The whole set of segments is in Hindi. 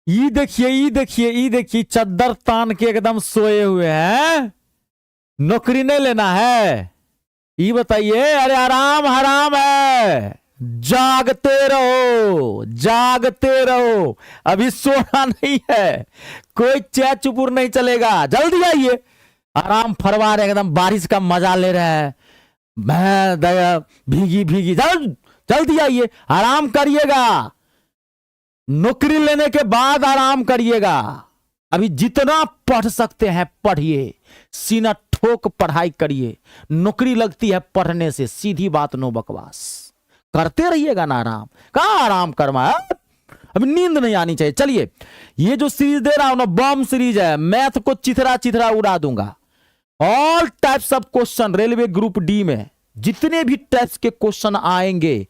ये देखिए, ये देखिए, ये देखिए, चद्दर तान के एकदम सोए हुए हैं। नौकरी नहीं लेना है, ये बताइए। अरे आराम हराम है, जागते रहो, जागते रहो, अभी सोना नहीं है, कोई चैन चुपुर नहीं चलेगा। जल्दी आइए, आराम फरवा रहे, एकदम बारिश का मजा ले रहे हैं। मैं दया भीगी भीगी, जल्दी आइए, आराम करिएगा। नौकरी लेने के बाद आराम करिएगा। अभी जितना पढ़ सकते हैं पढ़िए, सीना ठोक पढ़ाई करिए। नौकरी लगती है पढ़ने से, सीधी बात, नो बकवास। करते रहिएगा ना आराम। कहां आराम करवा है, अभी नींद नहीं आनी चाहिए। चलिए, ये जो सीरीज दे रहा हूं ना, बम सीरीज है, मैथ को चिथरा चिथरा उड़ा दूंगा। All types of question, railway group D में जितने भी टाइप्स के क्वेश्चन आएंगे,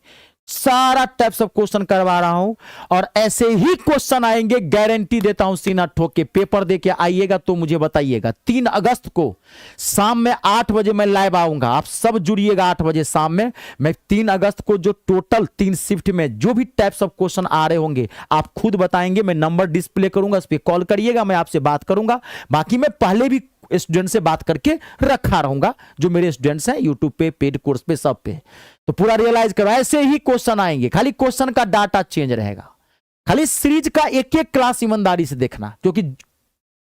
सारा टाइप्स ऑफ क्वेश्चन करवा रहा हूं। और ऐसे ही क्वेश्चन आएंगे, गारंटी देता हूं, सीना ठोक के। पेपर देके आइएगा तो मुझे बताइएगा। 3 अगस्त को शाम में 8 बजे मैं लाइव आऊंगा, आप सब जुड़िएगा 8 बजे शाम में। मैं 3 अगस्त को जो टोटल 3 शिफ्ट में जो भी टाइप्स ऑफ क्वेश्चन आ रहे होंगे, आप खुद बताएंगे। मैं नंबर डिस्प्ले करूंगा, उस पर कॉल करिएगा, मैं आपसे बात करूंगा। बाकी मैं पहले भी स्टूडेंट से बात करके रखा रहूंगा, जो मेरे स्टूडेंट्स हैं यूट्यूब पे, पेड कोर्स पे, सब पे। तो पूरा रियलाइज करो, ऐसे ही क्वेश्चन आएंगे, खाली क्वेश्चन का डाटा चेंज रहेगा। खाली सीरीज का एक एक क्लास ईमानदारी से देखना, क्योंकि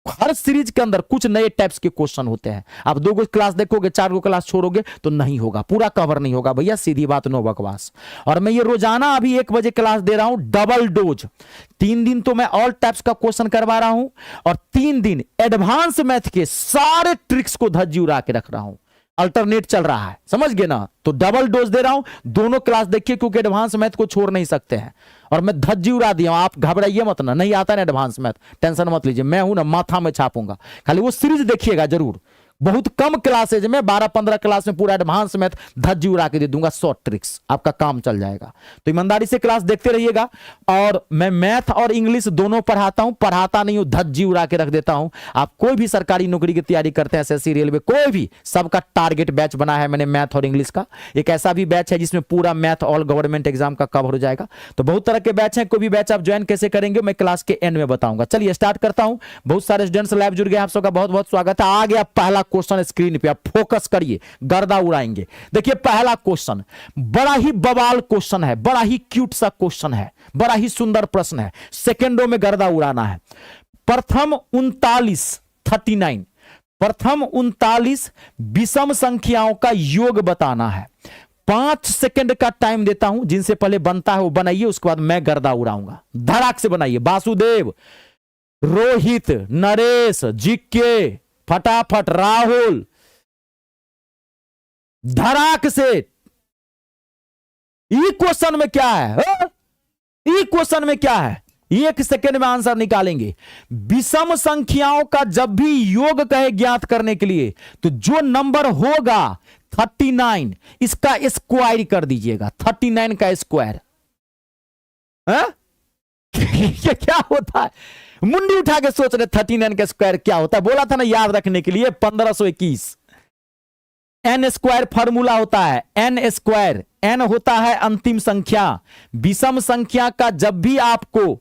हर सीरीज के अंदर कुछ नए टाइप्स के क्वेश्चन होते हैं। आप 2 गो क्लास देखोगे, 4 गो क्लास छोड़ोगे तो नहीं होगा, पूरा कवर नहीं होगा भैया, सीधी बात, नो बकवास। और मैं ये रोजाना अभी 1 बजे क्लास दे रहा हूं, डबल डोज। 3 दिन तो मैं ऑल टाइप्स का क्वेश्चन करवा रहा हूं, और 3 दिन एडवांस मैथ के सारे ट्रिक्स को धज्जी उड़ा के रख रहा हूं। अल्टरनेट चल रहा है, समझ गए ना? तो डबल डोज दे रहा हूं, दोनों क्लास देखिए, क्योंकि एडवांस मैथ को छोड़ नहीं सकते हैं। और मैं धज्जी उड़ा दिया, आप घबराइए मत ना, नहीं आता ना एडवांस मैथ, टेंशन मत लीजिए, मैं हूं ना, माथा में छापूंगा। खाली वो सीरीज देखिएगा जरूर। बहुत कम क्लासेज में, 12-15 क्लास में पूरा एडवांस मैथ धज्जी उड़ा के दे दूंगा, शॉर्ट ट्रिक्स, आपका काम चल जाएगा। तो ईमानदारी से क्लास देखते रहिएगा। और मैं मैथ और इंग्लिश दोनों पढ़ाता हूं, पढ़ाता नहीं हूं, धज्जी उड़ा के रख देता हूं। आप कोई भी सरकारी नौकरी की तैयारी करते हैं, एसएससी, रेलवे, कोई भी, सबका टारगेट बैच बना है मैंने, मैथ और इंग्लिश का। एक ऐसा भी बैच है जिसमें पूरा मैथ ऑल गवर्नमेंट एग्जाम का कवर हो जाएगा। तो बहुत तरह के बैच हैं, कोई भी बैच आप ज्वाइन कैसे करेंगे मैं क्लास के एंड में बताऊंगा। चलिए स्टार्ट करता हूं। बहुत सारे स्टूडेंट्स लाइव जुड़ गए, आप सबका बहुत बहुत स्वागत है। आ गया पहला क्वेश्चन स्क्रीन पे, आप फोकस करिए, गर्दा उड़ाएंगे। देखिए पहला क्वेश्चन बड़ा ही बवाल क्वेश्चन है, बड़ा ही क्यूट सा क्वेश्चन है, बड़ा ही सुंदर प्रश्न है, सेकेंडों में गर्दा उड़ाना है। प्रथम 39 प्रथम 39 विषम संख्याओं का योग बताना है। 5 सेकंड का टाइम देता हूं, जिनसे पहले बनता है वो बनाइए, उसके बाद मैं गर्दा उड़ाऊंगा। धड़ाक से बनाइए। वासुदेव, रोहित, नरेश, जीके, फटाफट, राहुल, धड़ाक से। ये क्वेश्चन में क्या है, ये क्वेश्चन में क्या है, 1 सेकेंड में आंसर निकालेंगे। विषम संख्याओं का जब भी योग कहे ज्ञात करने के लिए, तो जो नंबर होगा 39, इसका स्क्वायर कर दीजिएगा। 39 का स्क्वायर क्या होता है? मुंडी उठा के सोच रहे 39 का स्क्वायर क्या होता है? बोला था ना याद रखने के लिए, 1521। एन स्क्वायर फॉर्मूला होता है, एन स्क्वायर। एन होता है अंतिम संख्या। विषम संख्या का जब भी आपको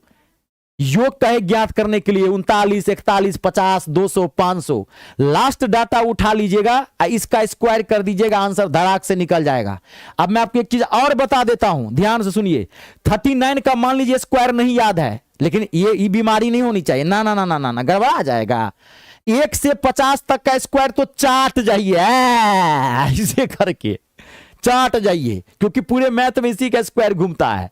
योग कहे ज्ञात करने के लिए, 39, 41, 50, 200, 500, लास्ट डाटा उठा लीजिएगा, इसका स्क्वायर कर दीजिएगा, आंसर धड़ाक से निकल जाएगा। अब मैं आपको एक चीज और बता देता हूं, ध्यान से सुनिए। 39 का मान लीजिए स्क्वायर नहीं याद है, लेकिन ये बीमारी नहीं होनी चाहिए, ना ना ना ना ना ना, गड़बड़ा जाएगा। 1 से 50 तक का स्क्वायर तो चाट जाइए, ऐसे करके चाट जाइए, क्योंकि पूरे मैथ में इसी का स्क्वायर घूमता है।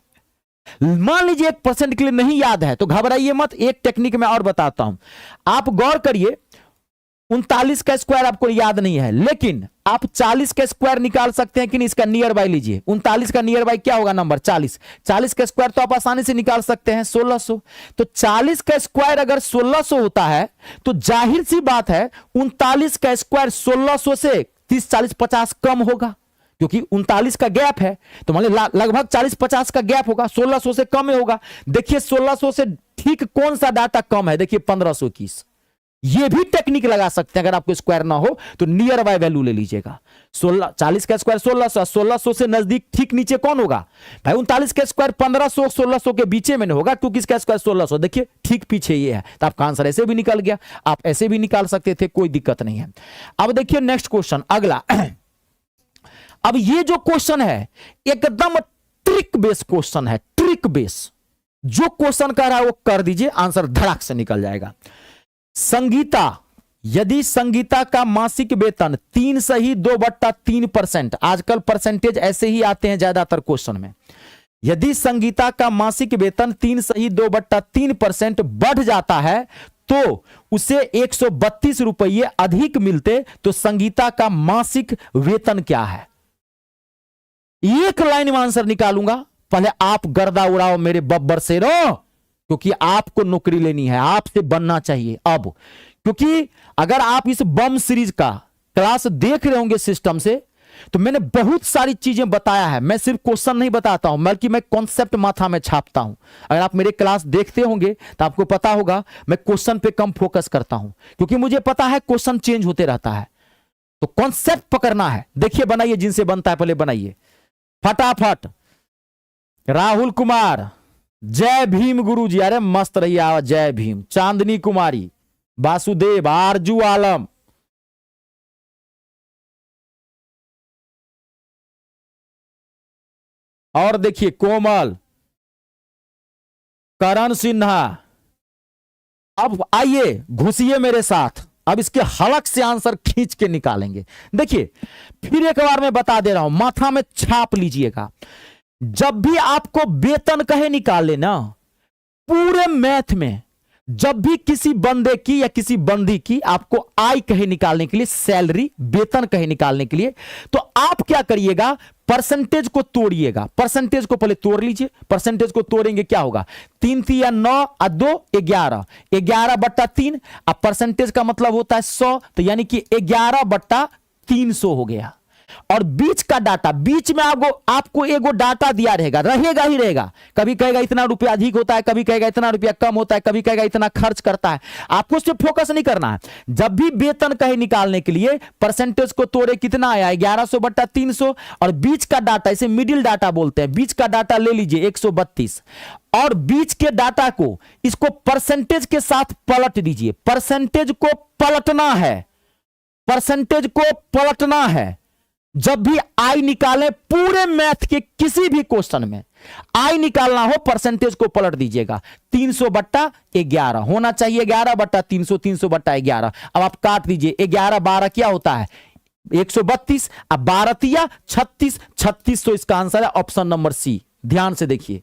मान लीजिए 1% के लिए नहीं याद है तो घबराइए मत, एक टेक्निक में और बताता हूं, आप गौर करिए। 39 का स्क्वायर आपको याद नहीं है, लेकिन आप 40 का स्क्वायर निकाल सकते हैं कि नहीं? इसका नियर बाय लीजिए। 39 का नियर बाय क्या होगा? नंबर 40। 40 का स्क्वायर तो आप आसानी से निकाल सकते हैं, 1600। तो 40 का स्क्वायर अगर 1600 होता है तो जाहिर सी बात है 39 का स्क्वायर 1600 से 30, 40, 50 कम होगा, क्योंकि 39 का गैप है, तो मान लीजिए लगभग 40-50 का गैप होगा, 1600 से कम होगा। देखिए 1600 से ठीक कौन सा डाटा कम है? देखिए 1521। ये भी टेक्निक लगा सकते हैं। अगर आपको स्क्वायर ना हो तो नियर बाय वैल्यू ले लीजिएगा। 16 40 का स्क्वायर 1600, 1600 से नजदीक ठीक नीचे कौन होगा भाई? 39 का स्क्वायर 1500 1600 के बीच में होगा, क्योंकि इसका स्क्वायर 1600 देखिए ठीक पीछे ये है, तो आपका आंसर ऐसे भी निकल गया। आप ऐसे भी निकाल सकते थे, कोई दिक्कत नहीं है। अब देखिए नेक्स्ट क्वेश्चन अगला। अब ये जो क्वेश्चन है एकदम ट्रिक बेस क्वेश्चन है, ट्रिक बेस। जो क्वेश्चन कर रहा है वो कर दीजिए, आंसर धड़ाक से निकल जाएगा। संगीता, यदि संगीता का मासिक वेतन 3 सही 2/3%, आजकल परसेंटेज ऐसे ही आते हैं ज्यादातर क्वेश्चन में। यदि संगीता का मासिक वेतन 3 सही 2/3% बढ़ जाता है तो उसे 132 रुपये अधिक मिलते, तो संगीता का मासिक वेतन क्या है? एक लाइन में आंसर निकालूंगा, पहले आप गर्दा उड़ाओ मेरे बब्बर से रो, क्योंकि आपको नौकरी लेनी है, आपसे बनना चाहिए अब। क्योंकि अगर आप इस बम सीरीज का क्लास देख रहे होंगे सिस्टम से, तो मैंने बहुत सारी चीजें बताया है। मैं सिर्फ क्वेश्चन नहीं बताता हूं, बल्कि मैं कॉन्सेप्ट माथा में छापता हूं। अगर आप मेरे क्लास देखते होंगे तो आपको पता होगा मैं क्वेश्चन पे कम फोकस करता हूं, क्योंकि मुझे पता है क्वेश्चन चेंज होते रहता है, तो कॉन्सेप्ट पकड़ना है। देखिए बनाइए, जिनसे बनता है पहले बनाइए फटाफट। राहुल कुमार, जय भीम गुरुजी, अरे मस्त रही आवाज, जय भीम। चांदनी कुमारी, वासुदेव, आरजू आलम, और देखिए कोमल, करण सिन्हा। अब आइए घुसिए मेरे साथ, अब इसके हलक से आंसर खींच के निकालेंगे। देखिए फिर एक बार मैं बता दे रहा हूं, माथा में छाप लीजिएगा। जब भी आपको वेतन कहे निकाले ना, पूरे मैथ में जब भी किसी बंदे की या किसी बंदी की आपको आय कहे निकालने के लिए, सैलरी वेतन कहे निकालने के लिए, तो आप क्या करिएगा, परसेंटेज को तोड़िएगा। परसेंटेज को पहले तोड़ लीजिए। परसेंटेज को तोड़ेंगे क्या होगा, 3 3 9 और 2 11, 11/3। अब परसेंटेज का मतलब होता है 100, तो यानी कि 11/300 हो गया। और बीच का डाटा, बीच में आपको एगो डाटा दिया रहेगा, रहेगा ही रहेगा। कभी कहेगा इतना रुपया अधिक होता है, कभी कहेगा इतना रुपया कम होता है, कभी कहेगा इतना खर्च करता है। आपको उस पर फोकस नहीं करना है। जब भी वेतन कहे निकालने के लिए परसेंटेज को तोड़े, कितना आया 1100/300, और बीच का डाटा, इसे मिडिल डाटा बोलते हैं, बीच का डाटा ले लीजिए 132, और बीच के डाटा को इसको परसेंटेज के साथ पलट दीजिए। परसेंटेज को पलटना है, परसेंटेज को पलटना है। जब भी आई निकालें, पूरे मैथ के किसी भी क्वेश्चन में आई निकालना हो, परसेंटेज को पलट दीजिएगा। 300/11 होना चाहिए, 11/300, 300/11। अब आप काट दीजिए, 11 12 क्या होता है 132, अब 12 तिया 36, 36। तो इसका आंसर है ऑप्शन नंबर सी। ध्यान से देखिए,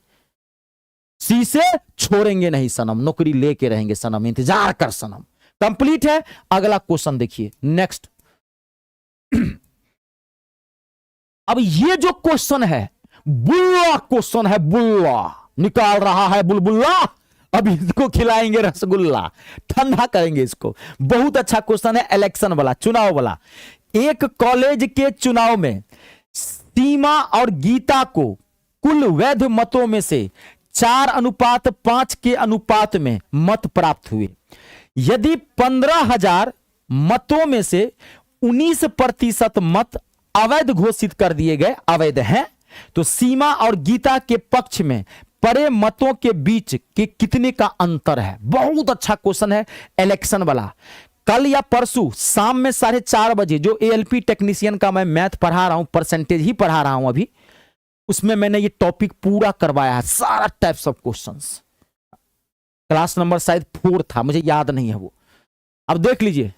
सी से छोड़ेंगे नहीं सनम, नौकरी लेके रहेंगे सनम, इंतजार कर सनम। कंप्लीट है। अगला क्वेश्चन देखिए, नेक्स्ट। अब ये जो क्वेश्चन है बुल्ला क्वेश्चन है, बुल्ला निकाल रहा है बुलबुल्ला। अब इसको खिलाएंगे रसगुल्ला, ठंडा करेंगे इसको। बहुत अच्छा क्वेश्चन है, इलेक्शन वाला, चुनाव वाला। एक कॉलेज के चुनाव में सीमा और गीता को कुल वैध मतों में से 4:5 के अनुपात में मत प्राप्त हुए। यदि 15,000 मतों में से 19% मत अवैध घोषित कर दिए गए, अवैध हैं, तो सीमा और गीता के पक्ष में पड़े मतों के बीच के कितने का अंतर है। बहुत अच्छा क्वेश्चन है, इलेक्शन वाला। कल या परसों शाम में 4:30 बजे जो एएलपी टेक्नीशियन का मैं मैथ पढ़ा रहा हूं, परसेंटेज ही पढ़ा रहा हूं अभी, उसमें मैंने ये टॉपिक पूरा करवाया है, सारा types of questions. Class number शायद 4 था, मुझे याद नहीं है वो। अब देख लीजिए,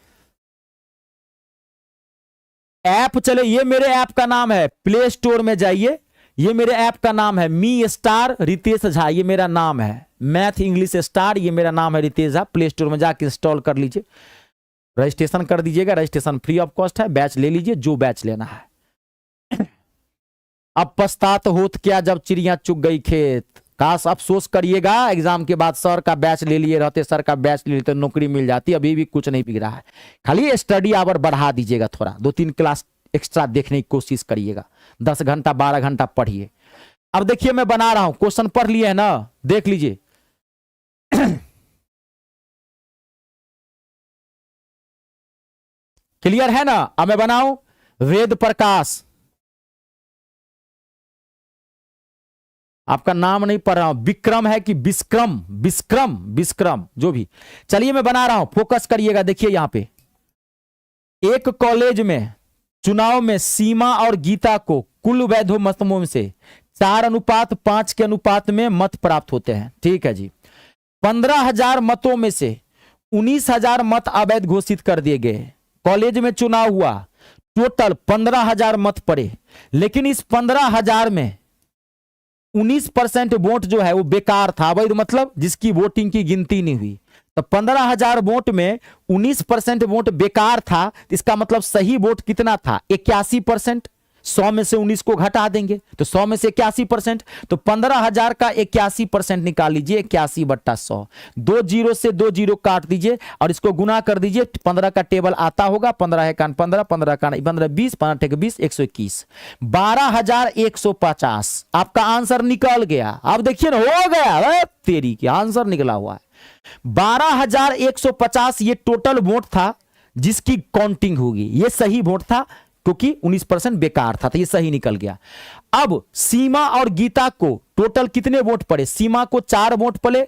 ऐप चले, ये मेरे ऐप का नाम है, प्ले स्टोर में जाइए, ये मेरे ऐप का नाम है मी स्टार रितेश झा, ये मेरा नाम है, मैथ इंग्लिश स्टार, ये मेरा नाम है रितेश झा। प्ले स्टोर में जाके इंस्टॉल कर लीजिए, रजिस्ट्रेशन कर दीजिएगा। रजिस्ट्रेशन फ्री ऑफ कॉस्ट है, बैच ले लीजिए जो बैच लेना है। अब पछतात होत क्या जब चिड़िया चुग गई खेत, काश अफसोस करिएगा एग्जाम के बाद सर का बैच ले लिए रहते, सर का बैच ले लेते, नौकरी मिल जाती। अभी भी कुछ नहीं बिगड़ा है, खाली स्टडी आवर बढ़ा दीजिएगा, थोड़ा 2-3 क्लास एक्स्ट्रा देखने की कोशिश करिएगा, 10 घंटा 12 घंटा पढ़िए। अब देखिए मैं बना रहा हूं, क्वेश्चन पढ़ लिए है ना, देख लीजिए। क्लियर है ना? अब मैं बनाऊं वेद प्रकाश, आपका नाम नहीं पढ़ रहा हूं, विक्रम है कि विक्रम, विक्रम विक्रम जो भी, चलिए मैं बना रहा हूं, फोकस करिएगा। देखिए यहां पे एक कॉलेज में चुनाव में सीमा और गीता को कुल वैध मतों में से 4:5 के अनुपात में मत प्राप्त होते हैं। ठीक है जी। 15,000 मतों में से 19,000 मत अवैध घोषित कर दिए गए। कॉलेज में चुनाव हुआ, टोटल 15,000 मत पड़े, लेकिन इस 15,000 में 19% वोट जो है वो बेकार था, अवैध मतलब जिसकी वोटिंग की गिनती नहीं हुई। तो 15,000 वोट में 19% वोट बेकार था, इसका मतलब सही वोट कितना था? 81%। 100 में से 19 को घटा देंगे तो 100 में से 81%, तो 15,000 का 81% निकाल लीजिए, 81/100। 2 जीरो से 2 जीरो काट दीजिए और इसको गुना कर दीजिए। 15 का टेबल आता होगा, 15 एकान 15, 15 का 15 20, 15 ठेके 20, 121, 12,150 आपका आंसर निकल गया। अब देखिए ना, हो गया, तेरी की आंसर निकला हुआ है 12,150। ये टोटल वोट था जिसकी काउंटिंग होगी, ये सही वोट था क्योंकि 19% बेकार था, तो ये सही निकल गया। अब सीमा और गीता को टोटल कितने वोट पड़े? सीमा को 4 वोट पड़े,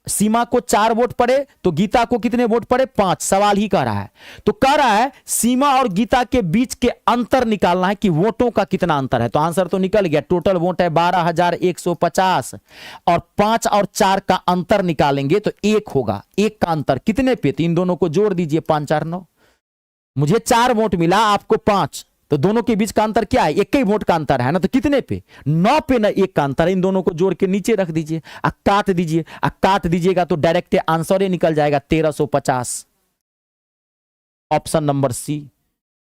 सीमा को 4 वोट पड़े, तो गीता को कितने वोट पड़े? 5। सवाल ही कह रहा है, तो कह रहा है सीमा और गीता के बीच के अंतर निकालना है कि वोटों का कितना अंतर है। तो आंसर तो निकल गया, टोटल वोट है 12,150 और 5 और 4 का अंतर निकालेंगे तो 1 होगा। 1 का अंतर कितने पे? तो इन दोनों को जोड़ दीजिए, 5 4 9। मुझे 4 वोट मिला, आपको 5, तो दोनों के बीच का अंतर क्या है? 1 ही वोट का अंतर है ना, तो कितने पे? 9 पे ना 1 का अंतर है। इन दोनों को जोड़ के नीचे रख दीजिए, काट दीजिए, काट दीजिएगा तो डायरेक्ट आंसर ही निकल जाएगा 1350। ऑप्शन नंबर सी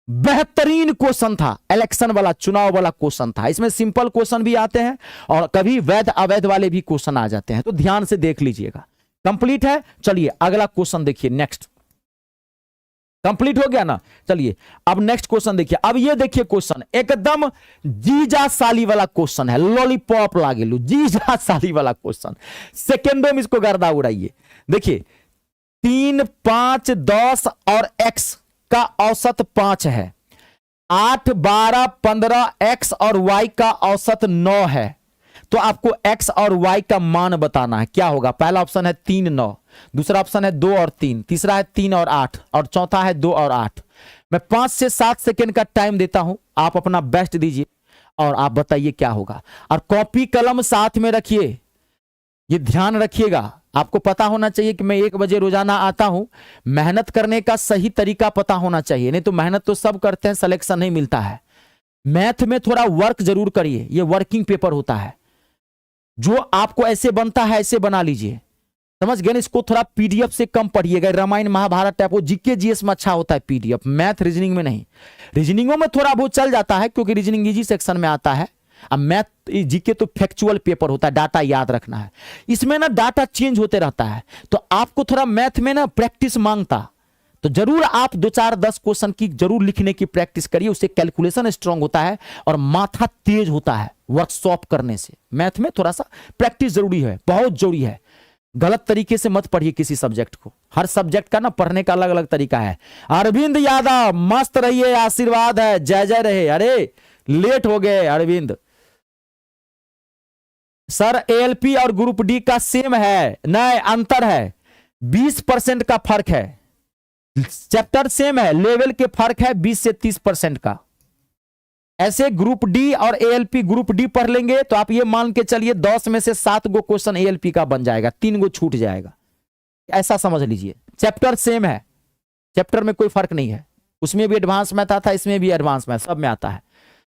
बेहतरीन क्वेश्चन था, इलेक्शन वाला, चुनाव वाला क्वेश्चन था। इसमें सिंपल क्वेश्चन भी आते हैं और कभी वैध अवैध वाले भी क्वेश्चन आ जाते हैं, तो ध्यान से देख लीजिएगा। कंप्लीट है? चलिए अगला क्वेश्चन देखिए, नेक्स्ट। कंप्लीट हो गया ना? चलिए अब नेक्स्ट क्वेश्चन देखिए। अब ये देखिए क्वेश्चन एकदम जीजा साली वाला क्वेश्चन है, लॉलीपॉप लागे लो, जीजा साली वाला क्वेश्चन। सेकेंडों में इसको गर्दा उड़ाइए। देखिए 3 5 10 और x का औसत 5 है, 8 12 15 x और y का औसत 9 है, तो आपको x और y का मान बताना है। क्या होगा? पहला ऑप्शन है 3 9, दूसरा ऑप्शन है 2 और 3, तीसरा है 3 और 8 और चौथा है 2 और 8। मैं 5 से 7 सेकेंड का टाइम देता हूं, आप अपना बेस्ट दीजिए और आप बताइए क्या होगा। और कॉपी कलम साथ में रखिए, ये ध्यान रखिएगा। आपको पता होना चाहिए कि मैं 1 बजे रोजाना आता हूं, मेहनत करने का सही तरीका पता होना चाहिए, नहीं तो मेहनत तो सब करते हैं, सिलेक्शन नहीं मिलता है। मैथ में थोड़ा वर्क जरूर करिए, ये वर्किंग पेपर होता है, जो आपको ऐसे बनता है ऐसे बना लीजिए, समझ गए ना? इसको थोड़ा पीडीएफ से कम पढ़िएगा, रामायण महाभारत टाइप, वो जीके जीएस में अच्छा होता है पीडीएफ, मैथ रीजनिंग में नहीं। रीजनिंगों में थोड़ा बहुत चल जाता है क्योंकि रीजनिंग इजी सेक्शन में आता है। अब मैथ जीके तो फैक्चुअल पेपर होता है, डाटा याद रखना है, इसमें ना डाटा चेंज होते रहता है, तो आपको थोड़ा मैथ में ना प्रैक्टिस मांगता, तो जरूर आप 2 4 10 क्वेश्चन की जरूर लिखने की प्रैक्टिस करिए, उससे कैलकुलेशन स्ट्रांग होता है और माथा तेज होता है वर्कशॉप करने से। मैथ में थोड़ा सा प्रैक्टिस जरूरी है, बहुत जरूरी है। गलत तरीके से मत पढ़िए किसी सब्जेक्ट को, हर सब्जेक्ट का ना पढ़ने का अलग अलग तरीका है। अरविंद यादव मस्त रहिए, आशीर्वाद है, जय जय रहे। अरे लेट हो गए अरविंद सर। एएलपी और ग्रुप डी का सेम है? नहीं, अंतर है, 20% का फर्क है। चैप्टर सेम है, लेवल के फर्क है 20 से 30% का। ऐसे ग्रुप डी और एएलपी, ग्रुप डी पढ़ लेंगे तो आप ये मान के चलिए 10 में से 7 गो क्वेश्चन एएलपी का बन जाएगा, 3 गो छूट जाएगा, ऐसा समझ लीजिए। चैप्टर सेम है, चैप्टर में कोई फर्क नहीं है, उसमें भी एडवांस मैथ आता है, इसमें भी एडवांस मैथ, सब में आता है।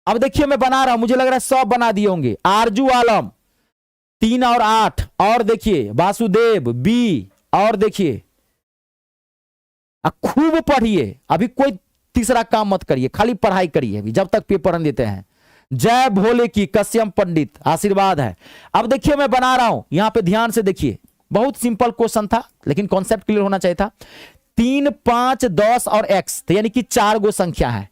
अब देखिए मैं बना रहा हूं, मुझे लग रहा है सब बना दिए होंगे। आरजू आलम 3 और 8, और देखिए वासुदेव बी, और देखिए खूब पढ़िए, अभी कोई तीसरा काम मत करिए, खाली पढ़ाई करिए अभी जब तक पेपर नहीं देते हैं। जय भोले की, कश्यप पंडित आशीर्वाद है। अब देखिए मैं बना रहा हूं, यहां पे ध्यान से देखिए, बहुत सिंपल क्वेश्चन था लेकिन कॉन्सेप्ट क्लियर होना चाहिए था। 3 5 10 और x, तो यानी कि 4 गो संख्या है।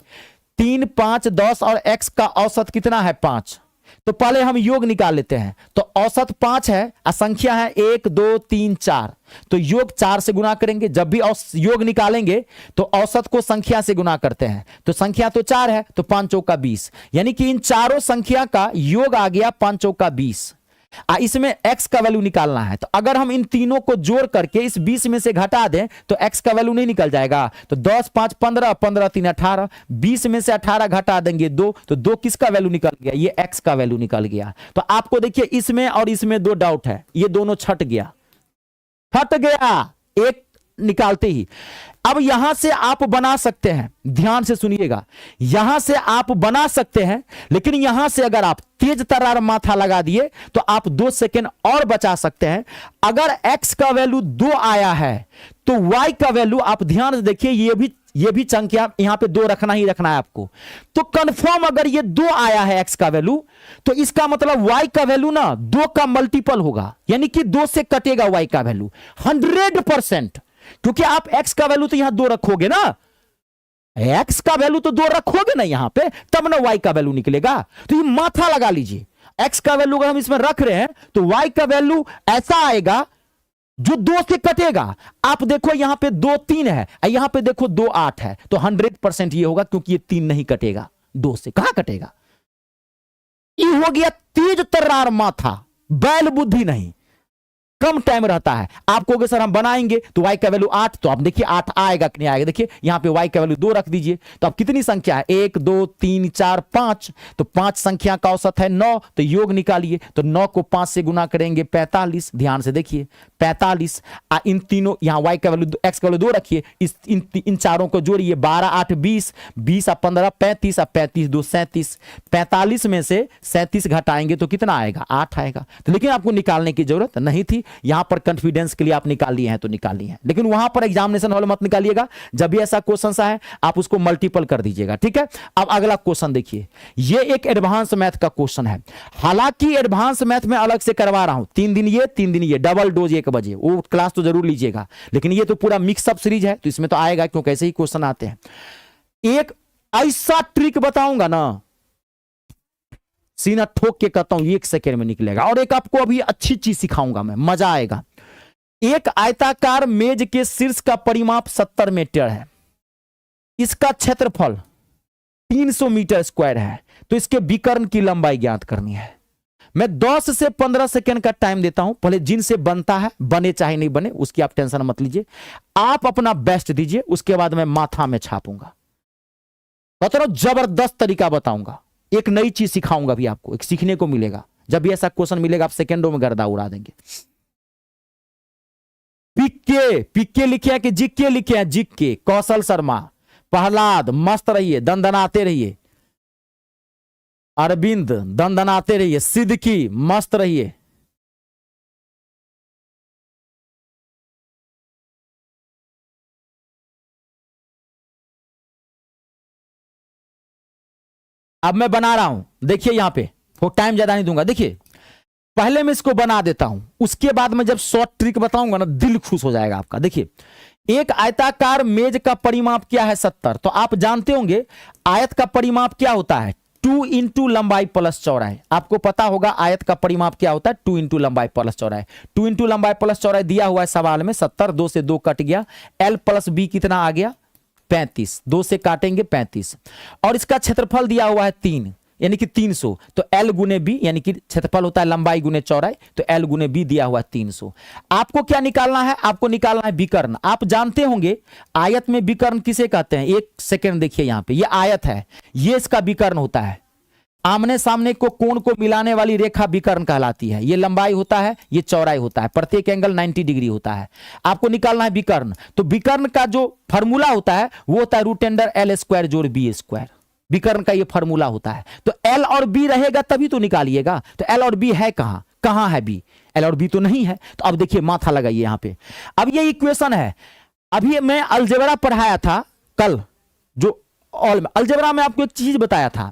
3 5 10 और x का औसत कितना है? 5। तो पहले हम योग निकाल लेते हैं। तो औसत 5 है, असंख्या है 1 2 3 4, तो योग 4 से गुना करेंगे। जब भी योग निकालेंगे तो औसत को संख्या से गुना करते हैं, तो संख्या तो 4 है, तो 5 चौका 20, यानी कि इन चारों संख्या का योग आ गया 5 चौका 20। इसमें x का वैल्यू निकालना है, तो अगर हम इन तीनों को जोड़ करके इस 20 में से घटा दें तो x का वैल्यू नहीं निकल जाएगा। तो 10 5 15, 15 3 18, 20 में से 18 घटा देंगे 2, तो 2 किसका वैल्यू निकल गया? ये x का वैल्यू निकल गया। तो आपको देखिए इसमें और इसमें 2 डाउट है, ये दोनों छट गया एक निकालते ही। अब यहां से आप बना सकते हैं, ध्यान से सुनिएगा, यहां से आप बना सकते हैं, लेकिन यहां से अगर आप तेज तर्रार माथा लगा दिए तो आप 2 सेकेंड और बचा सकते हैं। अगर x का वैल्यू 2 आया है तो y का वैल्यू आप ध्यान से देखिए, ये भी संख्या यहां पे 2 रखना ही रखना है आपको। तो कंफर्म अगर ये 2 आया है x का वैल्यू, तो इसका मतलब y का वैल्यू ना 2 का मल्टीपल होगा, यानी कि 2 से कटेगा y का वैल्यू 100%, क्योंकि आप x का वैल्यू तो यहां 2 रखोगे ना, x का वैल्यू तो 2 रखोगे ना यहां पे, तब ना y का वैल्यू निकलेगा। तो ये माथा लगा लीजिए, x का वैल्यू अगर हम इसमें रख रहे हैं तो y का वैल्यू ऐसा आएगा जो 2 से कटेगा। आप देखो यहां पे 2 3 है, यहां पे देखो 2 8 है, तो 100% ये होगा, क्योंकि ये 3 नहीं कटेगा 2 से। कहां कटेगा? ये हो गया तेज तर्रार माथा, बैल बुद्धि नहीं, कम टाइम रहता है। आप कहोगे सर हम बनाएंगे तो y का वैल्यू 8, तो आप देखिए 8 आएगा कि नहीं आएगा। देखिए यहां पे y का वैल्यू 2 रख दीजिए, तो अब कितनी संख्या है? 1 2 3 4 5, तो 5 संख्या का औसत है 9, तो योग निकालिए। तो 9 को 5 से गुना करेंगे 45, ध्यान से देखिए 45। इन तीनों यहां y का वैल्यू x का वैल्यू 2 रखिए, इन चारों को जोड़िए, 12 8 20, 20 15 35, 35 2 37, 45 में से 37 घटाएंगे तो कितना आएगा? 8 आएगा। तो लेकिन आपको निकालने की जरूरत नहीं थी, यहां पर कॉन्फिडेंस के लिए आप निकाल लिए हैं तो निकाल लिए हैं, लेकिन वहां पर एग्जामिनेशन हॉल मत निकालिएगा। जब भी ऐसा क्वेश्चन है आप उसको मल्टीपल कर दीजिएगा, ठीक है। अब अगला क्वेश्चन देखिए, ये एक एडवांस मैथ का क्वेश्चन है। हालांकि एडवांस मैथ में अलग से करवा रहा हूं, 3 दिन ये डबल डोज 1 बजे, वो क्लास तो जरूर लीजिएगा, लेकिन ये तो पूरा मिक्सअप सीरीज है तो इसमें तो आएगा, क्योंकि ऐसे ही क्वेश्चन आते हैं। एक ऐसा ट्रिक बताऊंगा ना, सीना ठोक के कहता हूं 1 सेकेंड में निकलेगा। और एक आपको अभी अच्छी चीज सिखाऊंगा मैं, मजा आएगा। एक आयताकार मेज के शीर्ष का परिमाप 70 मीटर है, इसका क्षेत्रफल 300 मीटर स्क्वायर है, तो इसके विकर्ण की लंबाई ज्ञात करनी है। मैं 10 से 15 सेकेंड का टाइम देता हूं, पहले जिनसे बनता है, बने चाहे नहीं बने उसकी आप टेंशन मत लीजिए, आप अपना बेस्ट दीजिए, उसके बाद मैं माथा में छापूंगा। बता रहा हूं जबरदस्त तरीका बताऊंगा, एक नई चीज सिखाऊंगा भी आपको, एक सीखने को मिलेगा। जब भी ऐसा क्वेश्चन मिलेगा आप सेकंडों में गर्दा उड़ा देंगे। पिक्के लिखे हैं कि जिक्के लिखे हैं? जिक्के। कौशल शर्मा, प्रहलाद, मस्त रहिए, दंदनाते रहिए। अरविंद, दंदनाते रहिए। सिद्दीकी, मस्त रहिए। अब मैं बना रहा हूं, देखिए यहां पे टाइम ज्यादा नहीं दूंगा। देखिए पहले मैं इसको बना देता हूं, उसके बाद मैं जब शॉर्ट ट्रिक बताऊंगा ना, दिल खुश हो जाएगा आपका। देखिए एक आयताकार मेज का परिमाप क्या है? 70। तो आप जानते होंगे आयत का परिमाप क्या होता है? 2 इंटू लंबाई प्लस चौड़ाई। आपको पता होगा आयत का परिमाप क्या होता है? 2 इंटू लंबाई प्लस चौड़ाई। 2 इंटू लंबाई प्लस चौड़ाई दिया हुआ है सवाल में 70, 2 से 2 कट गया, L प्लस B कितना आ गया? 35, 2 से काटेंगे 35, और इसका क्षेत्रफल दिया हुआ है 3, यानी कि 300, तो L गुने B, यानी कि क्षेत्रफल होता है लंबाई गुने चौड़ाई, तो L गुने B दिया हुआ है 300। आपको क्या निकालना है? आपको निकालना है विकर्ण। आप जानते होंगे आयत में विकर्ण किसे कहते हैं? एक सेकंड देखिए, यहां पे ये आयत है, ये इसका विकर्ण होता है। आमने सामने को कोण को मिलाने वाली रेखा विकर्ण कहलाती है। ये लंबाई होता है, ये चौड़ाई होता है, प्रत्येक एंगल 90 डिग्री होता है। आपको निकालना है विकर्ण। तो विकर्ण का जो फॉर्मूला होता है वो होता है √L² जोड़ B²। विकर्ण का ये फॉर्मूला होता है। तो L और B रहेगा तभी तो निकालिएगा। तो L और B है कहां? कहां है B? L और B तो नहीं है। तो अब देखिए माथा लगाइए यहां पे। अब ये इक्वेशन है, अभी मैं अलजेब्रा पढ़ाया था कल, जो अलजेब्रा में आपको एक चीज बताया था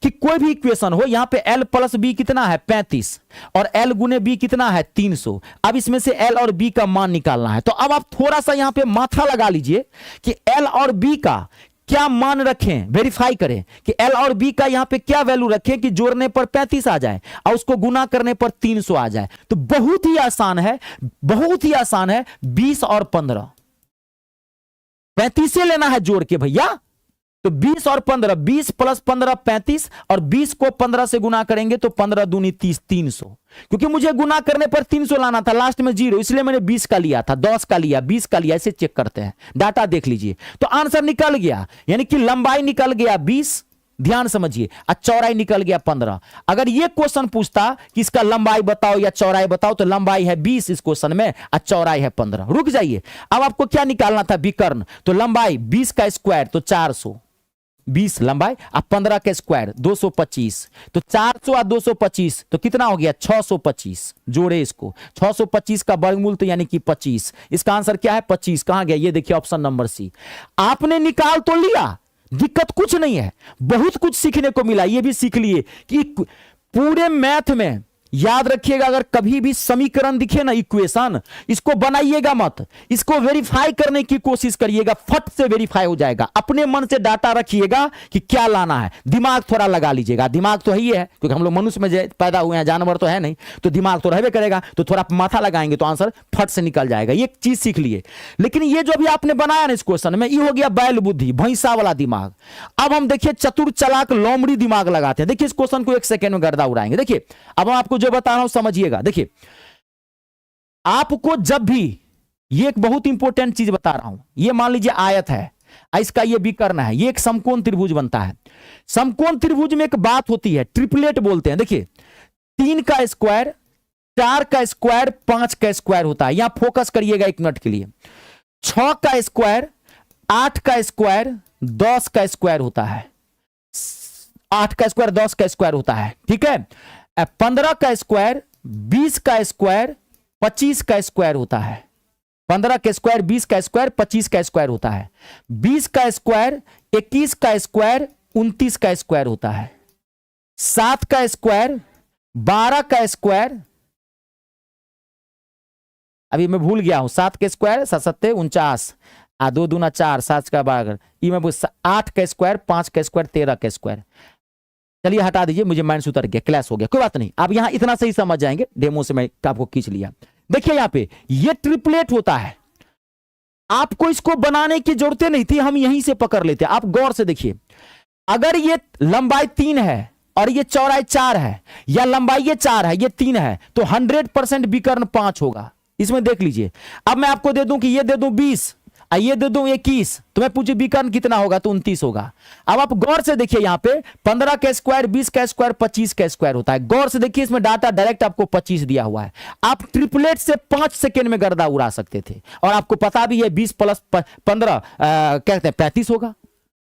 कि कोई भी इक्वेशन हो, यहां पे L प्लस B कितना है? 35, और L गुने B कितना है? 300। अब इसमें से L और B का मान निकालना है। तो अब आप थोड़ा सा यहां पे माथा लगा लीजिए कि L और B का क्या मान रखें, वेरीफाई करें कि एल और बी का यहां पे क्या वैल्यू रखें कि जोड़ने पर 35 आ जाए और उसको गुना करने पर 300 आ जाए। तो बहुत ही आसान है, बहुत ही आसान है। 20 और 15, 35 से लेना है जोड़ के भैया। तो 20 और 15, 20 प्लस 15 35, और 20 को 15 से गुना करेंगे तो 15 दूनी 30, 300। क्योंकि मुझे गुना करने पर 300 लाना था, लास्ट में 0, इसलिए मैंने 20 का लिया था, 10 का लिया, 20 का लिया। ऐसे चेक करते हैं, डाटा देख लीजिए। तो आंसर निकल गया, यानी कि लंबाई निकल गया 20, ध्यान समझिए, और चौड़ाई निकल गया 15। अगर यह क्वेश्चन पूछता कि इसका लंबाई बताओ या चौड़ाई बताओ, तो लंबाई है 20 इस क्वेश्चन में और चौड़ाई है 15। रुक जाइए, अब आपको क्या निकालना था, विकर्ण। तो लंबाई 20 का स्क्वायर तो 400, 20 लंबाई, अब 15 का स्क्वायर 225, तो 400 और 225 तो कितना हो गया 625। जोड़े इसको, 625 का वर्गमूल तो यानी कि 25। इसका आंसर क्या है 25। कहां गया, ये देखिए ऑप्शन नंबर सी। आपने निकाल तो लिया, दिक्कत कुछ नहीं है, बहुत कुछ सीखने को मिला। ये भी सीख लिए कि पूरे मैथ में याद रखिएगा, अगर कभी भी समीकरण दिखे ना, इक्वेशन, इसको बनाइएगा मत, इसको वेरीफाई करने की कोशिश करिएगा, फट से वेरीफाई हो जाएगा। अपने मन से डाटा रखिएगा कि क्या लाना है, दिमाग थोड़ा लगा लीजिएगा। दिमाग तो ही है, क्योंकि हम लोग मनुष्य में पैदा हुए हैं, जानवर तो है नहीं, तो दिमाग तो रहबे करेगा। तो थोड़ा माथा लगाएंगे तो आंसर फट से निकल जाएगा। ये चीज सीख लिए। लेकिन ये जो भी आपने बनाया ना इस क्वेश्चन में, ये हो गया बैल बुद्धि, भैंसा वाला दिमाग। अब हम देखिए चतुर चालाक लोमड़ी दिमाग लगाते हैं। देखिए इस क्वेश्चन को एक सेकंड में गर्दा उड़ाएंगे। देखिए अब हम आपको जो बता रहा हूं समझिएगा। देखिए आपको जब भी, ये एक बहुत इंपॉर्टेंट चीज बता रहा हूं, ये मान लीजिए आयत है, इसका ये विकर्ण है, ये एक समकोण त्रिभुज बनता है। समकोण त्रिभुज में एक बात होती है, ट्रिपलेट बोलते हैं। देखिए 3 का स्क्वायर, 4 का स्क्वायर, 5 का स्क्वायर होता है। यहां फोकस करिएगा 1 मिनट के लिए। 6 का स्क्वायर, 8 का स्क्वायर, 10 का स्क्वायर होता है। 8 का स्क्वायर 10 का स्क्वायर होता है, ठीक है। 15 का स्क्वायर, 20 का स्क्वायर, 25 का स्क्वायर होता है। 15 का स्क्वायर, 20 का स्क्वायर, 25 का स्क्वायर होता है। 20 का स्क्वायर, 21 का स्क्वायर, 29 का स्क्वायर होता है। 7 का स्क्वायर, 12 का स्क्वायर, अभी मैं भूल गया हूं, 7 के स्क्वायर 7 7 49, 2 दूना 4, 7 का 12, ये मैं 8 का स्क्वायर, 5 का स्क्वायर, 13 का स्क्वायर। चलिए हटा दीजिए, मुझे माइंड से उतर गया, क्लैश हो गया, कोई बात नहीं। आप यहां इतना सही समझ जाएंगे, डेमो से मैं आपको खींच लिया। देखिए यहां पे ये ट्रिपलेट होता है, आपको इसको बनाने की जरूरत नहीं थी, हम यहीं से पकड़ लेते। आप गौर से देखिए, अगर ये लंबाई 3 है और ये चौड़ाई 4 है, या लंबाई ये 4 है ये 3 है, तो 100% विकर्ण 5 होगा। इसमें देख लीजिए, अब मैं आपको दे दूं कि ये दे दूं 20, ये दे दूं 21, तो मैं पूछूं विकर्ण कितना होगा, तो 29 होगा। अब आप गौर से देखिए, यहां पे 15 का स्क्वायर, 20 का स्क्वायर, 25 का स्क्वायर होता है। गौर से देखिए, इसमें डाटा डायरेक्ट आपको 25 दिया हुआ है। आप ट्रिपलेट से 5 सेकेंड में गर्दा उड़ा सकते थे, और आपको पता भी है 20 प्लस 15 कहते हैं 35 होगा।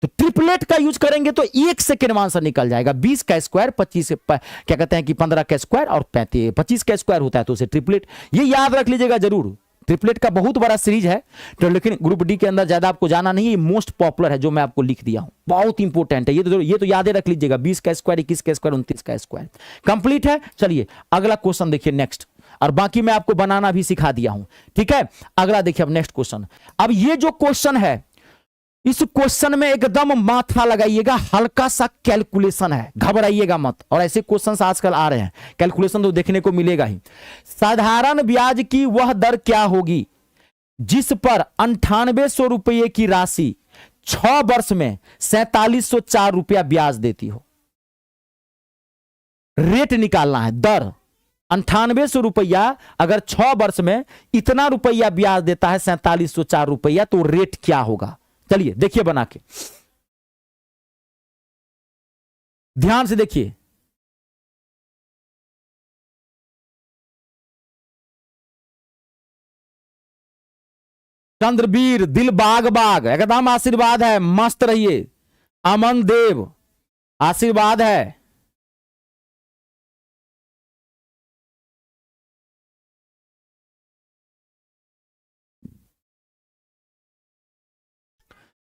तो ट्रिपलेट का यूज करेंगे तो 1 सेकेंड में आंसर निकल जाएगा। 20 का स्क्वायर, 25 क्या कहते हैं कि 15 का स्क्वायर और 25 का स्क्वायर होता है, तो उसे ट्रिपलेट, ये याद रख लीजिएगा जरूर। ट्रिपलेट का बहुत बड़ा सीरीज है, तो लेकिन ग्रुप डी के अंदर ज्यादा आपको जाना नहीं है, मोस्ट पॉपुलर है जो मैं आपको लिख दिया हूं, बहुत इंपॉर्टेंट है। ये तो याद रख लीजिएगा, 20 का स्क्वायर, 21 का स्क्वायर, 29 का स्क्वायर। कंप्लीट है। चलिए अगला क्वेश्चन देखिए नेक्स्ट, और बाकी मैं आपको बनाना भी सिखा दिया हूं, ठीक है। अगला देखिए, अब नेक्स्ट क्वेश्चन। अब ये जो क्वेश्चन है, इस क्वेश्चन में एकदम माथा लगाइएगा, हल्का सा कैलकुलेशन है, घबराइएगा मत। और ऐसे क्वेश्चंस आजकल आ रहे हैं, कैलकुलेशन तो देखने को मिलेगा ही। साधारण ब्याज की वह दर क्या होगी जिस पर 9800 रुपये की राशि 6 वर्ष में 4704 रुपया ब्याज देती हो। रेट निकालना है, दर 9800 रुपया, अगर 6 वर्ष में इतना रुपया ब्याज देता है 4704 रुपया, तो रेट क्या होगा। चलिए देखिए बना के, ध्यान से देखिए। चंद्रवीर, दिल बाग बाग, एकदम आशीर्वाद है, मस्त रहिए। अमन देव, आशीर्वाद है।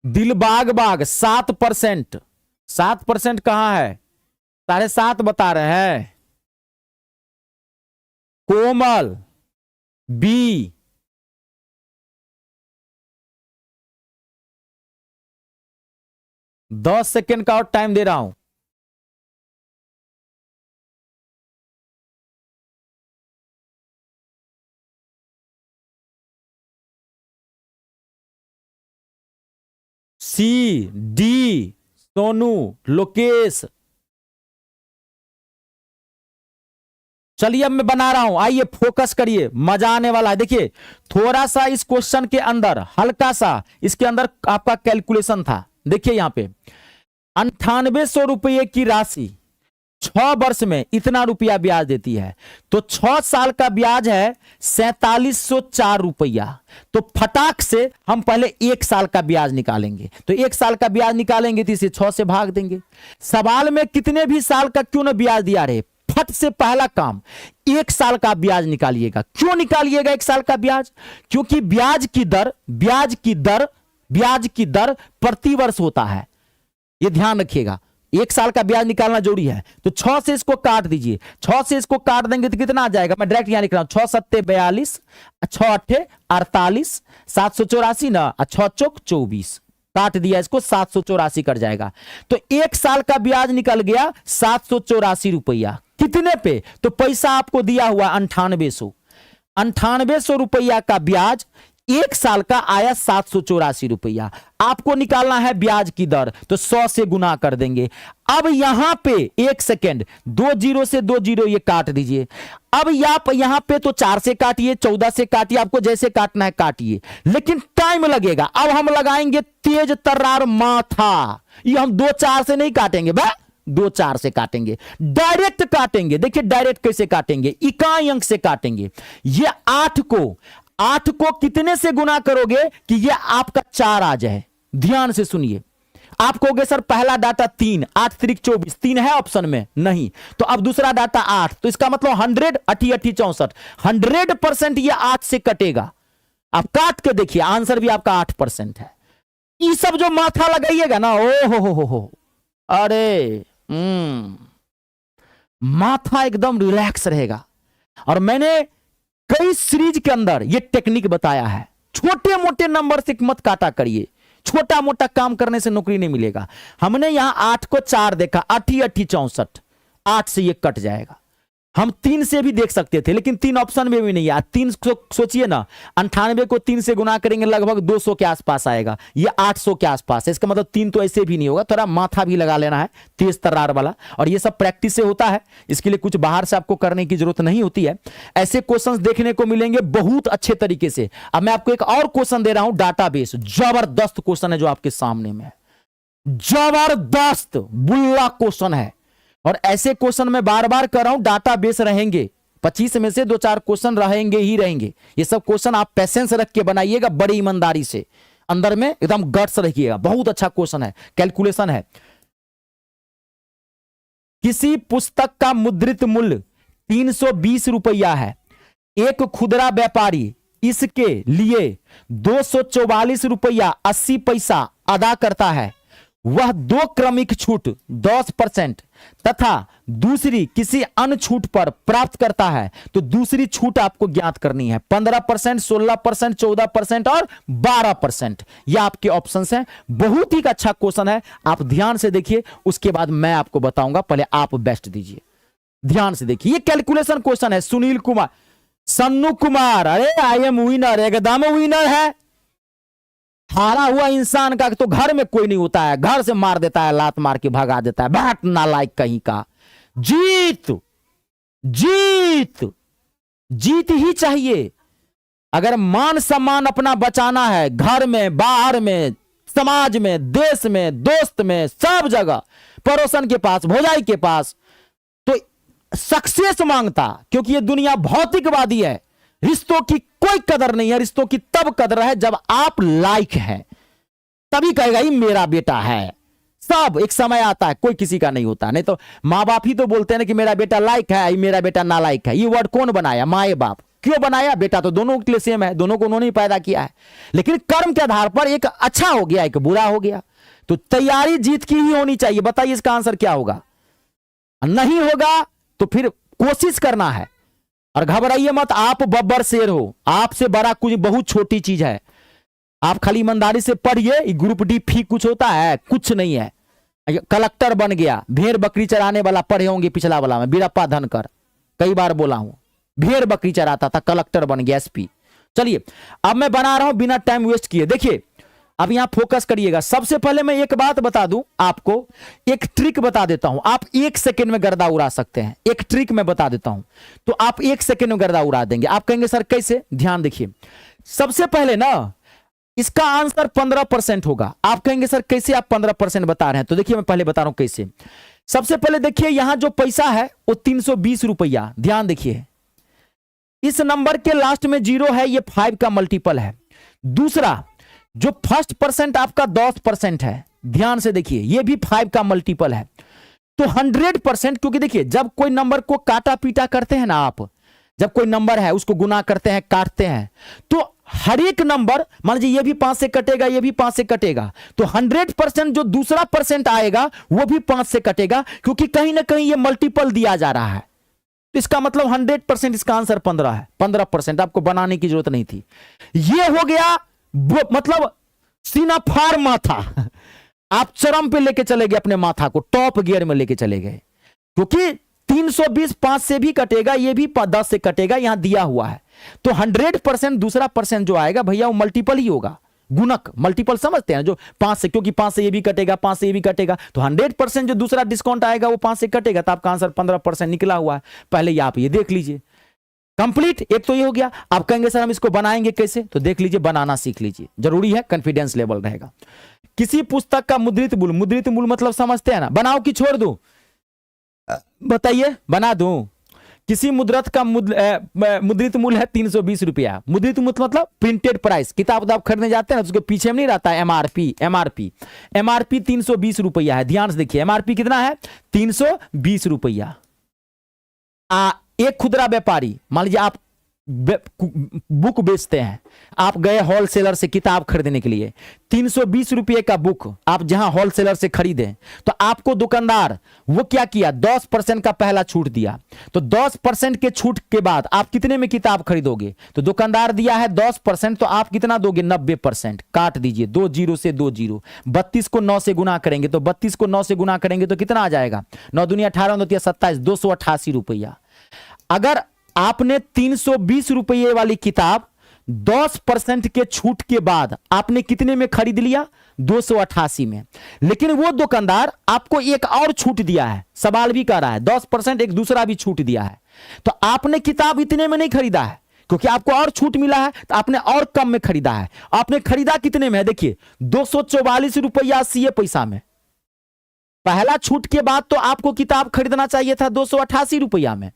दिल बाग बाग 7%, 7% कहां है, 7.5 बता रहे हैं। कोमल बी, 10 सेकेंड का और टाइम दे रहा हूं। सी डी, सोनू, लोकेश, चलिए अब मैं बना रहा हूं, आइए फोकस करिए, मजा आने वाला है। देखिए थोड़ा सा इस क्वेश्चन के अंदर हल्का सा इसके अंदर आपका कैलकुलेशन था। देखिए यहां पे 9800 रुपये की राशि 6 वर्ष में इतना रुपया ब्याज देती है, तो 6 साल का ब्याज है 4704 रुपया। तो फटाक से हम पहले 1 साल का ब्याज निकालेंगे, तो 1 साल का ब्याज निकालेंगे तो इसे 6 से भाग देंगे। सवाल में कितने भी साल का क्यों ना ब्याज दिया रहे, फट से पहला काम 1 साल का ब्याज निकालिएगा। क्यों निकालिएगा 1 साल का ब्याज? क्योंकि ब्याज की दर प्रति वर्ष होता है, यह ध्यान रखिएगा। 1 साल का ब्याज निकालना जरूरी है। तो 6 से इसको काट दीजिए, 6 से इसको काट देंगे तो कितना आ जाएगा, मैं डायरेक्ट यहां लिख रहा हूं, 6 सत्ते 42, 6 अट्ठे 48, 784 ना, 6 चौक 24, काट दिया इसको, 784 कट जाएगा। तो 1 साल का ब्याज निकल गया 784 रुपया। कितने पे? तो पैसा आपको दिया हुआ 9800 रुपया का ब्याज 1 साल का आया 784 रुपया। आपको निकालना है ब्याज की दर, तो 100 से गुना कर देंगे। अब यहां पे 1 सेकेंड, 2 जीरो से 2 जीरो ये काट दीजिए। अब यहां पे तो 4 से काटिए, 14 से काटिए, आपको जैसे काटना है काटिए, लेकिन टाइम लगेगा। अब हम लगाएंगे तेज तर्रार माथा, ये हम 2-4 से नहीं काटेंगे, 2-4 से काटेंगे, डायरेक्ट काटेंगे। देखिए डायरेक्ट कैसे काटेंगे, इकाई अंक से काटेंगे। ये 8 को कितने से गुना करोगे कि ये आपका 4 आ जाए? ध्यान से सुनिए। आप कहोगे सर पहला डाटा 3, 8 त्रिक 24, 3 है ऑप्शन में? नहीं। तो अब दूसरा डाटा 8, तो इसका मतलब 100, 80 80 64, 100% ये 8 से कटेगा। आप काट के देखिए, आंसर भी आपका 8% है। ये सब जो माथा लगाइएगा ना, ओ हो, अरे माथा एकदम रिलैक्स रहेगा। और मैंने कई सीरीज के अंदर यह टेक्निक बताया है। छोटे मोटे नंबर से मत काटा करिए, छोटा मोटा काम करने से नौकरी नहीं मिलेगा। हमने यहां 8 को 4 देखा, 80 80 64, 8 से ये कट जाएगा। हम 3 से भी देख सकते थे, लेकिन 3 ऑप्शन में भी नहीं है। 3 सोचिए ना, 98 को 3 से गुना करेंगे लगभग 200 के आसपास आएगा, ये 800 के आसपास है। इसका मतलब 3 तो ऐसे भी नहीं होगा, थोड़ा माथा भी लगा लेना है तेज तर्रार वाला। और ये सब प्रैक्टिस से होता है, इसके लिए कुछ बाहर से आपको करने की जरूरत नहीं होती है। ऐसे क्वेश्चंस देखने को मिलेंगे बहुत अच्छे तरीके से। अब मैं आपको एक और क्वेश्चन दे रहा हूं, डाटाबेस, जबरदस्त क्वेश्चन है जो आपके सामने में है, जबरदस्त बुल्ला क्वेश्चन है। और ऐसे क्वेश्चन मैं बार बार कर रहा हूं, डाटाबेस रहेंगे, 25 में से 2-4 क्वेश्चन रहेंगे ही रहेंगे। ये सब क्वेश्चन आप पेशेंस रख के बनाइएगा, बड़ी ईमानदारी से, अंदर में एकदम गट्स रखिएगा। बहुत अच्छा क्वेश्चन है, कैलकुलेशन है। किसी पुस्तक का मुद्रित मूल्य 320 रुपया है, एक खुदरा व्यापारी इसके लिए 244 रुपया 80 पैसा अदा करता है। वह 2 क्रमिक छूट 10% तथा दूसरी किसी अन्य छूट पर प्राप्त करता है, तो दूसरी छूट आपको ज्ञात करनी है। 15%, 16%, 14% और 12%, यह आपके ऑप्शंस हैं। बहुत ही अच्छा क्वेश्चन है, आप ध्यान से देखिए, उसके बाद मैं आपको बताऊंगा। पहले आप बेस्ट दीजिए, ध्यान से देखिए। ये कैलकुलेशन क्वेश्चन है। सुनील कुमार, सन्नू कुमार, अरे आई एम विनर, एकदम विनर है। हारा हुआ इंसान का तो घर में कोई नहीं होता है, घर से मार देता है, लात मार के भगा देता है, बैठ नालायक कहीं का। जीत जीत जीत ही चाहिए। अगर मान सम्मान अपना बचाना है, घर में, बाहर में, समाज में, देश में, दोस्त में, सब जगह, पड़ोसन के पास, भौजाई के पास, तो सक्सेस मांगता। क्योंकि ये दुनिया भौतिकवादी है, रिश्तों की कोई कदर नहीं है। रिश्तों की तब कदर है जब आप लाइक हैं, तभी कहेगा ये मेरा बेटा है। सब एक समय आता है, कोई किसी का नहीं होता। नहीं तो माँ बाप ही तो बोलते हैं ना कि मेरा बेटा लाइक है, मेरा बेटा नालायक है। ये वर्ड कौन बनाया? माए बाप। क्यों बनाया? बेटा तो दोनों के लिए सेम है, दोनों को उन्होंने ही पैदा किया है। लेकिन कर्म के आधार पर एक अच्छा हो गया, एक बुरा हो गया। तो तैयारी जीत की ही होनी चाहिए। बताइए इसका आंसर क्या होगा? नहीं होगा तो फिर कोशिश करना है, और घबराइए मत। आप बब्बर शेर हो, आपसे बड़ा कुछ बहुत छोटी चीज है। आप खाली ईमानदारी से पढ़िए। ग्रुप डी फी कुछ होता है? कुछ नहीं है। कलेक्टर बन गया, भेड़ बकरी चराने वाला, पढ़े होंगे पिछला वाला में, बीरप्पा धनकर, कई बार बोला हूं, भेड़ बकरी चराता था, कलेक्टर बन गया, एसपी। चलिए अब मैं बना रहा हूं बिना टाइम वेस्ट किए। देखिए अब यहां फोकस करिएगा। सबसे पहले मैं एक बात बता दूं आपको, एक ट्रिक बता देता हूं, आप 1 सेकंड में गर्दा उड़ा सकते हैं। एक ट्रिक मैं बता देता हूं तो आप 1 सेकंड में गर्दा उड़ा देंगे। आप कहेंगे सर कैसे? ध्यान देखिए, सबसे पहले ना इसका आंसर 15% होगा। आप कहेंगे सर कैसे आप 15% बता रहे हैं? तो देखिए मैं पहले बता रहा हूं कैसे। सबसे पहले देखिए यहां जो पैसा है वो 320 रुपया, ध्यान देखिए इस नंबर के लास्ट में 0 है, ये 5 का मल्टीपल है। दूसरा जो फर्स्ट परसेंट आपका 10% है, ध्यान से देखिए ये भी 5 का मल्टीपल है। तो 100%, क्योंकि देखिए जब कोई नंबर को काटा पीटा करते हैं ना आप, जब कोई नंबर है उसको गुना करते हैं, काटते हैं, तो हर एक नंबर, मान लीजिए ये भी 5 से कटेगा, ये भी 5 से कटेगा, तो 100% जो दूसरा परसेंट आएगा वो भी 5 से कटेगा, क्योंकि कहीं ना कहीं ये मल्टीपल दिया जा रहा है। तो इसका मतलब 100% इसका आंसर 15 है। 15% आपको बनाने की जरूरत नहीं थी। ये हो गया मतलब सीना फार माथा, आप चरम पे लेके चले गए अपने माथा को, टॉप गियर में लेके चले गए, क्योंकि 320 5 से भी कटेगा, ये भी 10 से कटेगा, यहां दिया हुआ है। तो 100% दूसरा परसेंट जो आएगा भैया वो मल्टीपल ही होगा, गुणक, मल्टीपल समझते हैं जो 5 से, क्योंकि 5 से ये भी कटेगा, 5 से ये भी कटेगा, तो 100% जो दूसरा डिस्काउंट आएगा वो 5 से कटेगा, तो आपका आंसर 15% निकला हुआ है। पहले आप ये देख लीजिए, कंप्लीट। एक तो ये हो गया। आप कहेंगे सर हम इसको बनाएंगे कैसे? तो देख लीजिए, बनाना सीख लीजिए, जरूरी है, कॉन्फिडेंस लेवल रहेगा। किसी पुस्तक का मुद्रित मूल्य, मुद्रित मूल्य मतलब समझते हैं ना, बनाओ कि छोड़ दूं? बताइए, बना दूं? किसी मुद्रत का मुद्रित मूल्य है 320 रुपया। मुद्रित मूल्य मतलब प्रिंटेड प्राइस, किताब खरीदने जाते हैं ना, उसके पीछे में नहीं रहता है एमआरपी, एमआरपी 320 रुपया है। ध्यान से देखिए एमआरपी कितना है? 320 रुपया। एक खुदरा व्यापारी, मान लीजिए आप बुक बेचते हैं, आप गए होलसेलर से किताब खरीदने के लिए, 320 रुपये का बुक आप जहां होलसेलर से खरीदे, तो आपको दुकानदार वो क्या किया? 10% का पहला छूट दिया। तो 10% के छूट के बाद आप कितने में किताब खरीदोगे? तो दुकानदार दिया है 10%, तो आप कितना दोगे? 90%। काट दीजिए, 2 0 से 2 0, 32 को 9 से गुना करेंगे, तो 32 को 9 से गुना करेंगे तो कितना आ जाएगा? 9 दूनी 18, 9 तिया 27, 288 रुपया। अगर आपने 320 रुपये वाली किताब 10% के छूट के बाद आपने कितने में खरीद लिया? 288 में। लेकिन वो दुकानदार आपको एक और छूट दिया है, सवाल भी कर रहा है, 10% एक दूसरा भी छूट दिया है। तो आपने किताब इतने में नहीं खरीदा है, क्योंकि आपको और छूट मिला है, तो आपने और कम में खरीदा है। आपने खरीदा कितने में? देखिए 244 रुपया 80 पैसा में। पहला छूट के बाद तो आपको किताब खरीदना चाहिए था 288 रुपया में,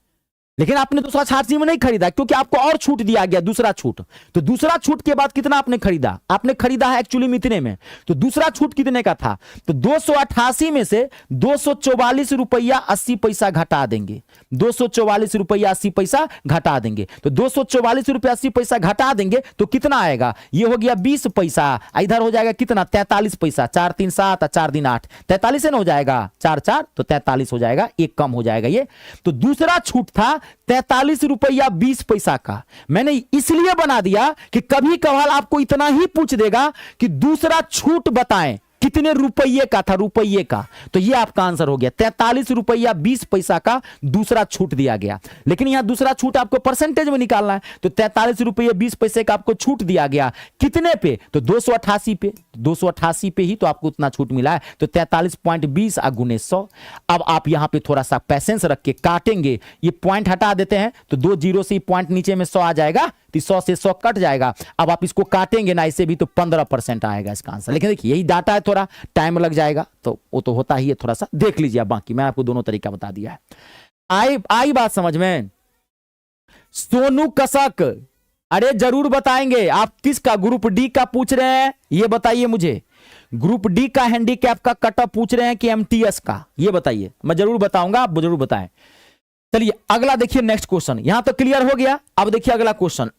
लेकिन आपने 288 में नहीं खरीदा, क्योंकि आपको और छूट दिया गया, दूसरा छूट। तो दूसरा छूट के बाद कितना आपने खरीदा? आपने खरीदा है एक्चुअली में इतने में, तो दूसरा छूट कितने का था? तो 288 में से 244 रुपया 80 पैसा घटा देंगे, 244 रुपया 80 पैसा घटा देंगे। तो 244 रुपया 80 पैसा घटा देंगे तो कितना आएगा? ये हो गया 20 पैसा। इधर हो जाएगा कितना? 43 पैसा। 4 3 7 4 दिन 8, 43 न हो जाएगा, 4 4 तो 43 हो जाएगा, एक कम हो जाएगा ये। तो दूसरा छूट था 43 रुपया 20 पैसा का। मैंने इसलिए बना दिया कि कभी कभार आपको इतना ही पूछ देगा कि दूसरा छूट बताएं कितने रुपये का था, रुपये का। तो ये आपका आंसर हो गया, 43 रुपया 20 पैसा का दूसरा छूट दिया गया। लेकिन यहां दूसरा छूट आपको परसेंटेज में निकालना है, तो 43 रुपये 20 पैसे का आपको छूट दिया गया कितने पे? तो 288 पे। 288 पे ही तो आपको उतना छूट मिला है, तो 43.20 गुने 100। अब आप यहां पे थोड़ा सा पैसेंस रख के काटेंगे, ये पॉइंट हटा देते हैं तो 2 0 से पॉइंट नीचे में 100 आ जाएगा, तो 100 से 100 कट जाएगा। अब आप इसको काटेंगे ना, इसे भी तो 15% आएगा इसका आंसर। लेकिन देखिए यही डाटा है, थोड़ा टाइम लग जाएगा, तो वो तो होता ही है, थोड़ा सा देख लीजिए आप। बाकी मैं आपको दोनों तरीका बता दिया है। आई बात समझ में? सोनू कसक, अरे जरूर बताएंगे। आप किसका? ग्रुप डी का पूछ रहे हैं, ये बताइए मुझे। ग्रुप डी का हैंडीकैप का कटअप पूछ रहे हैं कि एमटीएस का, ये बताइए। मैं जरूर बताऊंगा, आप जरूर बताएं। चलिए अगला देखिए, नेक्स्ट क्वेश्चन। यहां तो क्लियर हो गया। अब देखिए अगला क्वेश्चन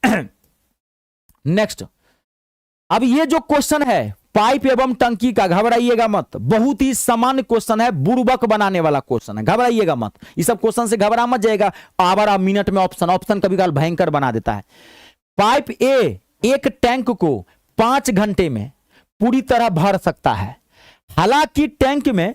नेक्स्ट। अब ये जो क्वेश्चन है पाइप एवं टंकी का, घबराइएगा मत, बहुत ही सामान्य क्वेश्चन है, बुड़बक बनाने वाला क्वेश्चन है, घबराइएगा मत। इस सब क्वेश्चन से घबरा मत जाएगा। आवर मिनट में ऑप्शन कभी कभी भयंकर बना देता है। पाइप ए एक टैंक को 5 घंटे में पूरी तरह भर सकता है। हालांकि टैंक में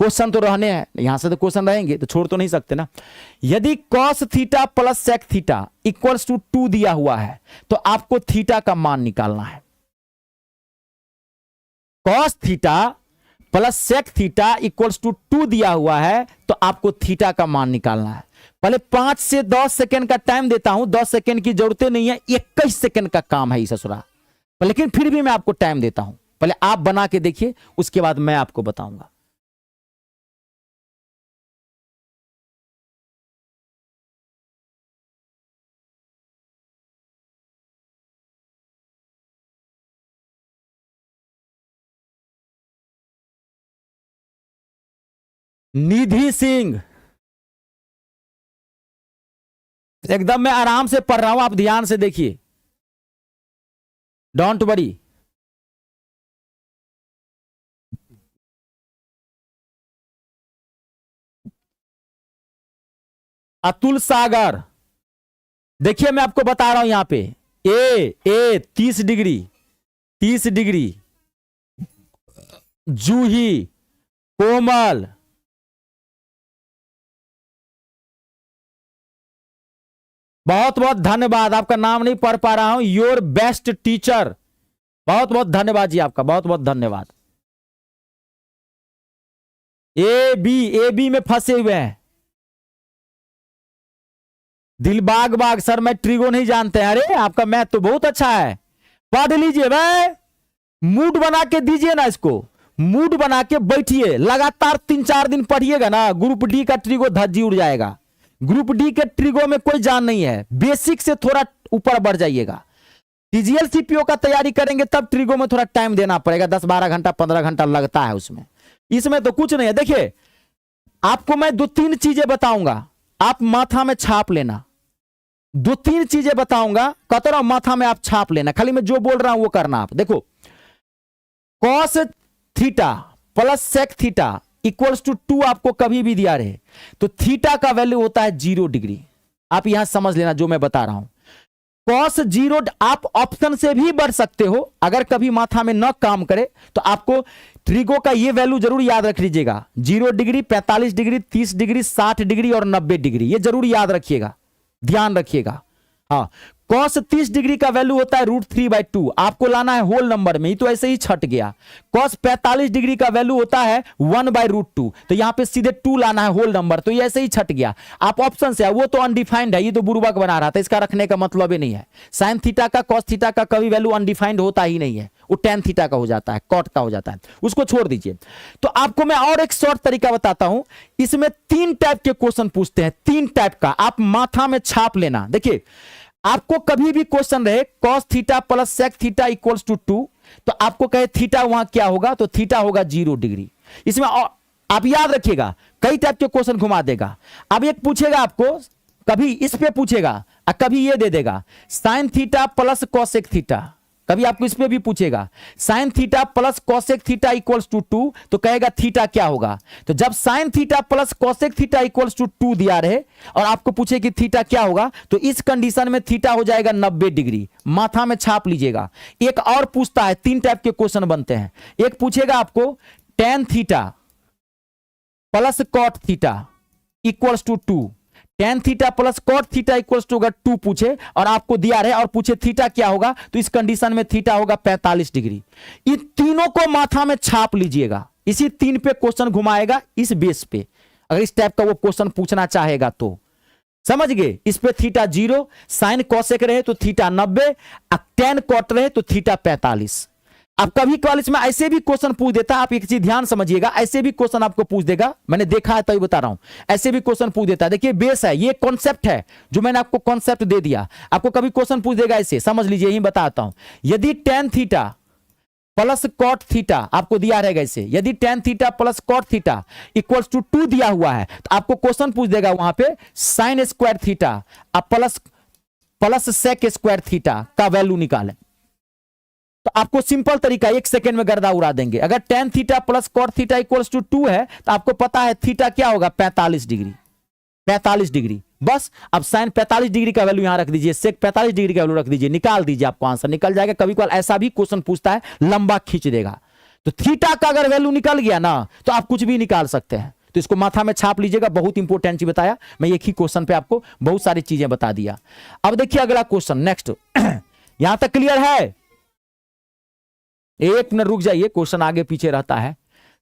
क्वेश्चन तो रहने हैं, यहां से तो क्वेश्चन रहेंगे, तो छोड़ तो नहीं सकते ना। यदि cos theta plus sec theta equals to 2 दिया हुआ है तो आपको थीटा का मान निकालना है। Cos theta plus sec theta equals to 2 दिया हुआ है तो आपको थीटा का मान निकालना है। पहले 5 से 10 सेकंड का टाइम देता हूं, 10 सेकंड की जरूरत नहीं है, 21 सेकंड का काम है ससुरा, लेकिन फिर भी मैं आपको टाइम देता हूं। पहले आप बना के देखिए, उसके बाद मैं आपको बताऊंगा। निधि सिंह, एकदम मैं आराम से पढ़ रहा हूं, आप ध्यान से देखिए, डोंट वरी। अतुल सागर, देखिए मैं आपको बता रहा हूं यहां पे ए 30 डिग्री 30 डिग्री, जूही, कोमल, बहुत बहुत धन्यवाद, आपका नाम नहीं पढ़ पा रहा हूं, योर बेस्ट टीचर, बहुत बहुत धन्यवाद जी आपका, बहुत बहुत धन्यवाद। ए बी में फंसे हुए हैं। दिलबाग बाग, सर मैं ट्रिगो नहीं जानते। अरे आपका मैथ तो बहुत अच्छा है, पढ़ लीजिए भाई, मूड बना के दीजिए ना इसको, मूड बना के बैठिए, लगातार 3-4 दिन पढ़िएगा ना, ग्रुप डी का ट्रिगो धज्जी उड़ जाएगा। ग्रुप डी के ट्रिगो में कोई जान नहीं है, बेसिक से थोड़ा ऊपर बढ़ जाइएगा। टीजीएल सीपीओ का तैयारी करेंगे तब ट्रिगो में थोड़ा टाइम देना पड़ेगा, 10-12 घंटा 15 घंटा लगता है उसमें, इसमें तो कुछ नहीं है। देखिए आपको मैं 2-3 चीजें बताऊंगा, आप माथा में छाप लेना, 2-3 चीजें बताऊंगा, कहता रहा माथा में आप छाप लेना, खाली मैं जो बोल रहा हूं वो करना। आप देखो, cos theta plus sec theta equals to 2 आपको कभी भी दिया रहे तो थीटा का वैल्यू होता है 0 डिग्री। आप यहां समझ लेना जो मैं बता रहा हूं, कॉस 0, आप ऑप्शन से भी बढ़ सकते हो, अगर कभी माथा में न काम करे तो आपको ट्रिगो का ये वैल्यू जरूर याद रख लीजिएगा, 0 डिग्री, 45 डिग्री, 30 डिग्री, 60 डिग्री और 90 डिग्री, ये जरूर याद रखिएगा, ध्यान रखिएगा। हाँ, कॉस 30 डिग्री का वैल्यू होता है √3/2, आपको लाना है होल नंबर में, ये तो ऐसे ही छट गया। कॉस 45 डिग्री का वैल्यू होता है 1/√2, तो यहां पे सीधे 2 लाना है होल नंबर, तो ये ऐसे ही छट गया। आप ऑप्शन से, वो तो अनडिफाइंड है, ये तो बुर्बक बना रहा था, इसका रखने का मतलब ही नहीं है। साइन थीटा का कॉस थीटा का कभी वैल्यू अनडिफाइंड होता ही नहीं है, वो टेन थीटा का हो जाता है, कॉट का हो जाता है, उसको छोड़ दीजिए। तो आपको मैं और एक शॉर्ट तरीका बताता हूं, इसमें 3 टाइप के क्वेश्चन पूछते हैं, 3 टाइप का, आप माथा में छाप लेना। देखिए आपको कभी भी क्वेश्चन रहे cos theta plus sec theta equals to 2, तो आपको कहे थीटा वहां क्या होगा, तो थीटा होगा 0 डिग्री। इसमें आप याद रखिएगा, कई टाइप के क्वेश्चन घुमा देगा। अब एक पूछेगा आपको, कभी इस पे पूछेगा और कभी ये दे देगा, sine theta plus cosec theta, कभी आपको इस पे भी पूछेगा sine theta plus cosec theta equals to 2, तो कहेगा थीटा क्या होगा। तो जब sine theta plus cosec theta equals to 2 दिया रहे और आपको पूछे कि थीटा क्या होगा, तो इस कंडीशन में थीटा हो जाएगा 90 डिग्री, माथा में छाप लीजिएगा। एक और पूछता है, 3 टाइप के क्वेश्चन बनते हैं, एक पूछेगा आपको tan theta plus cot theta equals to 2, tan theta plus cot theta equals to, अगर 2 पूछे और आपको दिया रहे और पूछे थीटा क्या होगा, तो इस कंडीशन में थीटा होगा 45 डिग्री। इन तीनों को माथा में छाप लीजिएगा, इसी 3 पे क्वेश्चन घुमाएगा, इस बेस पे अगर इस टाइप का वो क्वेश्चन पूछना चाहेगा तो समझ गए। इस पे थीटा 0, साइन कॉसेक रहे तो थीटा 90, टेन कॉट रहे तो थीटा 45। अब कभी कॉलेज में ऐसे भी क्वेश्चन पूछ देता है, आप एक चीज ध्यान समझिएगा, ऐसे भी क्वेश्चन आपको पूछ देगा, मैंने देखा है तभी बता रहा हूं, ऐसे भी क्वेश्चन पूछ देता है। देखिए बेस है, ये कॉन्सेप्ट है जो मैंने आपको कॉन्सेप्ट दे दिया, आपको कभी क्वेश्चन पूछ देगा ऐसे, समझ लीजिए, यही बताता हूं। यदि tan theta plus cot theta आपको दिया रहेगा ऐसे, यदि tan theta plus cot theta equals to 2 दिया हुआ है, तो आपको क्वेश्चन पूछ देगा वहां पे sine square theta plus sec square theta का वैल्यू निकालें, तो आपको सिंपल तरीका 1 सेकंड में गर्दा उड़ा देंगे। अगर tan theta plus cot theta equals to 2 है तो आपको पता है थीटा क्या होगा, 45 डिग्री, 45 डिग्री। बस अब साइन 45 डिग्री का वैल्यू यहां रख दीजिए, सेक 45 डिग्री का वैल्यू रख दीजिए, निकाल दीजिए, आपको आंसर निकल जाएगा। कभी कभी ऐसा भी क्वेश्चन पूछता है, लंबा खींच देगा, तो थीटा का अगर वैल्यू निकल गया ना तो आप कुछ भी निकाल सकते हैं। तो इसको माथा में छाप लीजिएगा, बहुत इंपॉर्टेंट चीज बताया मैं, एक ही क्वेश्चन पे आपको बहुत सारी चीजें बता दिया। अब देखिए अगला क्वेश्चन नेक्स्ट। यहां तक क्लियर है? एक मिनट रुक जाइए, क्वेश्चन आगे पीछे रहता है।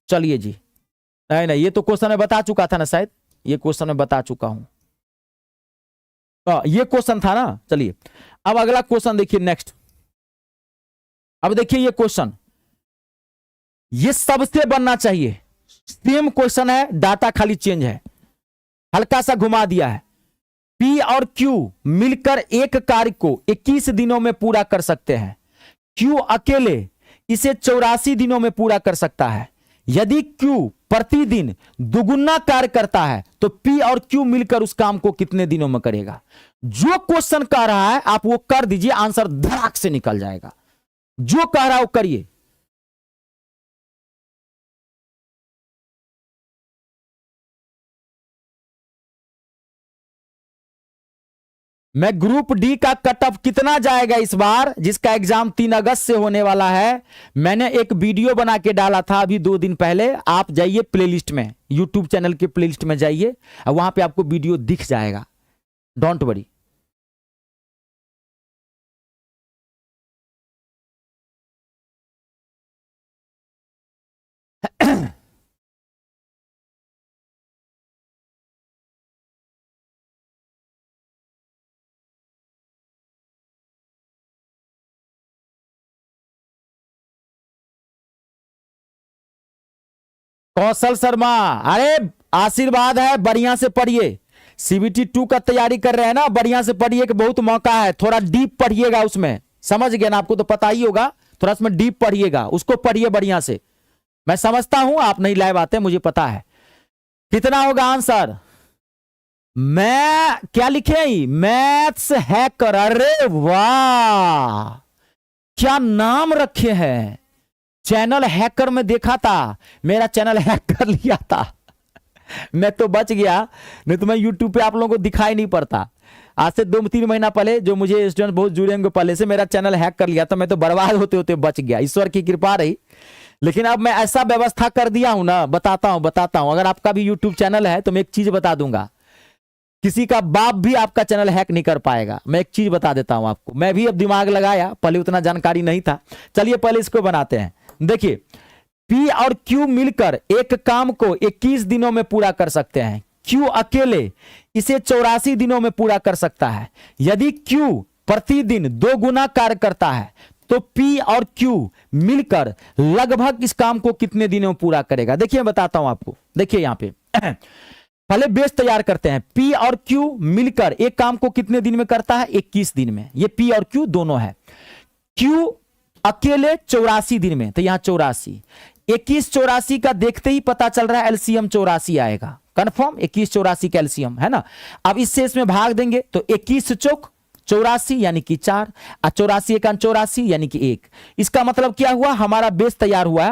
चलिए जी, नहीं नहीं, ये तो क्वेश्चन में बता चुका था ना, शायद ये क्वेश्चन में बता चुका हूं, ये क्वेश्चन था ना। चलिए अब अगला क्वेश्चन देखिए नेक्स्ट। अब देखिए ये क्वेश्चन, ये सबसे बनना चाहिए, सेम क्वेश्चन है, डाटा खाली चेंज है, हल्का सा घुमा दिया है। P और Q मिलकर एक कार्य को 21 दिनों में पूरा कर सकते हैं। Q अकेले इसे 84 दिनों में पूरा कर सकता है। यदि Q प्रतिदिन दुगुना कार्य करता है तो P और Q मिलकर उस काम को कितने दिनों में करेगा? जो क्वेश्चन कह रहा है आप वो कर दीजिए, आंसर धड़ाक से निकल जाएगा। जो कह रहा है वो करिए। मैं ग्रुप डी का कट ऑफ कितना जाएगा इस बार, जिसका एग्जाम 3 अगस्त से होने वाला है, मैंने एक वीडियो बना के डाला था अभी 2 दिन पहले। आप जाइए प्लेलिस्ट में, यूट्यूब चैनल के प्लेलिस्ट में जाइए और वहां पे आपको वीडियो दिख जाएगा, डोंट वरी। कौशल शर्मा, अरे आशीर्वाद है, बढ़िया से पढ़िए। सीबीटी 2 का तैयारी कर रहे हैं ना, बढ़िया से पढ़िए कि बहुत मौका है। थोड़ा डीप पढ़िएगा उसमें, समझ गए ना, आपको तो पता ही होगा, थोड़ा उसमें डीप पढ़िएगा, उसको पढ़िए बढ़िया से। मैं समझता हूं आप नहीं लाइव आते, मुझे पता है। कितना होगा आंसर? मैं क्या लिखे ही, मैथ्स हैकर। अरे वाह, क्या नाम रखे हैं। चैनल हैकर में देखा था, मेरा चैनल हैक कर लिया था। मैं तो बच गया, नहीं तो मैं यूट्यूब पे आप लोगों को दिखाई नहीं पड़ता। आज से 2-3 महीना पहले जो मुझे स्टूडेंट बहुत जुड़े होंगे पहले से, मेरा चैनल हैक कर लिया था, मैं तो बर्बाद होते होते बच गया, ईश्वर की कृपा रही। लेकिन अब मैं ऐसा व्यवस्था कर दिया हूं ना, बताता हूं। अगर आपका भी यूट्यूब चैनल है तो मैं एक चीज बता दूंगा, किसी का बाप भी आपका चैनल हैक नहीं कर पाएगा। मैं एक चीज बता देता हूं आपको, मैं भी अब दिमाग लगाया, पहले उतना जानकारी नहीं था। चलिए पहले इसको बनाते हैं। देखिए P और Q मिलकर एक काम को 21 दिनों में पूरा कर सकते हैं। Q अकेले इसे 84 दिनों में पूरा कर सकता है। यदि Q प्रतिदिन 2 गुना कार्य करता है तो P और Q मिलकर लगभग इस काम को कितने दिनों में पूरा करेगा? देखिए मैं बताता हूं आपको। देखिए यहां पे पहले बेस तैयार करते हैं। P और Q मिलकर एक काम को कितने दिन में करता है? 21 दिन में। ये P और Q दोनों है। Q अकेले 84 दिन में, तो यहां 84, 21 84 का देखते ही पता चल रहा है एलसीएम 84 आएगा, कंफर्म। 21 84 का एलसीएम है ना। अब इससे इसमें भाग देंगे तो 21 चौक 84 यानी कि 4, और 84 एकान 84 यानी कि 1। इसका मतलब क्या हुआ, हमारा बेस तैयार हुआ।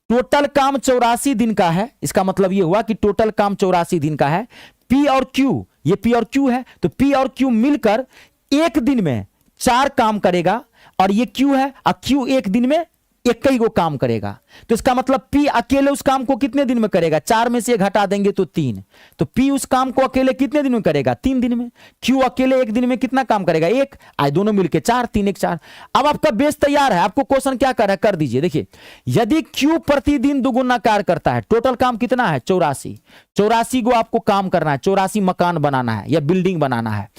टोटल काम 84 दिन का है, इसका मतलब यह हुआ कि टोटल काम 84 दिन का है। P और Q, ये P और Q है, तो P और Q मिलकर एक दिन में 4 काम करेगा, और ये Q है, और Q एक दिन में एक ही को काम करेगा। तो इसका मतलब P अकेले उस काम को कितने दिन में करेगा? 4 में से 1 हटा देंगे तो 3। तो P उस काम को अकेले कितने दिन में करेगा? 3 दिन में। Q अकेले एक दिन में कितना काम करेगा? 1। आज दोनों मिलके 4, 3 1 4। अब आपका बेस तैयार है, आपको क्वेश्चन क्या कर रहा है कर दीजिए। देखिए यदि Q प्रतिदिन दुगुना कार्य करता है, टोटल काम कितना है? 84। 84 को आपको काम करना है, 84 मकान बनाना है या बिल्डिंग बनाना है।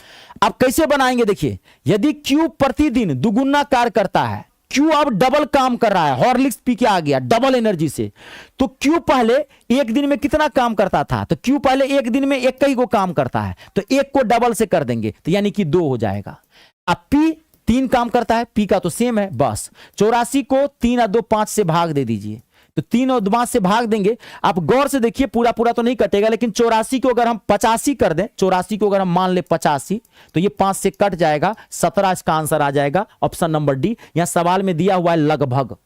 आप कैसे बनाएंगे? देखिए यदि Q प्रतिदिन दुगुना कार्य करता है, Q अब डबल काम कर रहा है, हॉर्लिक्स पी के आ गया डबल एनर्जी से, तो Q पहले एक दिन में कितना काम करता था? तो Q पहले एक दिन में एक ही को काम करता है, तो 1 को डबल से कर देंगे तो यानी कि 2 हो जाएगा। अब P 3 काम करता है, P का तो सेम है, बस 84 को 3 और 2 5 से भाग दे दीजिए, तो 3 और 5 से भाग देंगे। आप गौर से देखिए, पूरा पूरा तो नहीं कटेगा, लेकिन 84 को अगर हम 85 कर दें, 84 को अगर हम मान ले 85, तो ये 5 से कट जाएगा, 17 इसका आंसर आ जाएगा, ऑप्शन नंबर डी। यहां सवाल में दिया हुआ है लगभग,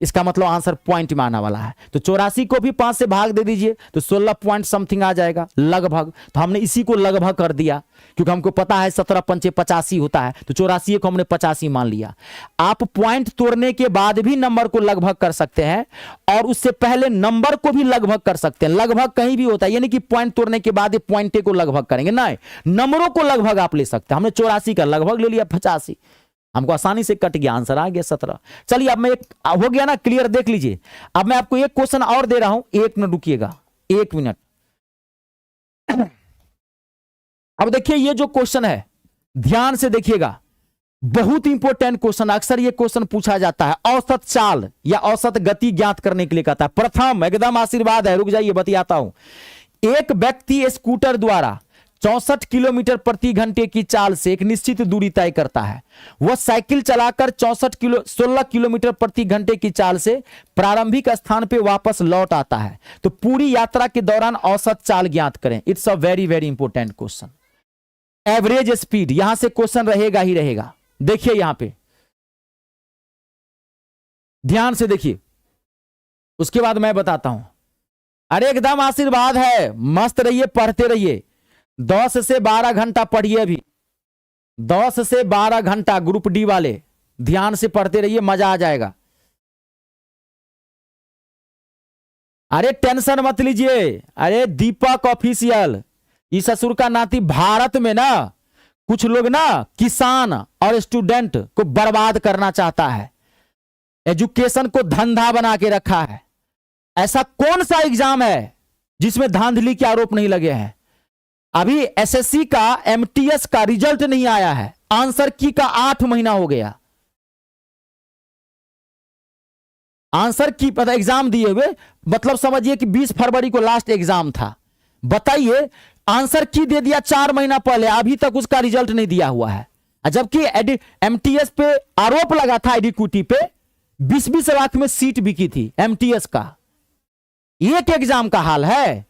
इसका मतलब आंसर पॉइंट में आने वाला है। तो 84 को भी 5 से भाग दे दीजिए तो 16 पॉइंट समथिंग आ जाएगा लगभग। तो हमने इसी को लगभग कर दिया क्योंकि हमको पता है 17 पंचे 85 होता है, तो 84 को हमने 85 मान लिया। आप पॉइंट तोड़ने के बाद भी नंबर को लगभग कर सकते हैं और उससे पहले नंबर को भी लगभग कर सकते हैं। लगभग कहीं भी होता है, यानी कि पॉइंट तोड़ने के बाद पॉइंटे को लगभग करेंगे, नहीं, नंबरों को लगभग आप ले सकते हैं। हमने 84 का लगभग ले लिया 85, हमको आसानी से कट गया, आंसर आ गया 17। चलिए अब मैं एक हो गया ना क्लियर, देख लीजिए। अब मैं आपको एक क्वेश्चन और दे रहा हूं, 1 मिनट रुकिएगा, 1 मिनट। अब देखिए ये जो क्वेश्चन है ध्यान से देखिएगा, बहुत इंपॉर्टेंट क्वेश्चन। अक्सर ये क्वेश्चन पूछा जाता है, औसत चाल या औसत गति ज्ञात करने के लिए कहता है। प्रथम एकदम आशीर्वाद है, रुक जाइए बताता हूं। एक व्यक्ति स्कूटर द्वारा 64 किलोमीटर प्रति घंटे की चाल से एक निश्चित दूरी तय करता है। वह साइकिल चलाकर 16 किलोमीटर प्रति घंटे की चाल से प्रारंभिक स्थान पे वापस लौट आता है। तो पूरी यात्रा के दौरान औसत चाल ज्ञात करें। It's a very very important question. Average speed यहां से क्वेश्चन रहेगा ही रहेगा। देखिए यहां पे ध्यान से देखिए, उसके बाद मैं बताता हूं। अरे एकदम आशीर्वाद है, मस्त रहिए, पढ़ते रहिए। 10 से 12 घंटा पढ़िए, अभी 10 से 12 घंटा ग्रुप डी वाले ध्यान से पढ़ते रहिए, मजा आ जाएगा। अरे टेंशन मत लीजिए। अरे दीपक ऑफिशियल, इस ससुर का नाती भारत में ना कुछ लोग ना किसान और स्टूडेंट को बर्बाद करना चाहता है, एजुकेशन को धंधा बना के रखा है। ऐसा कौन सा एग्जाम है जिसमें धांधली के आरोप नहीं लगे हैं? अभी एसएससी का एमटीएस का रिजल्ट नहीं आया है, आंसर की का 8 महीना हो गया। आंसर की पता एग्जाम दिए हुए, मतलब समझिए कि 20 फरवरी को लास्ट एग्जाम था। बताइए, आंसर की दे दिया 4 महीना पहले, अभी तक उसका रिजल्ट नहीं दिया हुआ है। जबकि एमटीएस पे आरोप लगा था, एडिक्यूटी पे 20-20 लाख में सीट बिकी थी एमटीएस का। एक एग्जाम का हाल है।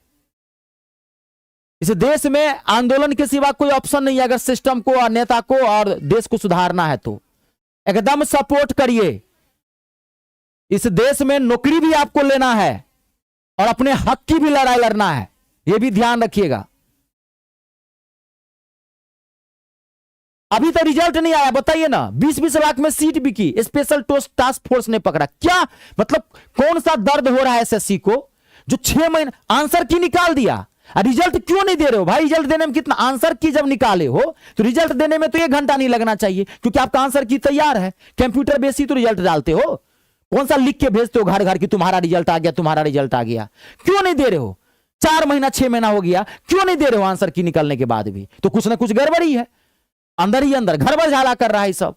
इस देश में आंदोलन के सिवा कोई ऑप्शन नहीं है। अगर सिस्टम को और नेता को और देश को सुधारना है तो एकदम सपोर्ट करिए। इस देश में नौकरी भी आपको लेना है और अपने हक की भी लड़ाई लड़ना है, यह भी ध्यान रखिएगा। अभी तो रिजल्ट नहीं आया, बताइए ना, 20-20 लाख में सीट बिकी, स्पेशल टास्क फोर्स ने पकड़ा। क्या मतलब, कौन सा दर्द हो रहा है एसएससी को जो 6 महीने आंसर की निकाल दिया? रिजल्ट क्यों नहीं दे रहे हो भाई? रिजल्ट देने में कितना, आंसर की जब निकाले हो तो रिजल्ट देने में तो 1 घंटा नहीं लगना चाहिए, क्योंकि आपका आंसर की तैयार है। कंप्यूटर बेस ही तो रिजल्ट डालते हो, कौन सा लिख के भेजते हो घर घर कि तुम्हारा रिजल्ट आ गया, तुम्हारा रिजल्ट आ गया? क्यों नहीं दे रहे हो? 4 महीना 6 महीना हो गया, क्यों नहीं दे रहे हो आंसर की निकलने के बाद भी? तो कुछ ना कुछ गड़बड़ी है, अंदर ही अंदर गड़बड़ झाला कर रहा है सब।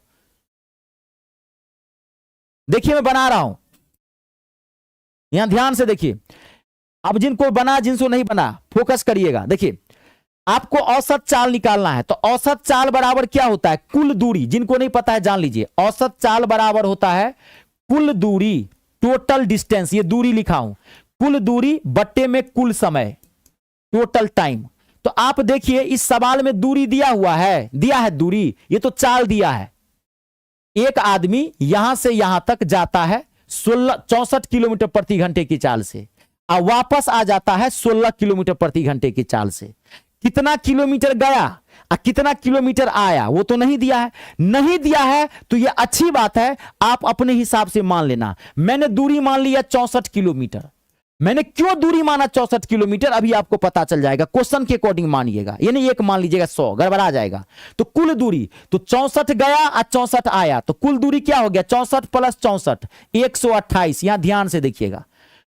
देखिए मैं बना रहा हूं, यहां ध्यान से देखिए। अब जिनको बना जिनको नहीं बना फोकस करिएगा। देखिए आपको औसत चाल निकालना है, तो औसत चाल बराबर क्या होता है? कुल दूरी। जिनको नहीं पता है जान लीजिए, औसत चाल बराबर होता है कुल दूरी, टोटल डिस्टेंस, ये दूरी लिखा हूं, कुल दूरी बट्टे में कुल समय, टोटल टाइम। तो आप देखिए इस सवाल में दूरी दिया हुआ है, दिया है दूरी, ये तो चाल दिया है। एक आदमी यहां से यहां तक जाता है 64 किलोमीटर प्रति घंटे की चाल से, और वापस आ जाता है 16 किलोमीटर प्रति घंटे की चाल से। कितना किलोमीटर गया और कितना किलोमीटर आया वो तो नहीं दिया है। नहीं दिया है तो ये अच्छी बात है, आप अपने हिसाब से मान लेना। मैंने दूरी मान लिया 64 किलोमीटर। मैंने क्यों दूरी माना 64 किलोमीटर, अभी आपको पता चल जाएगा। क्वेश्चन के अकॉर्डिंग मानिएगा, यानी एक मान लीजिएगा 100, गड़बड़ा जाएगा। तो कुल दूरी, तो 64 गया और 64 आया, तो कुल दूरी क्या हो गया? 64 प्लस 64 128। यहां ध्यान से देखिएगा,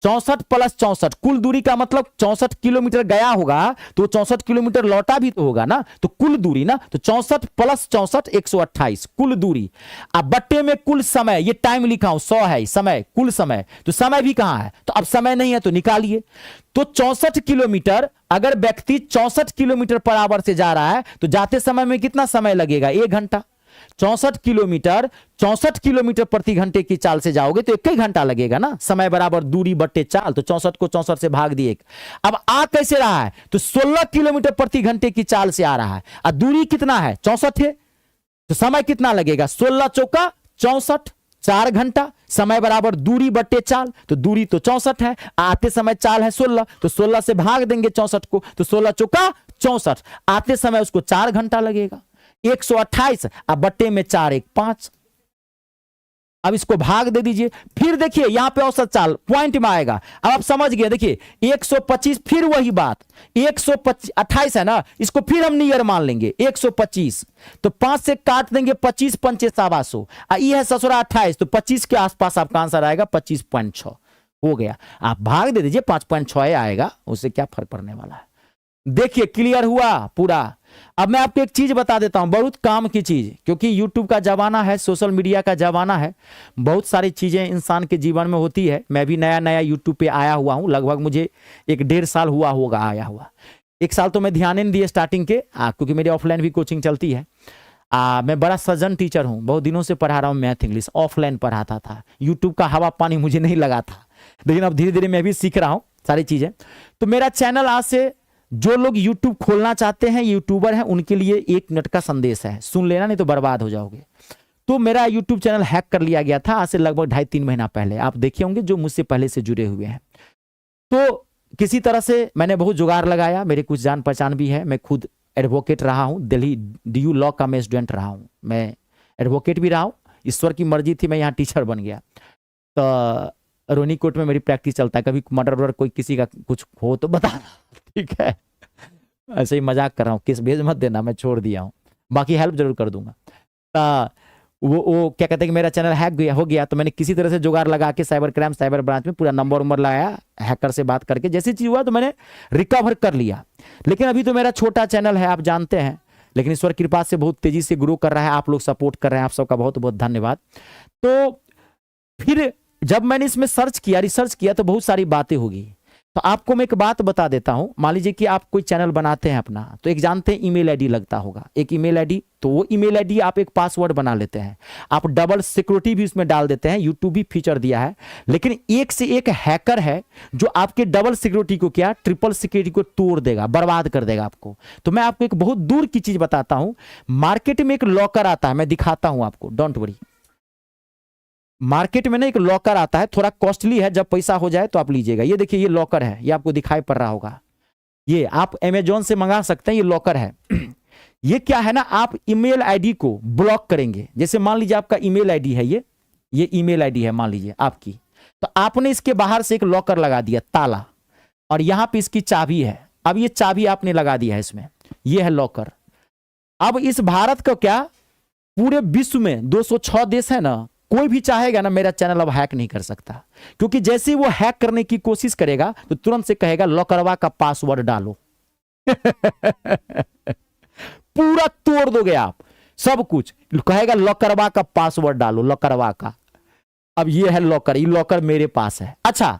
64 प्लस 64, कुल दूरी का मतलब 64 किलोमीटर गया होगा तो 64 किलोमीटर लौटा भी तो होगा ना, तो कुल दूरी ना, तो 64 प्लस 64 128 कुल दूरी। अब बट्टे में कुल समय, ये टाइम लिखा हूं 100 है समय, कुल समय, तो समय भी कहां है? तो अब समय नहीं है तो निकालिए। तो 64 किलोमीटर, अगर व्यक्ति 64 किलोमीटर पर आवर से जा रहा है तो जाते समय में कितना समय लगेगा? 1 घंटा। 64 किलोमीटर प्रति घंटे की चाल से जाओगे तो 1 घंटा लगेगा ना। समय बराबर दूरी बट्टे चाल, तो 64 को 64 से भाग दिए 1। अब आ कैसे रहा है? तो 16 किलोमीटर प्रति घंटे की चाल से आ रहा है, और दूरी कितना है? 64 है, तो समय कितना लगेगा? 16 चौका 64, 4 घंटा, समय बराबर दूरी बट्टे चाल, तो दूरी तो 64 है, आते समय चाल है 16, तो 16 से भाग देंगे 64 को, तो 16 चौका 64, आते समय उसको 4 घंटा लगेगा। 128 अब बट्टे में 4 1 5, अब इसको भाग दे दीजिए। फिर देखिए यहां पे औसत चाल पॉइंट में आएगा। अब आप समझ गए, देखिए 125, फिर वही बात 128 है ना, इसको फिर हम नियर मान लेंगे 125, तो 5 से काट देंगे 25 पंचे 700, ये है ससुरा 28, तो 25 के आसपास आपका आंसर आएगा 25.6 हो गया। आप भाग दे दीजिए 5.6 आएगा, उससे क्या फर्क पड़ने वाला है। देखिए क्लियर हुआ पूरा। अब मैं आपको एक चीज बता देता हूं, बहुत काम की चीज, क्योंकि YouTube का जमाना है, सोशल मीडिया का जमाना है, बहुत सारी चीजें इंसान के जीवन में होती है। मैं भी नया नया YouTube पे आया हुआ हूं, लगभग मुझे 1.5 साल हुआ होगा आया हुआ। 1 साल तो मैं ध्यान नहीं दिए स्टार्टिंग के, क्योंकि मेरी ऑफलाइन भी कोचिंग चलती है। मैं बड़ा सजन टीचर हूं, बहुत दिनों से पढ़ा रहा हूं मैथ इंग्लिश, ऑफलाइन पढ़ाता था। यूट्यूब का हवा पानी मुझे नहीं लगा था, लेकिन अब धीरे धीरे मैं भी सीख रहा हूं सारी चीजें। तो मेरा चैनल आज से जो लोग YouTube खोलना चाहते हैं, यूट्यूबर हैं, उनके लिए 1 मिनट का संदेश है, सुन लेना नहीं तो बर्बाद हो जाओगे। तो मेरा YouTube चैनल हैक कर लिया गया था आज से लगभग 2.5-3 महीना पहले। आप देखे होंगे जो मुझसे पहले से जुड़े हुए हैं। तो किसी तरह से मैंने बहुत जुगाड़ लगाया, मेरे कुछ जान पहचान भी है। मैं खुद एडवोकेट रहा हूँ, दिल्ली DU लॉ का मैं स्टूडेंट रहा हूँ, मैं एडवोकेट भी रहा हूँ। ईश्वर की मर्जी थी मैं यहाँ टीचर बन गया। तो रोनी कोर्ट में मेरी प्रैक्टिस चलता है, कभी मर्डर वर्डर कोई किसी का कुछ हो तो बताना, ठीक है। ऐसे ही मजाक कर रहा हूँ, केस भेज मत देना, मैं छोड़ दिया हूँ, बाकी हेल्प जरूर कर दूंगा। वो क्या कहते हैं कि मेरा चैनल हैक हो गया, तो मैंने किसी तरह से जुगाड़ लगा के साइबर क्राइम साइबर ब्रांच में पूरा नंबर लगाया, हैकर से बात करके जैसी चीज हुआ तो मैंने रिकवर कर लिया। लेकिन अभी तो मेरा छोटा चैनल है, आप जानते हैं, लेकिन ईश्वर कृपा से बहुत तेजी से ग्रो कर रहा है। आप लोग सपोर्ट कर रहे हैं, आप सबका बहुत बहुत धन्यवाद। तो फिर जब मैंने इसमें रिसर्च किया तो बहुत सारी बातें होगी। तो आपको मैं एक बात बता देता हूं, मान लीजिए कि आप कोई चैनल बनाते हैं अपना, तो एक जानते हैं ईमेल आईडी लगता होगा, एक ईमेल आईडी, तो वो ईमेल आईडी आप एक पासवर्ड बना लेते हैं, आप डबल सिक्योरिटी भी उसमें डाल देते हैं, यूट्यूब भी फीचर दिया है। लेकिन एक से एक हैकर है जो आपके डबल सिक्योरिटी को क्या ट्रिपल सिक्योरिटी को तोड़ देगा, बर्बाद कर देगा आपको। तो मैं आपको एक बहुत दूर की चीज बताता हूं, मार्केट में एक लॉकर आता है, मैं दिखाता हूं आपको, डोंट वरी। मार्केट में ना एक लॉकर आता है, थोड़ा कॉस्टली है, जब पैसा हो जाए तो आप लीजिएगा। ये देखिए, ये लॉकर है, ये आपको दिखाई पड़ रहा होगा, ये आप अमेजोन से मंगा सकते हैं, ये लॉकर है। ये क्या है ना, आप ईमेल आईडी को ब्लॉक करेंगे। जैसे मान लीजिए आपका ईमेल आईडी है, ये ईमेल आईडी है मान लीजिए आपकी, तो आपने इसके बाहर से एक लॉकर लगा दिया, ताला, और यहां पे इसकी चाबी है। अब ये चाबी आपने लगा दिया है इसमें, ये है लॉकर। अब इस भारत का क्या, पूरे विश्व में 206 देश है ना, कोई भी चाहेगा ना मेरा चैनल अब हैक नहीं कर सकता, क्योंकि जैसे ही वो हैक करने की कोशिश करेगा तो तुरंत से कहेगा लॉकरवा का पासवर्ड डालो। पूरा तोड़ दोगे आप, सब कुछ कहेगा लॉकरवा का पासवर्ड डालो, लॉकरवा का। अब ये है लॉकर, ये लॉकर मेरे पास है। अच्छा,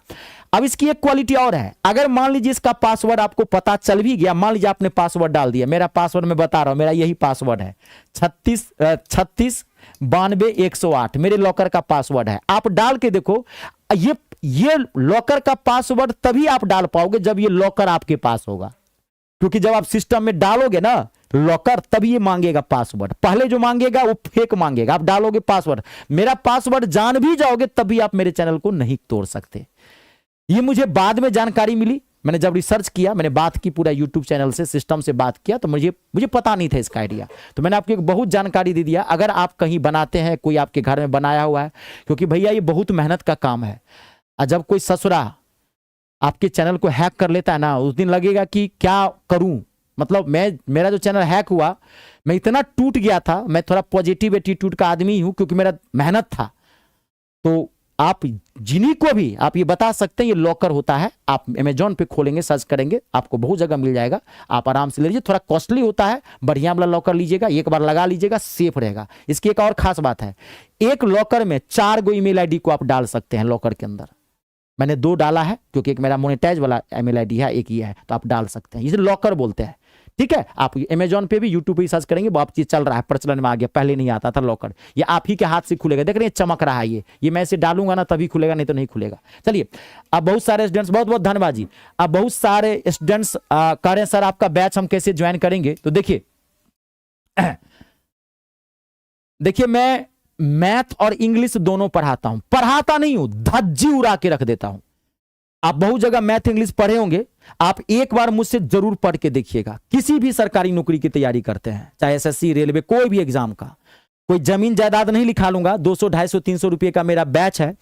अब इसकी एक क्वालिटी और है, अगर मान लीजिए इसका पासवर्ड आपको पता चल भी गया, मान लीजिए आपने पासवर्ड डाल दिया, मेरा पासवर्ड मैं बता रहा हूं, मेरा यही पासवर्ड है 36 92 108, मेरे लॉकर का पासवर्ड है। आप डाल के देखो, ये लॉकर का पासवर्ड तभी आप डाल पाओगे जब ये लॉकर आपके पास होगा, क्योंकि जब आप सिस्टम में डालोगे ना लॉकर, तभी ये मांगेगा पासवर्ड। पहले जो मांगेगा वो फेक मांगेगा, आप डालोगे पासवर्ड, मेरा पासवर्ड जान भी जाओगे तब भी आप मेरे चैनल को नहीं तोड़ सकते। ये मुझे बाद में जानकारी मिली, मैंने जब रिसर्च किया, मैंने बात की पूरा यूट्यूब चैनल से, सिस्टम से बात किया, तो मुझे पता नहीं था इसका आइडिया, तो मैंने आपको एक बहुत जानकारी दे दिया। अगर आप कहीं बनाते हैं, कोई आपके घर में बनाया हुआ है, क्योंकि भैया ये बहुत मेहनत का काम है, और जब कोई ससुरा आपके चैनल को हैक कर लेता है ना, उस दिन लगेगा कि क्या करूं। मतलब मेरा जो चैनल हैक हुआ, मैं इतना टूट गया था, मैं थोड़ा पॉजिटिव एटीट्यूड का आदमी हूं, क्योंकि मेरा मेहनत था। तो आप जिन्हीं को भी आप ये बता सकते हैं ये लॉकर होता है, आप अमेजोन पे खोलेंगे, सर्च करेंगे, आपको बहुत जगह मिल जाएगा, आप आराम से ले लीजिए। थोड़ा कॉस्टली होता है, बढ़िया वाला लॉकर लीजिएगा, एक बार लगा लीजिएगा, सेफ रहेगा। इसकी एक और खास बात है, एक लॉकर में 4 गो ईमेल आईडी को आप डाल सकते हैं लॉकर के अंदर। मैंने 2 डाला है, क्योंकि एक मेरा मोनेटाइज वाला ईमेल आईडी है, एक ये है, तो आप डाल सकते हैं, इसे लॉकर बोलते हैं। ठीक है, आप अमेजोन पे भी यूट्यूब पे सर्च करेंगे, वो आप चीज चल रहा है, प्रचलन में आ गया, पहले नहीं आता था लॉकर। ये आप ही के हाथ से खुलेगा, देख रहे हैं चमक रहा है, ये मैं इसे डालूंगा ना तभी खुलेगा, नहीं तो नहीं खुलेगा। चलिए, अब बहुत सारे स्टूडेंट्स, बहुत बहुत धन्यवाद जी, अब बहुत सारे स्टूडेंट्स कह रहे हैं सर आपका बैच हम कैसे ज्वाइन करेंगे। तो देखिए मैं मैथ और इंग्लिश दोनों पढ़ाता हूं, पढ़ाता नहीं हूं, धज्जी उड़ा के रख देता हूं। आप बहुत जगह मैथ इंग्लिश पढ़े होंगे, आप एक बार मुझसे जरूर पढ़ के देखिएगा। किसी भी सरकारी नौकरी की तैयारी करते हैं, चाहे एसएससी, रेलवे, कोई भी एग्जाम का, कोई जमीन जायदाद नहीं लिखा लूंगा। 200, 250, 300 रुपए का मेरा बैच है।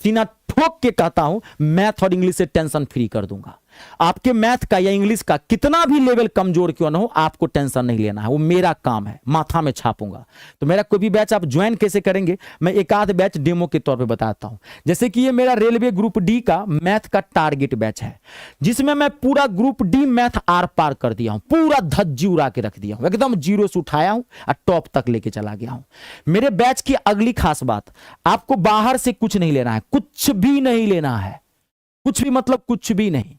सीना ठोक के कहता हूं, मैथ और इंग्लिश से टेंशन फ्री कर दूंगा। आपके मैथ का या इंग्लिश का कितना भी लेवल कमजोर क्यों ना हो, आपको टेंशन नहीं लेना है, वो मेरा काम है, माथा में छापूंगा। तो मेरा कोई भी बैच आप ज्वाइन कैसे करेंगे, मैं एक आध बैच डेमो के तौर पे बताता हूं। जैसे कि ये मेरा रेलवे ग्रुप डी का मैथ का टारगेट बैच है, जिसमें मैं पूरा ग्रुप डी मैथ आर पार कर दिया हूं, पूरा धज्जी उड़ा के रख दिया हूं, एकदम जीरो से उठाया हूं और टॉप तक लेके चला गया हूं। मेरे बैच की अगली खास बात, आपको बाहर से कुछ नहीं लेना है, कुछ भी नहीं लेना है, कुछ भी मतलब कुछ भी नहीं।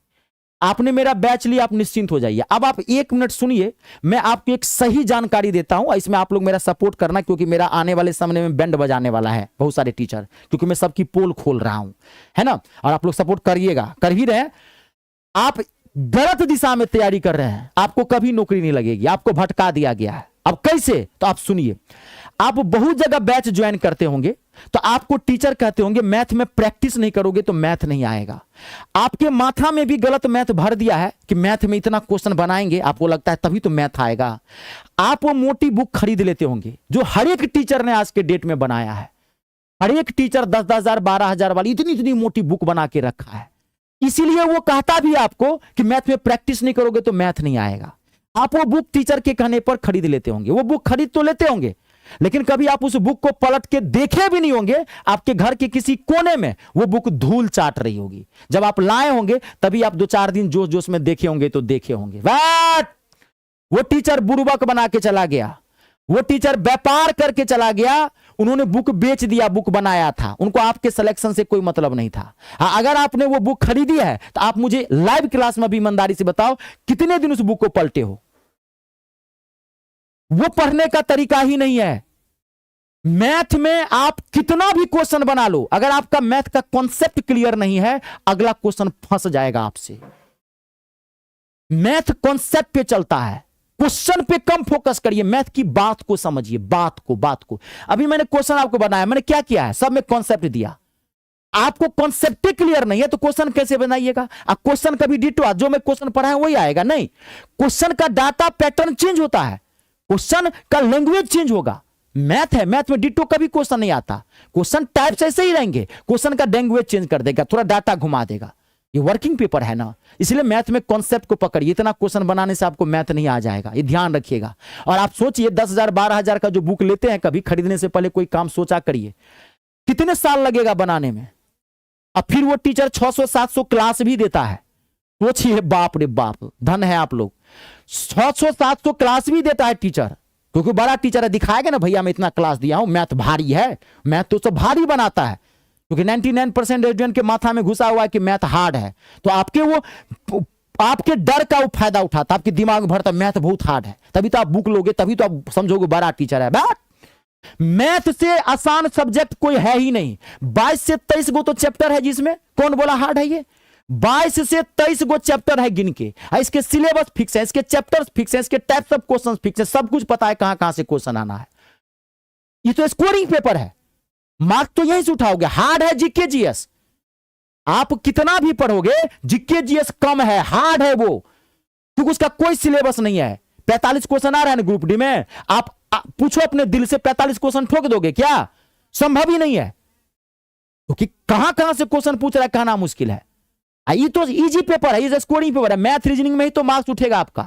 आपने मेरा बैच लिया, आप निश्चिंत हो जाइए। अब आप 1 मिनट सुनिए, मैं आपको एक सही जानकारी देता हूं, इसमें आप लोग मेरा सपोर्ट करना, क्योंकि मेरा आने वाले समय में बैंड बजाने वाला है बहुत सारे टीचर, क्योंकि मैं सबकी पोल खोल रहा हूं, है ना। और आप लोग सपोर्ट करिएगा, कर ही रहे हैं। आप गलत दिशा में तैयारी कर रहे हैं, आपको कभी नौकरी नहीं लगेगी, आपको भटका दिया गया है। अब कैसे, तो आप सुनिए। आप बहुत जगह बैच ज्वाइन करते होंगे, तो आपको टीचर कहते होंगे मैथ में प्रैक्टिस नहीं करोगे तो मैथ नहीं आएगा। आपके माथा में भी गलत मैथ भर दिया है कि मैथ में इतना क्वेश्चन बनाएंगे, आपको लगता है तभी तो मैथ आएगा। आप वो मोटी बुक खरीद लेते होंगे जो हर एक टीचर ने आज के डेट में बनाया है। हर एक टीचर 10,000 12,000 वाली इतनी इतनी मोटी बुक बना के रखा है, इसीलिए वो कहता भी आपको कि मैथ में प्रैक्टिस नहीं करोगे तो मैथ नहीं आएगा। आप वो बुक टीचर के कहने पर खरीद लेते होंगे, वो बुक खरीद तो लेते होंगे, लेकिन कभी आप उस बुक को पलट के देखे भी नहीं होंगे। आपके घर के किसी कोने में वो बुक धूल चाट रही होगी, जब आप लाए होंगे तभी आप 2-4 दिन जोश जोश में देखे होंगे तो देखे होंगे। वो टीचर बुड़बक बना के चला गया, वो टीचर व्यापार करके चला गया, उन्होंने बुक बेच दिया, बुक बनाया था, उनको आपके सिलेक्शन से कोई मतलब नहीं था। अगर आपने वो बुक खरीदी है तो आप मुझे लाइव क्लास में भी ईमानदारी से बताओ कितने दिन उस बुक को पलटे हो। वो पढ़ने का तरीका ही नहीं है। मैथ में आप कितना भी क्वेश्चन बना लो, अगर आपका मैथ का कॉन्सेप्ट क्लियर नहीं है, अगला क्वेश्चन फंस जाएगा आपसे। मैथ कॉन्सेप्ट पे चलता है, क्वेश्चन पे कम फोकस करिए, मैथ की बात को समझिए, बात को। अभी मैंने क्वेश्चन आपको बनाया, मैंने क्या किया है, सब में कॉन्सेप्ट दिया। आपको कॉन्सेप्ट क्लियर नहीं है तो क्वेश्चन कैसे बनाइएगा। आप क्वेश्चन कभी डिटो जो मैं क्वेश्चन पढ़ा है वही आएगा, नहीं। क्वेश्चन का डाटा पैटर्न चेंज होता है, क्वेश्चन का लैंग्वेज चेंज होगा। मैथ है, मैथ में डिटो कभी क्वेश्चन नहीं आता, क्वेश्चन टाइप्स ऐसे ही रहेंगे, क्वेश्चन का लैंग्वेज चेंज कर देगा, थोड़ा डाटा घुमा देगा। ये वर्किंग पेपर है ना, इसलिए मैथ में कॉन्सेप्ट को पकड़िए। इतना क्वेश्चन बनाने से आपको मैथ नहीं आ जाएगा, ये ध्यान रखिएगा। और आप सोचिए 10,000 12,000 का जो बुक लेते हैं, कभी खरीदने से पहले कोई काम सोचा करिए, कितने साल लगेगा बनाने में। अब फिर वो टीचर 600-700 क्लास भी देता है, सोचिए, बाप रे बाप, धन है आप लोग। 600-700 क्लास भी देता है टीचर, क्योंकि बड़ा टीचर है, दिखाएगा ना भैया मैं इतना क्लास दिया हूं, मैथ भारी है। मैथ तो सब भारी बनाता है, क्योंकि 99% स्टूडेंट के माथा में घुसा हुआ है कि मैथ हार्ड है, तो आपके डर का वो फायदा उठाता, आपके दिमाग में भरता मैथ बहुत हार्ड है, तभी तो आप बुक लोगे, तभी तो आप समझोगे बड़ा टीचर है। मैथ से आसान सब्जेक्ट कोई है ही नहीं। 22 से 23 गो तो चैप्टर है, जिसमें कौन बोला हार्ड है ये। 22 से 23 गो चैप्टर है गिन के, इसके सिलेबस फिक्स है, इसके चैप्टर्स फिक्स है, इसके टाइप्स ऑफ क्वेश्चंस फिक्स है, सब कुछ पता है कहां कहां से क्वेश्चन आना है। ये तो स्कोरिंग पेपर है, मार्क तो यहीं से उठाओगे। हार्ड है जीके जीएस, आप कितना भी पढ़ोगे जीके जीएस कम है, हार्ड है वो, क्योंकि उसका कोई सिलेबस नहीं है। 45 क्वेश्चन आ रहा है ना ग्रुप डी में, आप पूछो अपने दिल से 45 क्वेश्चन ठोक दोगे क्या? संभव ही नहीं है, क्योंकि कहां कहां से क्वेश्चन पूछ रहा है, कहना मुश्किल है। ये तो इजी पेपर है, ये स्कोरिंग पेपर है, मैथ रीजनिंग में ही तो मार्क्स उठेगा आपका,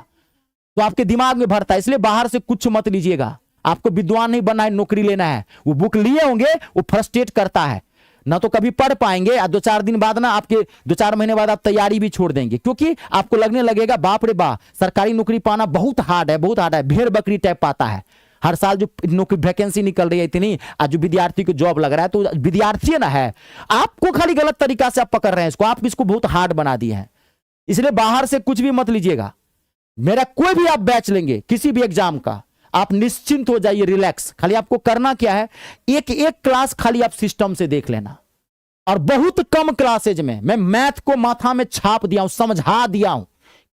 तो आपके दिमाग में भरता है। इसलिए बाहर से कुछ मत लीजिएगा, आपको विद्वान नहीं बनना है, नौकरी लेना है। वो बुक लिए होंगे, वो फ्रस्ट्रेट करता है ना, तो कभी पढ़ पाएंगे, 2-4 दिन बाद ना, आपके 2-4 महीने बाद आप तैयारी भी छोड़ देंगे, क्योंकि आपको लगने लगेगा बाप रे बाप, सरकारी नौकरी पाना बहुत हार्ड है, बहुत हार्ड है, भेड़ बकरी टाइप पाता है। हर साल जो नौकरी वैकेंसी निकल रही है इतनी, आज जो विद्यार्थी को जॉब लग रहा है, तो विद्यार्थी ना है, आपको खाली गलत तरीका से आप पकड़ रहे हैं इसको, आप इसको बहुत हार्ड बना दिए हैं। इसलिए बाहर से कुछ भी मत लीजिएगा। मेरा कोई भी आप बैच लेंगे किसी भी एग्जाम का, आप निश्चिंत हो जाइए, रिलैक्स। खाली आपको करना क्या है, एक क्लास खाली आप सिस्टम से देख लेना, और बहुत कम क्लासेज में मैं मैथ को माथा में छाप दिया हूं, समझा दिया हूं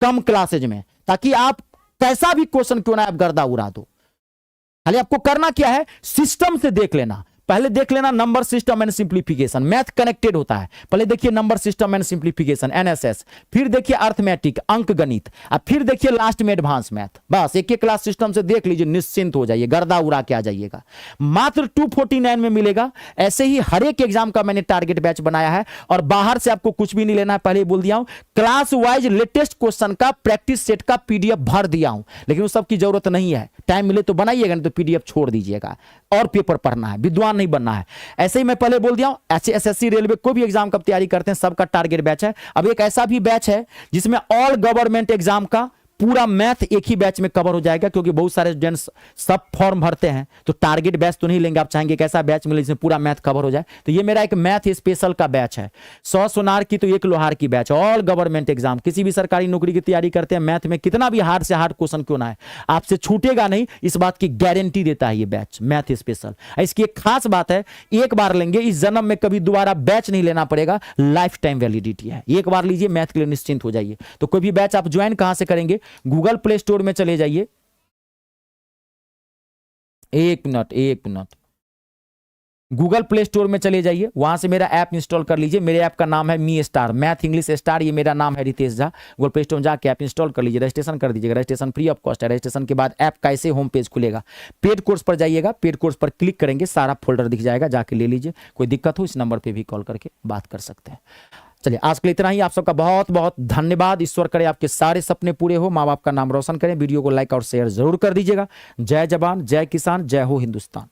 कम क्लासेज में, ताकि आप कैसा भी क्वेश्चन क्यों ना आप गर्दा उड़ा दो। खाली आपको करना क्या है, सिस्टम से देख लेना, पहले देख लेना number system and simplification, math connected होता है। पहले देखिए number system and simplification NSS, फिर देखिए अर्थमेटिक अंक गणित, अब फिर देखिए लास्ट में एडवांस मैथ। बस एक एक क्लास सिस्टम से देख लीजिए, निश्चिंत हो जाइए, गर्दा उड़ा के आ जाइएगा। मात्र 249 में मिलेगा। ऐसे ही हर एक एग्जाम का मैंने टारगेट बैच बनाया है और बाहर से आपको कुछ भी नहीं लेना है। पहले ही बोल दिया हूं, क्लास वाइज लेटेस्ट क्वेश्चन का प्रैक्टिस सेट का पीडीएफ भर दिया हूं, लेकिन उस सब की जरूरत नहीं है। टाइम मिले तो बनाइएगा, नहीं तो पीडीएफ छोड़ दीजिएगा। और पेपर पढ़ना है, विद्वान नहीं बनना है। ऐसे ही मैं पहले बोल दिया हूं, एसएससी रेलवे कोई भी एग्जाम का तैयारी करते हैं सबका टारगेट बैच है। अब एक ऐसा भी बैच है जिसमें ऑल गवर्नमेंट एग्जाम का पूरा मैथ एक ही बैच में कवर हो जाएगा, क्योंकि बहुत सारे स्टूडेंट्स सब फॉर्म भरते हैं तो टारगेट बैच तो नहीं लेंगे। आप चाहेंगे कैसा बैच मिले जिसमें पूरा मैथ कवर हो जाए, तो ये मेरा एक मैथ स्पेशल का बैच है। 100 सोनार की तो 1 लोहार की बैच। ऑल गवर्नमेंट एग्जाम, किसी भी सरकारी नौकरी की तैयारी करते हैं, मैथ में कितना भी हार्ड से हार्ड क्वेश्चन क्यों ना है, आपसे छूटेगा नहीं, इस बात की गारंटी देता है ये बैच मैथ स्पेशल। इसकी एक खास बात है, एक बार लेंगे, इस जन्म में कभी दोबारा बैच नहीं लेना पड़ेगा, लाइफ टाइम वैलिडिटी है। एक बार लीजिए, मैथ के लिए निश्चिंत हो जाइए। तो कोई भी बैच आप ज्वाइन कहां से करेंगे, गूगल प्ले स्टोर में चले जाइए। एक मिनट, गूगल प्ले स्टोर में चले जाइए, वहां से मेरा ऐप इंस्टॉल कर लीजिए। मेरे ऐप का नाम है me star, math English star, ये मेरा नाम है Ritesh Jha. Google Play Store में जाके ऐप इंस्टॉल कर लीजिए, रजिस्ट्रेशन कर दीजिएगा। रजिस्ट्रेशन फ्री ऑफ कॉस्ट है। रजिस्ट्रेशन के बाद ऐप का ऐसे होम पेज खुलेगा, पेड कोर्स पर जाइएगा, पेड कोर्स पर क्लिक करेंगे, सारा फोल्डर दिख जाएगा, जाके ले लीजिए। कोई दिक्कत हो इस नंबर पर भी कॉल करके बात कर सकते हैं। चलिए आज के लिए इतना ही। आप सबका बहुत बहुत धन्यवाद। ईश्वर करे आपके सारे सपने पूरे हो, माँ बाप का नाम रोशन करें। वीडियो को लाइक और शेयर जरूर कर दीजिएगा। जय जवान, जय किसान, जय हो हिंदुस्तान।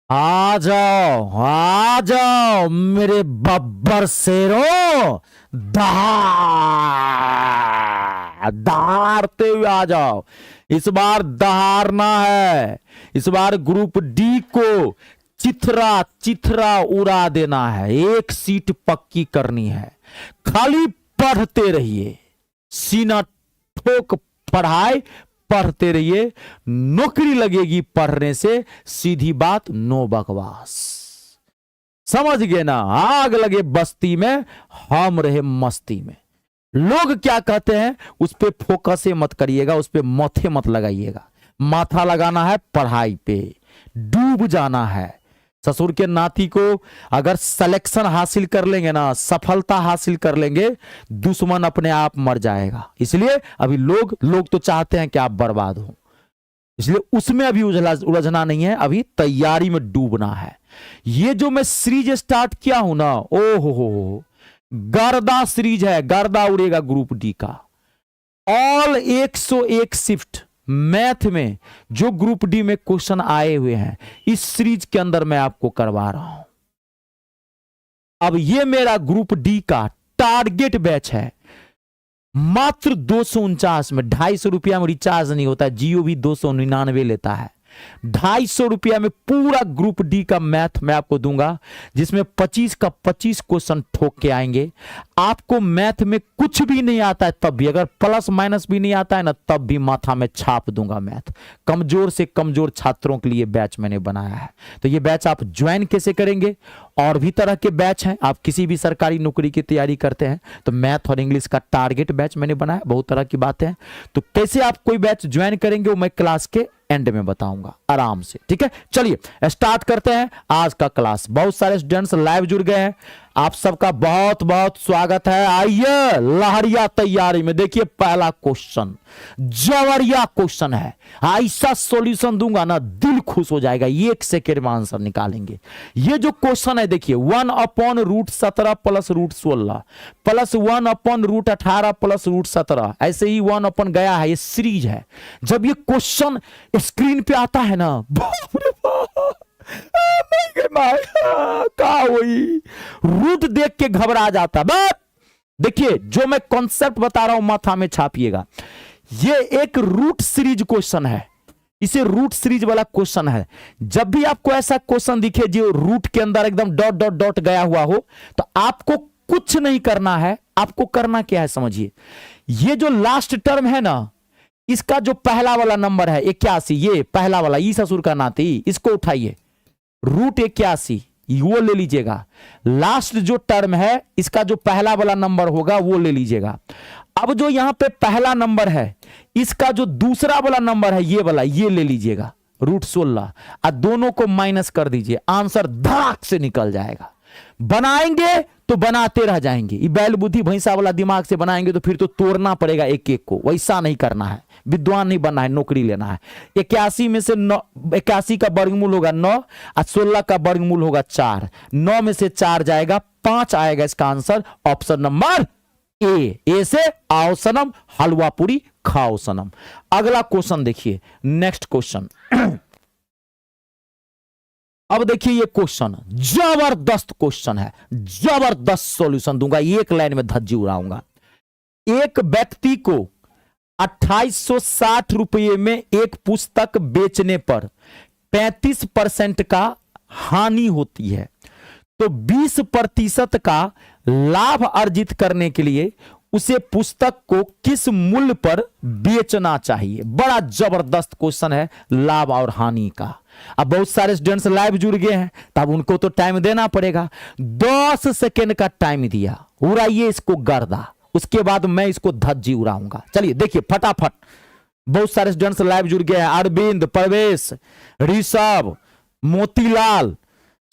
आ जाओ मेरे बब्बर शेरों, दहाड़ते हुए आ जाओ। इस बार दहाड़ना है, इस बार ग्रुप डी को चिथरा चिथरा उड़ा देना है। एक सीट पक्की करनी है, खाली पढ़ते रहिए, सीना ठोक पढ़ाई, पढ़ते रहिए, नौकरी लगेगी पढ़ने से, सीधी बात, नो बकवास। समझ गए ना? आग लगे बस्ती में, हम रहे मस्ती में। लोग क्या कहते हैं उस पे फोकस मत करिएगा, उस पे माथे मत लगाइएगा। माथा लगाना है पढ़ाई पे, डूब जाना है। ससुर के नाती को अगर सिलेक्शन हासिल कर लेंगे ना, सफलता हासिल कर लेंगे, दुश्मन अपने आप मर जाएगा। इसलिए अभी लोग तो चाहते हैं कि आप बर्बाद हो, इसलिए उसमें अभी उलझना नहीं है, अभी तैयारी में डूबना है। ये जो मैं सीरीज स्टार्ट किया हूं ना, ओ हो, गर्दा सीरीज है, गर्दा उड़ेगा ग्रुप डी का। ऑल 101 शिफ्ट मैथ में जो ग्रुप डी में क्वेश्चन आए हुए हैं, इस सीरीज के अंदर मैं आपको करवा रहा हूं। अब ये मेरा ग्रुप डी का टारगेट बैच है, मात्र 249 में। 250 रुपया में रिचार्ज नहीं होता, जियो भी 299 लेता है। 250 रुपया में पूरा ग्रुप डी का मैथ मैं आपको दूंगा, जिसमें 25 का 25 क्वेश्चन ठोक के आएंगे। आपको मैथ में कुछ भी नहीं आता है तब भी, अगर प्लस माइनस भी नहीं आता है ना, तब भी माथा में छाप दूंगा मैथ। कमजोर से कमजोर छात्रों के लिए बैच मैंने बनाया है। तो ये बैच आप ज्वाइन कैसे करेंगे? और भी तरह के बैच हैं, आप किसी भी सरकारी नौकरी की तैयारी करते हैं तो मैथ और इंग्लिश का टारगेट बैच मैंने बनाया। बहुत तरह की बातें हैं, तो कैसे आप कोई बैच ज्वाइन करेंगे वो मैं क्लास के एंड में बताऊंगा आराम से। ठीक है, चलिए स्टार्ट करते हैं आज का क्लास। बहुत सारे स्टूडेंट्स लाइव जुड़ गए हैं, आप सबका बहुत बहुत स्वागत है। आइए लहरिया तैयारी में। देखिए पहला क्वेश्चन जवरिया क्वेश्चन है, ऐसा सॉल्यूशन दूंगा ना दिल खुश हो जाएगा। 1 सेकेंड में आंसर निकालेंगे। ये जो क्वेश्चन है देखिए, 1/√17 प्लस √16 प्लस 1/√18 प्लस √17, ऐसे ही 1 गया है। ये सीरीज है। जब ये क्वेश्चन स्क्रीन पे आता है ना, बाप रे बाप, का हुई रूट देख के घबरा जाता। बस देखिए जो मैं कॉन्सेप्ट बता रहा हूं माथा में छापिएगा। ये एक रूट सीरीज क्वेश्चन है, इसे रूट सीरीज वाला क्वेश्चन है। जब भी आपको ऐसा क्वेश्चन दिखे जो रूट के अंदर एकदम डॉट डॉट डॉट गया हुआ हो, तो आपको कुछ नहीं करना है। आपको करना क्या है समझिए, ये जो लास्ट टर्म है ना, इसका जो पहला वाला नंबर है 81, ये पहला वाला ई ससुर का नाती, इसको उठाइए, रूट 81 वो ले लीजिएगा। लास्ट जो टर्म है इसका जो पहला वाला नंबर होगा वो ले लीजिएगा। अब जो यहां पे पहला नंबर है इसका जो दूसरा वाला नंबर है ये वाला, ये ले लीजिएगा रूट 16, और दोनों को माइनस कर दीजिए, आंसर धड़ाक से निकल जाएगा। बनाएंगे तो बनाते रह जाएंगे, ये बैल बुद्धि भैंसा वाला दिमाग से बनाएंगे तो फिर तो तोड़ना पड़ेगा एक एक को। वैसा नहीं करना है, विद्वान नहीं बनना है, नौकरी लेना है। 81 में से 81 का वर्गमूल होगा 9 और 16 का वर्गमूल होगा 4। 9 में से 4 जाएगा, 5 आएगा इसका आंसर ऑप्शन नंबर ए से आओ सनम हलवा पूरी खाओ सनम। अगला क्वेश्चन देखिए, नेक्स्ट क्वेश्चन। अब देखिए ये क्वेश्चन जबरदस्त क्वेश्चन है, जबरदस्त सॉल्यूशन दूंगा, एक लाइन में धज्जी उड़ाऊंगा। एक व्यक्ति को 2860 रुपये में एक पुस्तक बेचने पर 35% का हानि होती है, तो 20% का लाभ अर्जित करने के लिए उसे पुस्तक को किस मूल्य पर बेचना चाहिए। बड़ा जबरदस्त क्वेश्चन है लाभ और हानि का। अब बहुत सारे स्टूडेंट्स लाइव जुड़ गए हैं, तब उनको तो टाइम देना पड़ेगा। 10 सेकेंड का टाइम दिया, उड़ाइए इसको गर्दा, उसके बाद मैं इसको धज्जी उड़ाऊंगा। चलिए देखिए फटाफट, बहुत सारे स्टूडेंट्स लाइव जुड़ गए हैं। अरविंद, प्रवेश, ऋषभ, मोतीलाल,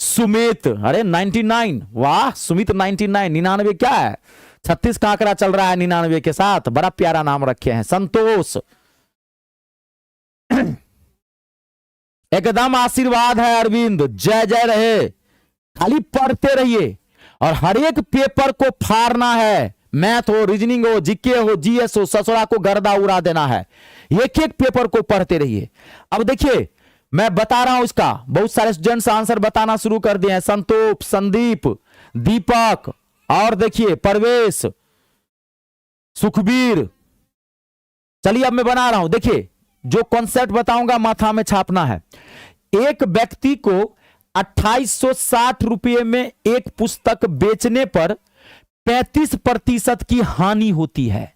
सुमित, अरे 99, वाह सुमित 99, 99 क्या है, 36 का आंकड़ा चल रहा है 99 के साथ, बड़ा प्यारा नाम रखे हैं। संतोष, एकदम आशीर्वाद है अरविंद, जय जय रहे। खाली पढ़ते रहिए और हर एक पेपर को फाड़ना है, मैथ हो, रीजनिंग हो, जीके हो, जीएस हो, ससुरा को गर्दा उड़ा देना है। एक एक पेपर को पढ़ते रहिए। अब देखिए मैं बता रहा हूं इसका, बहुत सारे स्टूडेंट्स आंसर बताना शुरू कर दिए हैं। संतोष, संदीप, दीपक, और देखिए परवेश, सुखबीर। चलिए अब मैं बना रहा हूं, देखिए जो कॉन्सेप्ट बताऊंगा माथा में छापना है। एक व्यक्ति को 2860 रुपये में एक पुस्तक बेचने पर 35% की हानि होती है।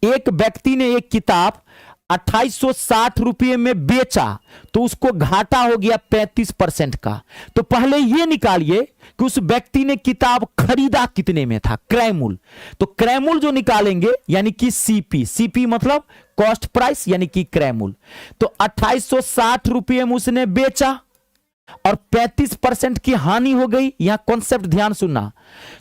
एक व्यक्ति ने एक किताब 2860 रुपये में बेचा तो उसको घाटा हो गया 35% का। तो पहले यह निकालिए कि उस व्यक्ति ने किताब खरीदा कितने में था, क्रय मूल्य। तो क्रय मूल्य जो निकालेंगे यानी कि सीपी, सीपी मतलब कॉस्ट प्राइस यानी कि क्रय मूल्य। तो 2860 रुपये में उसने बेचा और 35% की हानि हो गई। यहां कॉन्सेप्ट ध्यान सुनना,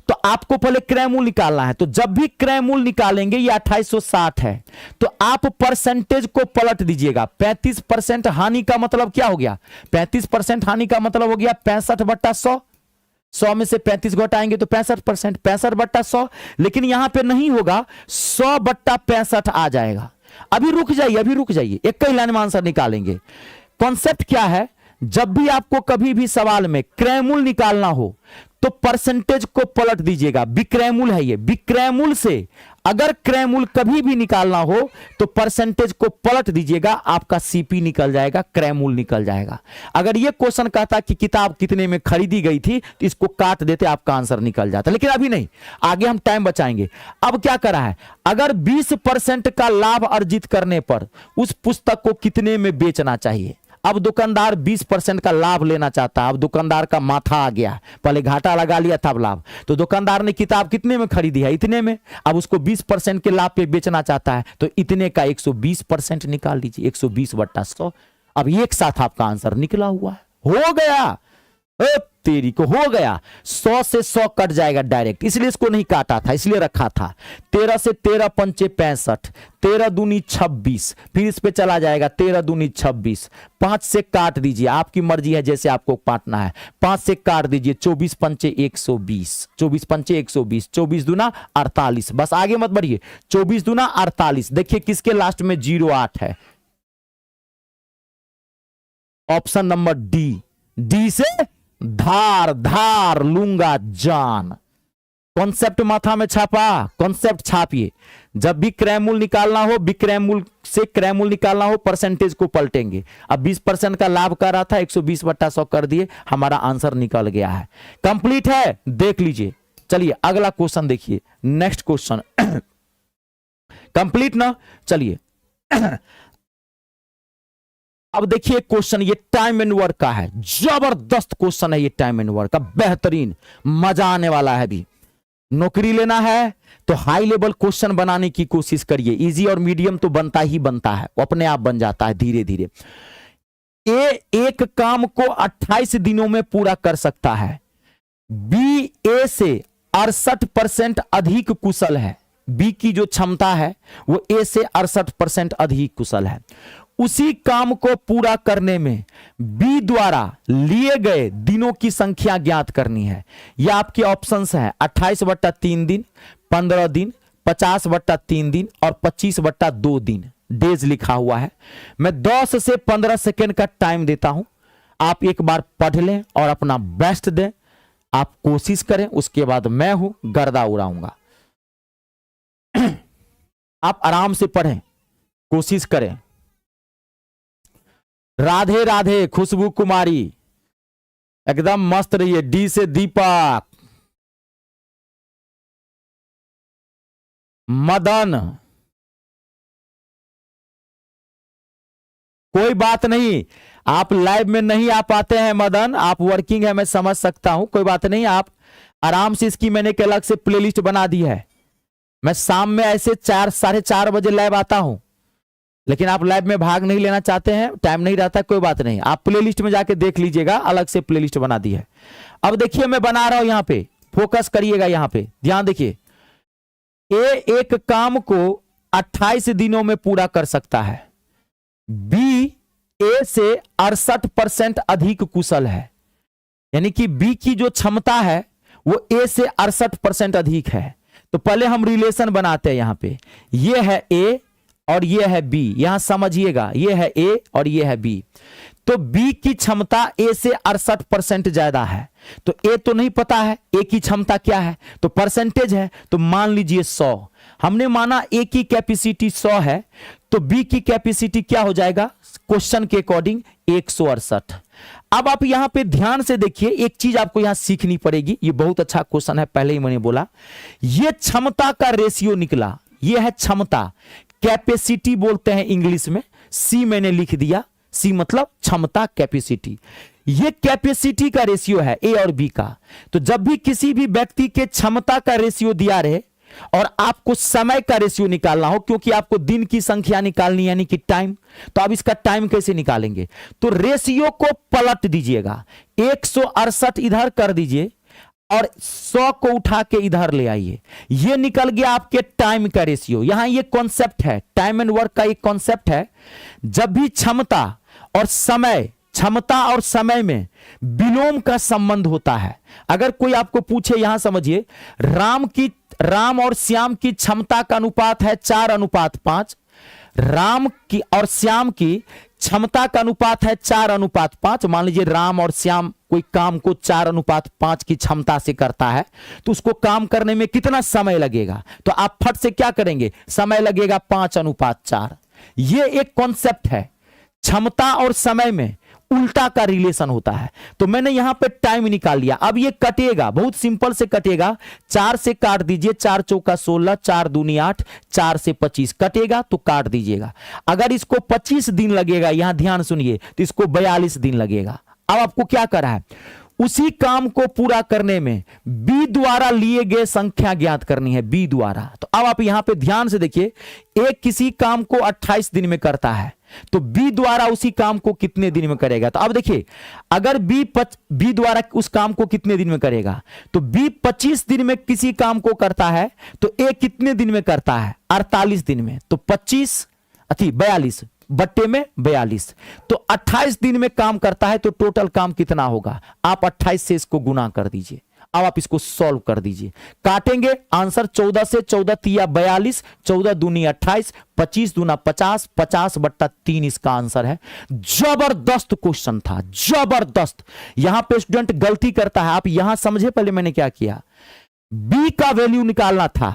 तो आपको पहले क्रय मूल्य निकालना है। तो जब भी क्रय मूल्य निकालेंगे, ये 2860 है, तो आप परसेंटेज को पलट दीजिएगा। 35% हानि का मतलब क्या हो गया, 35% हानि का मतलब हो गया 65/100। 100 में से 35 घटाएंगे तो 65%, 65/100। लेकिन यहां पे नहीं होगा, 100/65 आ जाएगा। अभी रुक जाइए, अभी रुक जाइए, एक ही लाइन में आंसर निकालेंगे। कॉन्सेप्ट क्या है, जब भी आपको कभी भी सवाल में क्रय मूल्य निकालना हो तो परसेंटेज को पलट दीजिएगा। विक्रय मूल्य है ये, विक्रय मूल्य से अगर क्रय मूल्य कभी भी निकालना हो तो परसेंटेज को पलट दीजिएगा, आपका सीपी निकल जाएगा, क्रय मूल्य निकल जाएगा। अगर ये क्वेश्चन कहता कि किताब कितने में खरीदी गई थी तो इसको काट देते, आपका आंसर निकल जाता। लेकिन अभी नहीं, आगे हम टाइम बचाएंगे। अब क्या करा है, अगर 20% का लाभ अर्जित करने पर उस पुस्तक को कितने में बेचना चाहिए। अब दुकानदार 20% का लाभ लेना चाहता है। अब दुकानदार का माथा आ गया, पहले घाटा लगा लिया था, अब लाभ। तो दुकानदार ने किताब कितने में खरीदी है, इतने में। अब उसको 20% के लाभ पे बेचना चाहता है, तो इतने का 120% निकाल लीजिए, 120/100। अब एक साथ आपका आंसर निकला हुआ है, हो गया। तेरी को हो गया, 100 से 100 कट जाएगा डायरेक्ट, इसलिए इसको नहीं काटा था, इसलिए रखा था। 13 से 13 पंचे 65, 13 दूनी 26, फिर इस पे चला जाएगा 13 दूनी 26। 5 से काट दीजिए, आपकी मर्जी है जैसे आपको काटना है। 5 से काट दीजिए, 24 पंचे 120, 24 पंचे 120, 24 दूना 48। बस आगे मत बढ़िए, 24 दूना 48। देखिए किसके लास्ट में 08 है, ऑप्शन नंबर डी। डी से धार धार लूंगा जान। कॉन्सेप्ट माथा में छापा, कॉन्सेप्ट छापिए। जब भी क्रयमूल निकालना हो, विक्रयमूल से क्रयमूल निकालना हो, परसेंटेज को पलटेंगे। अब 20% का लाभ कर रहा था, 120/100 कर दिए, हमारा आंसर निकल गया है। कंप्लीट है, देख लीजिए। चलिए अगला क्वेश्चन देखिए, नेक्स्ट क्वेश्चन। कंप्लीट ना, चलिए अब देखिए क्वेश्चन, ये टाइम एंड वर्क का है, जबरदस्त क्वेश्चन है ये, टाइम एंड वर्क का, बेहतरीन, मजा आने वाला है। भी नौकरी लेना है तो हाई लेवल क्वेश्चन बनाने की कोशिश करिए। इजी और मीडियम तो बनता ही बनता है, अपने आप बन जाता है धीरे धीरे। ए एक काम को 28 दिनों में पूरा कर सकता है। बी ए से 68% अधिक कुशल है। बी की जो क्षमता है वो ए से 68% अधिक कुशल है। उसी काम को पूरा करने में बी द्वारा लिए गए दिनों की संख्या ज्ञात करनी है। यह आपके ऑप्शंस हैं, 28/3 दिन, 15 दिन, 50/3 दिन और 25/2 दिन। डेज लिखा हुआ है। मैं 10 से 15 सेकेंड का टाइम देता हूं, आप एक बार पढ़ लें और अपना बेस्ट दें। आप कोशिश करें, उसके बाद मैं हूं, गर्दा उड़ाऊंगा। आप आराम से पढ़ें, कोशिश करें। राधे राधे खुशबू कुमारी, एकदम मस्त रहिए। डी से दीपक, मदन, कोई बात नहीं, आप लाइव में नहीं आ पाते हैं मदन, आप वर्किंग है, मैं समझ सकता हूं, कोई बात नहीं। आप आराम से, इसकी मैंने एक अलग से प्लेलिस्ट बना दी है। मैं शाम में ऐसे 4-4:30 बजे लाइव आता हूं, लेकिन आप लाइव में भाग नहीं लेना चाहते हैं, टाइम नहीं रहता, कोई बात नहीं, आप प्लेलिस्ट में जाके देख लीजिएगा, अलग से प्लेलिस्ट बना दी है। अब देखिए मैं बना रहा हूं, यहां पे फोकस करिएगा, यहां पे ध्यान देखिए। ए एक काम को 28 दिनों में पूरा कर सकता है। बी ए से 68% अधिक कुशल है, यानी कि बी की जो क्षमता है वो ए से 68% अधिक है। तो पहले हम रिलेशन बनाते हैं, यहां पे ये है ए और ये है बी, यहां समझिएगा, ये है ए और ये है बी। तो बी की क्षमता ए से 68% ज्यादा है। तो ए तो नहीं पता है ए की क्षमता क्या है, तो परसेंटेज है, तो मान लीजिए 100। हमने माना ए की कैपेसिटी 100 है, तो बी की कैपेसिटी क्या हो जाएगा क्वेश्चन के अकॉर्डिंग 168। अब आप यहां पे ध्यान से देखिए, एक चीज आपको यहां सीखनी पड़ेगी, ये बहुत अच्छा क्वेश्चन है, पहले ही मैंने बोला। ये क्षमता का रेशियो निकला, ये है क्षमता, कैपेसिटी बोलते हैं इंग्लिश में, सी मैंने लिख दिया, सी मतलब क्षमता, कैपेसिटी। ये कैपेसिटी का रेशियो है ए और बी का। तो जब भी किसी भी व्यक्ति के क्षमता का रेशियो दिया रहे और आपको समय का रेशियो निकालना हो, क्योंकि आपको दिन की संख्या निकालनी यानी कि टाइम, तो अब इसका टाइम कैसे निकालेंगे, तो रेशियो को पलट दीजिएगा, 168 इधर कर दीजिए और 100 को उठा के इधर ले आइए, ये निकल गया आपके टाइम का रेशियो। यहां ये कॉन्सेप्ट है, टाइम एंड वर्क का एक कॉन्सेप्ट है। जब भी क्षमता और समय, क्षमता और समय में विलोम का संबंध होता है, अगर कोई आपको पूछे, यहां समझिए, राम और श्याम की क्षमता का अनुपात है 4:5, राम की और श्याम की क्षमता का अनुपात है 4:5। मान लीजिए राम और श्याम कोई काम को 4:5 की क्षमता से करता है, तो उसको काम करने में कितना समय लगेगा, तो आप फट से क्या करेंगे, समय लगेगा 5:4। ये एक कॉन्सेप्ट है, क्षमता और समय में उल्टा का रिलेशन होता है। तो मैंने यहां पे टाइम निकाल लिया। अब ये कटेगा, बहुत सिंपल से कटेगा, 4 से काट दीजिए, 4 चौका 16, 4 दूनी 8, 4 से 25 कटेगा तो काट दीजिएगा। अगर इसको 25 दिन लगेगा, यहां ध्यान सुनिए, तो इसको 42 दिन लगेगा। अब आपको क्या करना है, उसी काम को पूरा करने में बी द्वारा लिए गए संख्या ज्ञात करनी है, बी द्वारा। तो अब आप यहां पे ध्यान से देखिए, एक किसी काम को 28 दिन में करता है, तो बी द्वारा उसी काम को कितने दिन में करेगा। तो अब देखिए, अगर बी द्वारा उस काम को कितने दिन में करेगा, तो बी 25 दिन में किसी काम को करता है, तो ए कितने दिन में करता है, 48 दिन में। तो 42 बट्टे में 42, तो 28 दिन में काम करता है, तो टोटल काम कितना होगा, आप 28 से इसको गुना कर दीजिए। अब आप इसको सॉल्व कर दीजिए, काटेंगे, आंसर 14 से 14 तिया 42, 14 दूनी 28, 25 दूना 50, 50/3 इसका आंसर है। जबरदस्त क्वेश्चन था, जबरदस्त। यहां पे स्टूडेंट गलती करता है, आप यहां समझे पहले मैंने क्या किया, बी का वैल्यू निकालना था,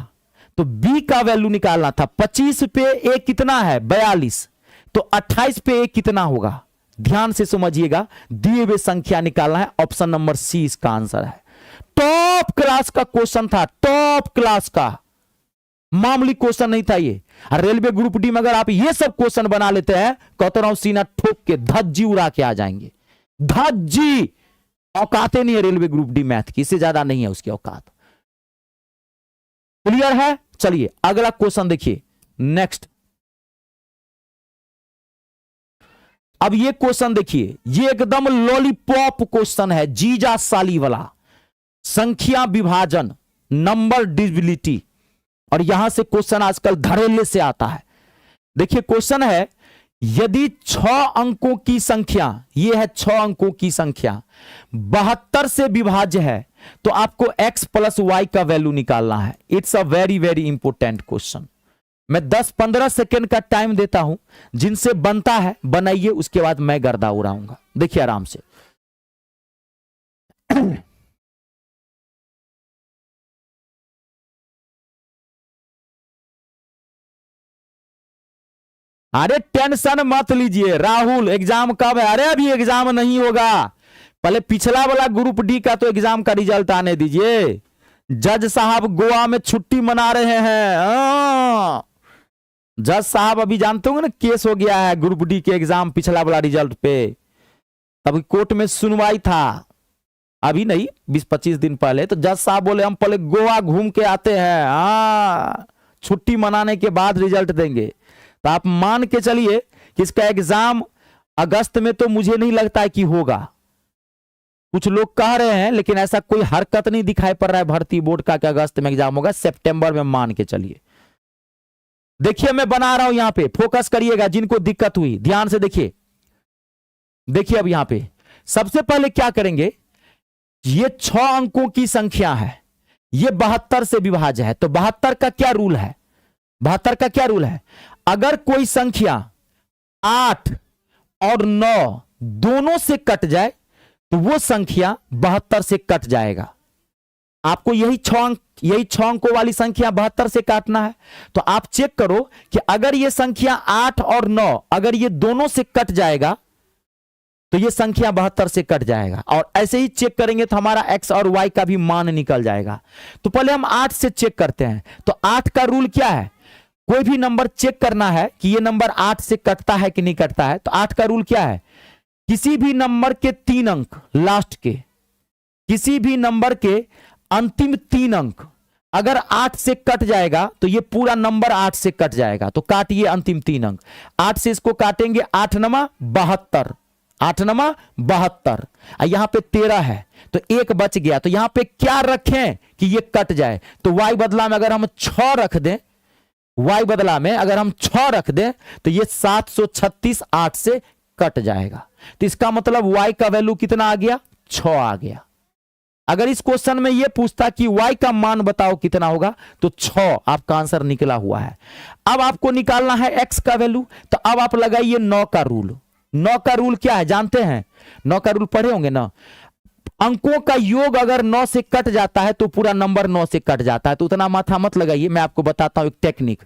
तो बी का वैल्यू निकालना था। 25 पे ए कितना है 42, तो 28 पे ए कितना होगा। ध्यान से समझिएगा, दिए हुए संख्या निकालना है। ऑप्शन नंबर सी इसका आंसर है। टॉप क्लास का क्वेश्चन था, टॉप क्लास का, मामूली क्वेश्चन नहीं था ये। रेलवे ग्रुप डी में अगर आप ये सब क्वेश्चन बना लेते हैं, कहता रहा हूं सीना ठोक के धज्जी उड़ा के आ जाएंगे। धज्जी, औकातें नहीं है रेलवे ग्रुप डी मैथ की, इससे ज्यादा नहीं है उसकी औकात। क्लियर है? चलिए अगला क्वेश्चन देखिए, नेक्स्ट। अब ये क्वेश्चन देखिए, ये एकदम लॉलीपॉप क्वेश्चन है, जीजा साली वाला। संख्या विभाजन, नंबर डिविजिबिलिटी, और यहां से क्वेश्चन आजकल धड़ल्ले से आता है। देखिए क्वेश्चन है, यदि 6 अंकों की संख्या, यह है 6 अंकों की संख्या 72 से विभाज्य है, तो आपको x प्लस वाई का वैल्यू निकालना है। It's a very very important question. मैं 10-15 सेकेंड का टाइम देता हूं, जिनसे बनता है बनाइए, उसके बाद मैं गर्दा उड़ाऊंगा। देखिए आराम से। अरे टेंशन मत लीजिए राहुल, एग्जाम कब है? अरे अभी एग्जाम नहीं होगा, पहले पिछला वाला ग्रुप डी का तो एग्जाम का रिजल्ट आने दीजिए। जज साहब गोवा में छुट्टी मना रहे हैं। जज साहब अभी जानते होंगे ना, केस हो गया है ग्रुप डी के एग्जाम पिछला वाला रिजल्ट पे। अभी कोर्ट में सुनवाई था, अभी नहीं 20-25 दिन पहले। तो जज साहब बोले हम पहले गोवा घूम के आते हैं, छुट्टी मनाने के बाद रिजल्ट देंगे। तो आप मान के चलिए कि इसका एग्जाम अगस्त में तो मुझे नहीं लगता है कि होगा। कुछ लोग कह रहे हैं, लेकिन ऐसा कोई हरकत नहीं दिखाई पड़ रहा है भर्ती बोर्ड का कि अगस्त में एग्जाम होगा। सितंबर में मान के चलिए। देखिए मैं बना रहा हूं यहां पे, फोकस करिएगा जिनको दिक्कत हुई, ध्यान से देखिए। देखिए अब यहां पे सबसे पहले क्या करेंगे, ये 6 अंकों की संख्या है, ये 72 से विभाज्य है। तो 72 का क्या रूल है? 72 का क्या रूल है? अगर कोई संख्या 8 और 9 दोनों से कट जाए, तो वो संख्या 72 से कट जाएगा। आपको यही 6 अंकों वाली संख्या 72 से काटना है। तो आप चेक करो कि अगर ये संख्या 8 और 9 अगर ये दोनों से कट जाएगा, तो ये संख्या 72 से कट जाएगा। और ऐसे ही चेक करेंगे तो हमारा x और y का भी मान निकल जाएगा। तो पहले हम 8 से चेक करते हैं। तो 8 का रूल क्या है? कोई भी नंबर चेक करना है कि ये नंबर 8 से कटता है कि नहीं कटता है। तो 8 का रूल क्या है? किसी भी नंबर के 3 अंक लास्ट के, किसी भी नंबर के अंतिम 3 अंक अगर 8 से कट जाएगा, तो ये पूरा नंबर 8 से कट जाएगा। तो काटिए अंतिम 3 अंक, 8 से इसको काटेंगे, 8 नमा 72, 8 नमा 72। यहां पे 13 है, तो 1 बच गया। तो यहां पे क्या रखें कि ये कट जाए? तो y बदला में अगर हम 6 रख दें, y बदला में अगर हम 6 रख दें, तो ये 736 8 से कट जाएगा। तो इसका मतलब y का वैल्यू कितना आ गया? 6 आ गया। अगर इस क्वेश्चन में यह पूछता कि y का मान बताओ कितना होगा, तो 6 आपका आंसर निकला हुआ है। अब आपको निकालना है x का वैल्यू। तो अब आप लगाइए 9 का रूल। 9 का रूल क्या है जानते हैं? 9 का रूल पढ़े होंगे ना। अंकों का योग अगर 9 से कट जाता है, तो पूरा नंबर 9 से कट जाता है। तो उतना माथा मत लगाइए, मैं आपको बताता हूं एक टेक्निक।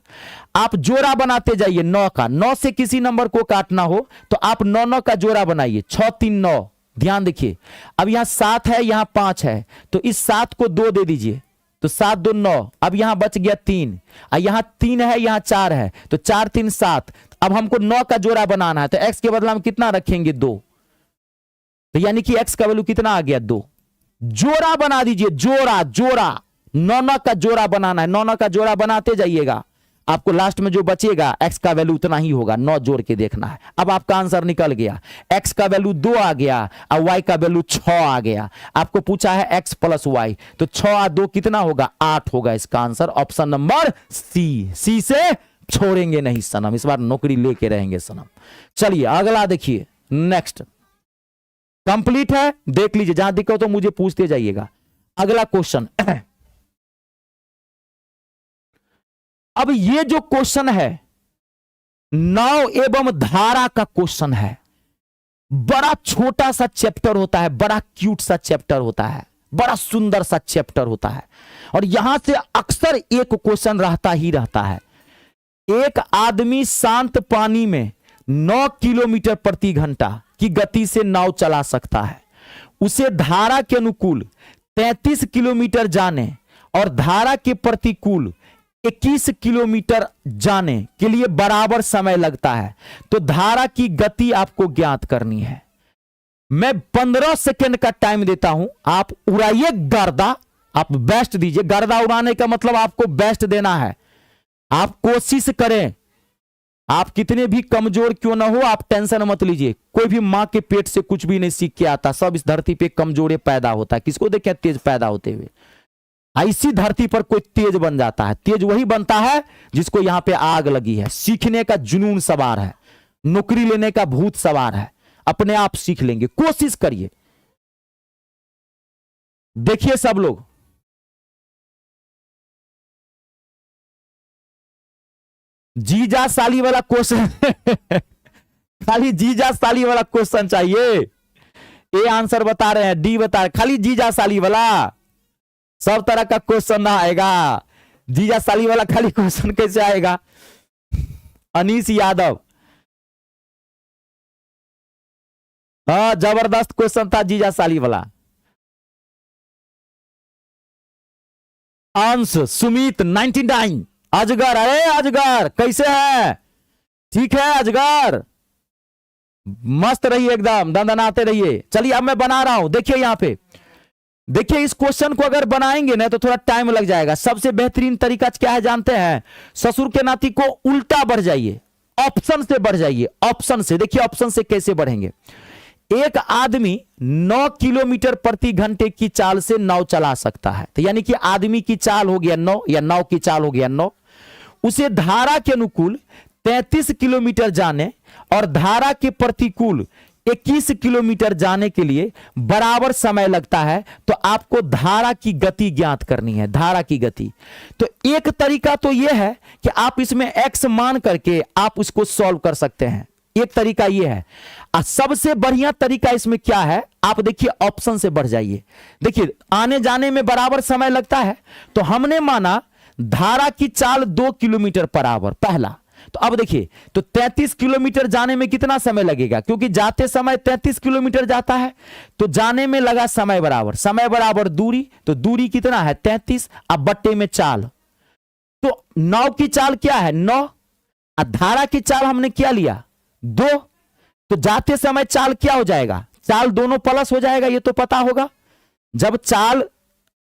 आप जोड़ा बनाते जाइए 9 का। 9 से किसी नंबर को काटना हो तो आप 9-9 का जोड़ा बनाइए। 6 3 9। ध्यान देखिए, अब यहां 7 है, यहां 5 है, तो इस 7 को 2 दे दीजिए, तो 7 2 9। अब यहां बच गया 3, यहां 3 है, यहां 4 है, तो 4 3 7। अब हमको 9 का जोड़ा बनाना है, तो x के बदला में कितना रखेंगे? 2। तो यानी कि x का वैल्यू कितना आ गया? 2। जोड़ा बना दीजिए, जोड़ा जोड़ा 9-9 का जोड़ा बनाना है। 9-9 का जोड़ा बनाते जाइएगा, आपको लास्ट में जो बचेगा x का वैल्यू उतना ही होगा। 9 जोड़ के देखना है। अब आपका आंसर निकल गया, x का वैल्यू 2 आ गया और y का वैल्यू 6 आ गया। आपको पूछा है x प्लस y, तो 6 और 2 कितना होगा? 8 होगा इसका आंसर। ऑप्शन नंबर सी से छोड़ेंगे नहीं सनम, इस बार नौकरी लेके रहेंगे सनम। चलिए अगला देखिए, नेक्स्ट कंप्लीट है, देख लीजिए, जहां दिक्कत तो मुझे पूछते जाइएगा। अगला क्वेश्चन। अब ये जो क्वेश्चन है नाव एवं धारा का क्वेश्चन है। बड़ा छोटा सा चैप्टर होता है, बड़ा क्यूट सा चैप्टर होता है, बड़ा सुंदर सा चैप्टर होता है। और यहां से अक्सर एक क्वेश्चन रहता ही रहता है, एक आदमी शांत पानी में 9 किलोमीटर प्रति घंटा की गति से नाव चला सकता है। उसे धारा के अनुकूल 33 किलोमीटर जाने और धारा के प्रतिकूल 21 किलोमीटर जाने के लिए बराबर समय लगता है। तो धारा की गति आपको ज्ञात करनी है। मैं 15 सेकेंड का टाइम देता हूं, आप उड़ाइए गर्दा, आप बेस्ट दीजिए। गर्दा उड़ाने का मतलब आपको बेस्ट देना है। आप कोशिश करें, आप कितने भी कमजोर क्यों ना हो, आप टेंशन मत लीजिए। कोई भी मां के पेट से कुछ भी नहीं सीख के आता, सब इस धरती पे कमजोर पैदा होता है। किसको देखें तेज पैदा होते हुए? ऐसी धरती पर कोई तेज बन जाता है। तेज वही बनता है जिसको यहां पे आग लगी है, सीखने का जुनून सवार है, नौकरी लेने का भूत सवार है। अपने आप सीख लेंगे, कोशिश करिए। देखिए सब लोग, जीजा साली वाला क्वेश्चन खाली जीजा साली वाला क्वेश्चन चाहिए। ए आंसर बता रहे हैं, डी बता रहे, खाली जीजा साली वाला, सब तरह का क्वेश्चन ना आएगा। जीजा साली वाला खाली क्वेश्चन कैसे आएगा? अनीश यादव, हाँ जबरदस्त क्वेश्चन था जीजा साली वाला। अंश, सुमित 99, अजगर, अरे अजगर कैसे है? ठीक है अजगर, मस्त रहिए, एकदम दंदनाते रहिए। चलिए अब मैं बना रहा हूं, देखिए यहां पे, देखिए इस क्वेश्चन को अगर बनाएंगे ना तो थोड़ा टाइम लग जाएगा। सबसे बेहतरीन तरीका क्या है जानते हैं? ससुर के नाती को उल्टा बढ़ जाइए, ऑप्शन से बढ़ जाइए। ऑप्शन से देखिए, ऑप्शन से कैसे बढ़ेंगे। एक आदमी 9 किलोमीटर प्रति घंटे की चाल से नाव चला सकता है, तो यानी कि आदमी की चाल हो गया 9 या नाव की चाल हो गया 9। उसे धारा के अनुकूल 33 किलोमीटर जाने और धारा के प्रतिकूल 21 किलोमीटर जाने के लिए बराबर समय लगता है। तो आपको धारा की गति ज्ञात करनी है, धारा की गति। तो एक तरीका तो यह है कि आप इसमें x मान करके आप उसको सॉल्व कर सकते हैं, एक तरीका यह है। और सबसे बढ़िया तरीका इसमें क्या है, आप देखिए ऑप्शन से बढ़ जाइए। देखिए आने जाने में बराबर समय लगता है, तो हमने माना धारा की चाल 2 किलोमीटर पर आवर, पहला। तो अब देखिए, तो 33 किलोमीटर जाने में कितना समय लगेगा? क्योंकि जाते समय 33 किलोमीटर जाता है, तो जाने में लगा समय बराबर, समय बराबर दूरी, तो दूरी कितना है 33, अब बट्टे में चाल। तो नाव की चाल क्या है 9, और धारा की चाल हमने क्या लिया 2, तो जाते समय चाल क्या हो जाएगा? चाल दोनों प्लस हो जाएगा, ये तो पता होगा। जब चाल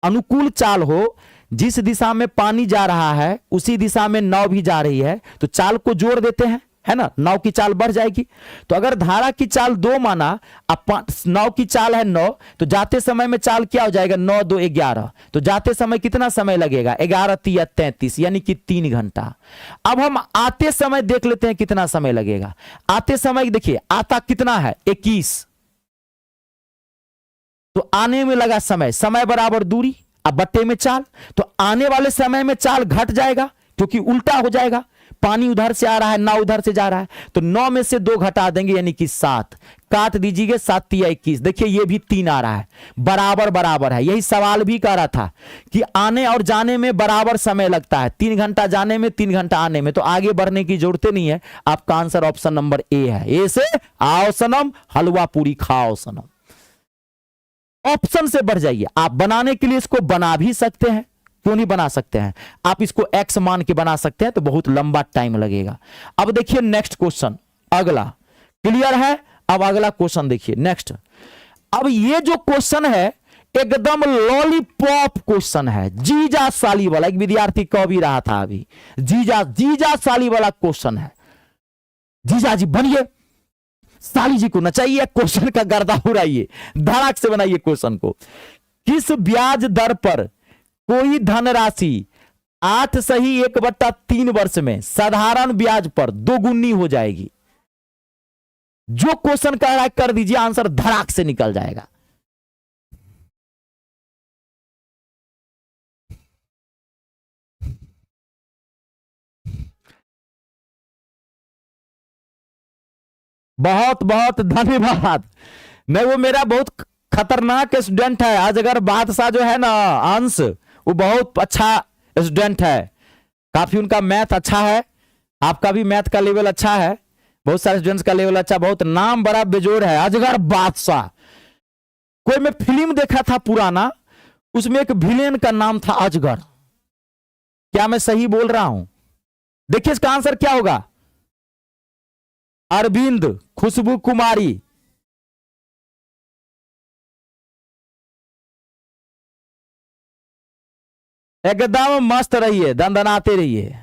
अनुकूल चाल हो, जिस दिशा में पानी जा रहा है उसी दिशा में नाव भी जा रही है, तो चाल को जोड़ देते हैं, है ना, नाव की चाल बढ़ जाएगी। तो अगर धारा की चाल 2 माना, अब नाव की चाल है 9, तो जाते समय में चाल क्या हो जाएगा 9 2 11, तो जाते समय कितना समय लगेगा 11 3 33, यानी कि 3 घंटा। अब हम आते समय देख लेते हैं कितना समय लगेगा। आते समय देखिए, आता कितना है 21, तो आने में लगा समय, समय बराबर दूरी, अब बट्टे में चाल। तो आने वाले समय में चाल घट जाएगा क्योंकि उल्टा हो जाएगा, पानी उधर से आ रहा है, ना उधर से जा रहा है। तो 9 में से 2 घटा देंगे यानी कि 7, काट दीजिए 7 3 21। देखिए ये भी 3 आ रहा है, बराबर बराबर है। यही सवाल भी कह रहा था कि आने और जाने में बराबर समय लगता है, 3 घंटा जाने में 3 घंटा आने में, तो आगे बढ़ने की जरूरत नहीं है। आपका आंसर ऑप्शन नंबर ए है। ए से आओ सनम, हलवा पूरी खाओ सनम। ऑप्शन से बढ़ जाइए। आप बनाने के लिए इसको बना भी सकते हैं, क्यों नहीं बना सकते हैं? आप इसको x मान के बना सकते हैं, तो बहुत लंबा टाइम लगेगा। अब देखिए नेक्स्ट क्वेश्चन, अगला क्लियर है? अब अगला क्वेश्चन देखिए नेक्स्ट। अब ये जो क्वेश्चन है एकदम लॉलीपॉप क्वेश्चन है, जीजा साली वाला। एक विद्यार्थी कह भी रहा था अभी, जीजा साली वाला क्वेश्चन है। जीजा जी बनिए, साली जी को नचाइए, क्वेश्चन का गर्दा उड़ाइए, धड़ाक से बनाइए क्वेश्चन को। किस ब्याज दर पर कोई धनराशि 8 सही 1/3 वर्ष में साधारण ब्याज पर दोगुनी हो जाएगी? जो क्वेश्चन कह रहा है कर दीजिए, आंसर धड़ाक से निकल जाएगा। बहुत बहुत धन्यवाद। मैं वो मेरा बहुत खतरनाक स्टूडेंट है। अजगर बादशाह जो है ना अंश, वो बहुत अच्छा स्टूडेंट है, काफी उनका मैथ अच्छा है, आपका भी मैथ का लेवल अच्छा है, बहुत सारे स्टूडेंट्स का लेवल अच्छा, बहुत नाम बड़ा बेजोड़ है अजगर बादशाह। कोई मैं फिल्म देखा था पुराना, उसमें एक विलेन का नाम था अजगर। क्या मैं सही बोल रहा हूं? देखिए इसका आंसर क्या होगा। अरविंद, खुशबू कुमारी। एकदम मस्त रहिए, दंदनाते रहिए।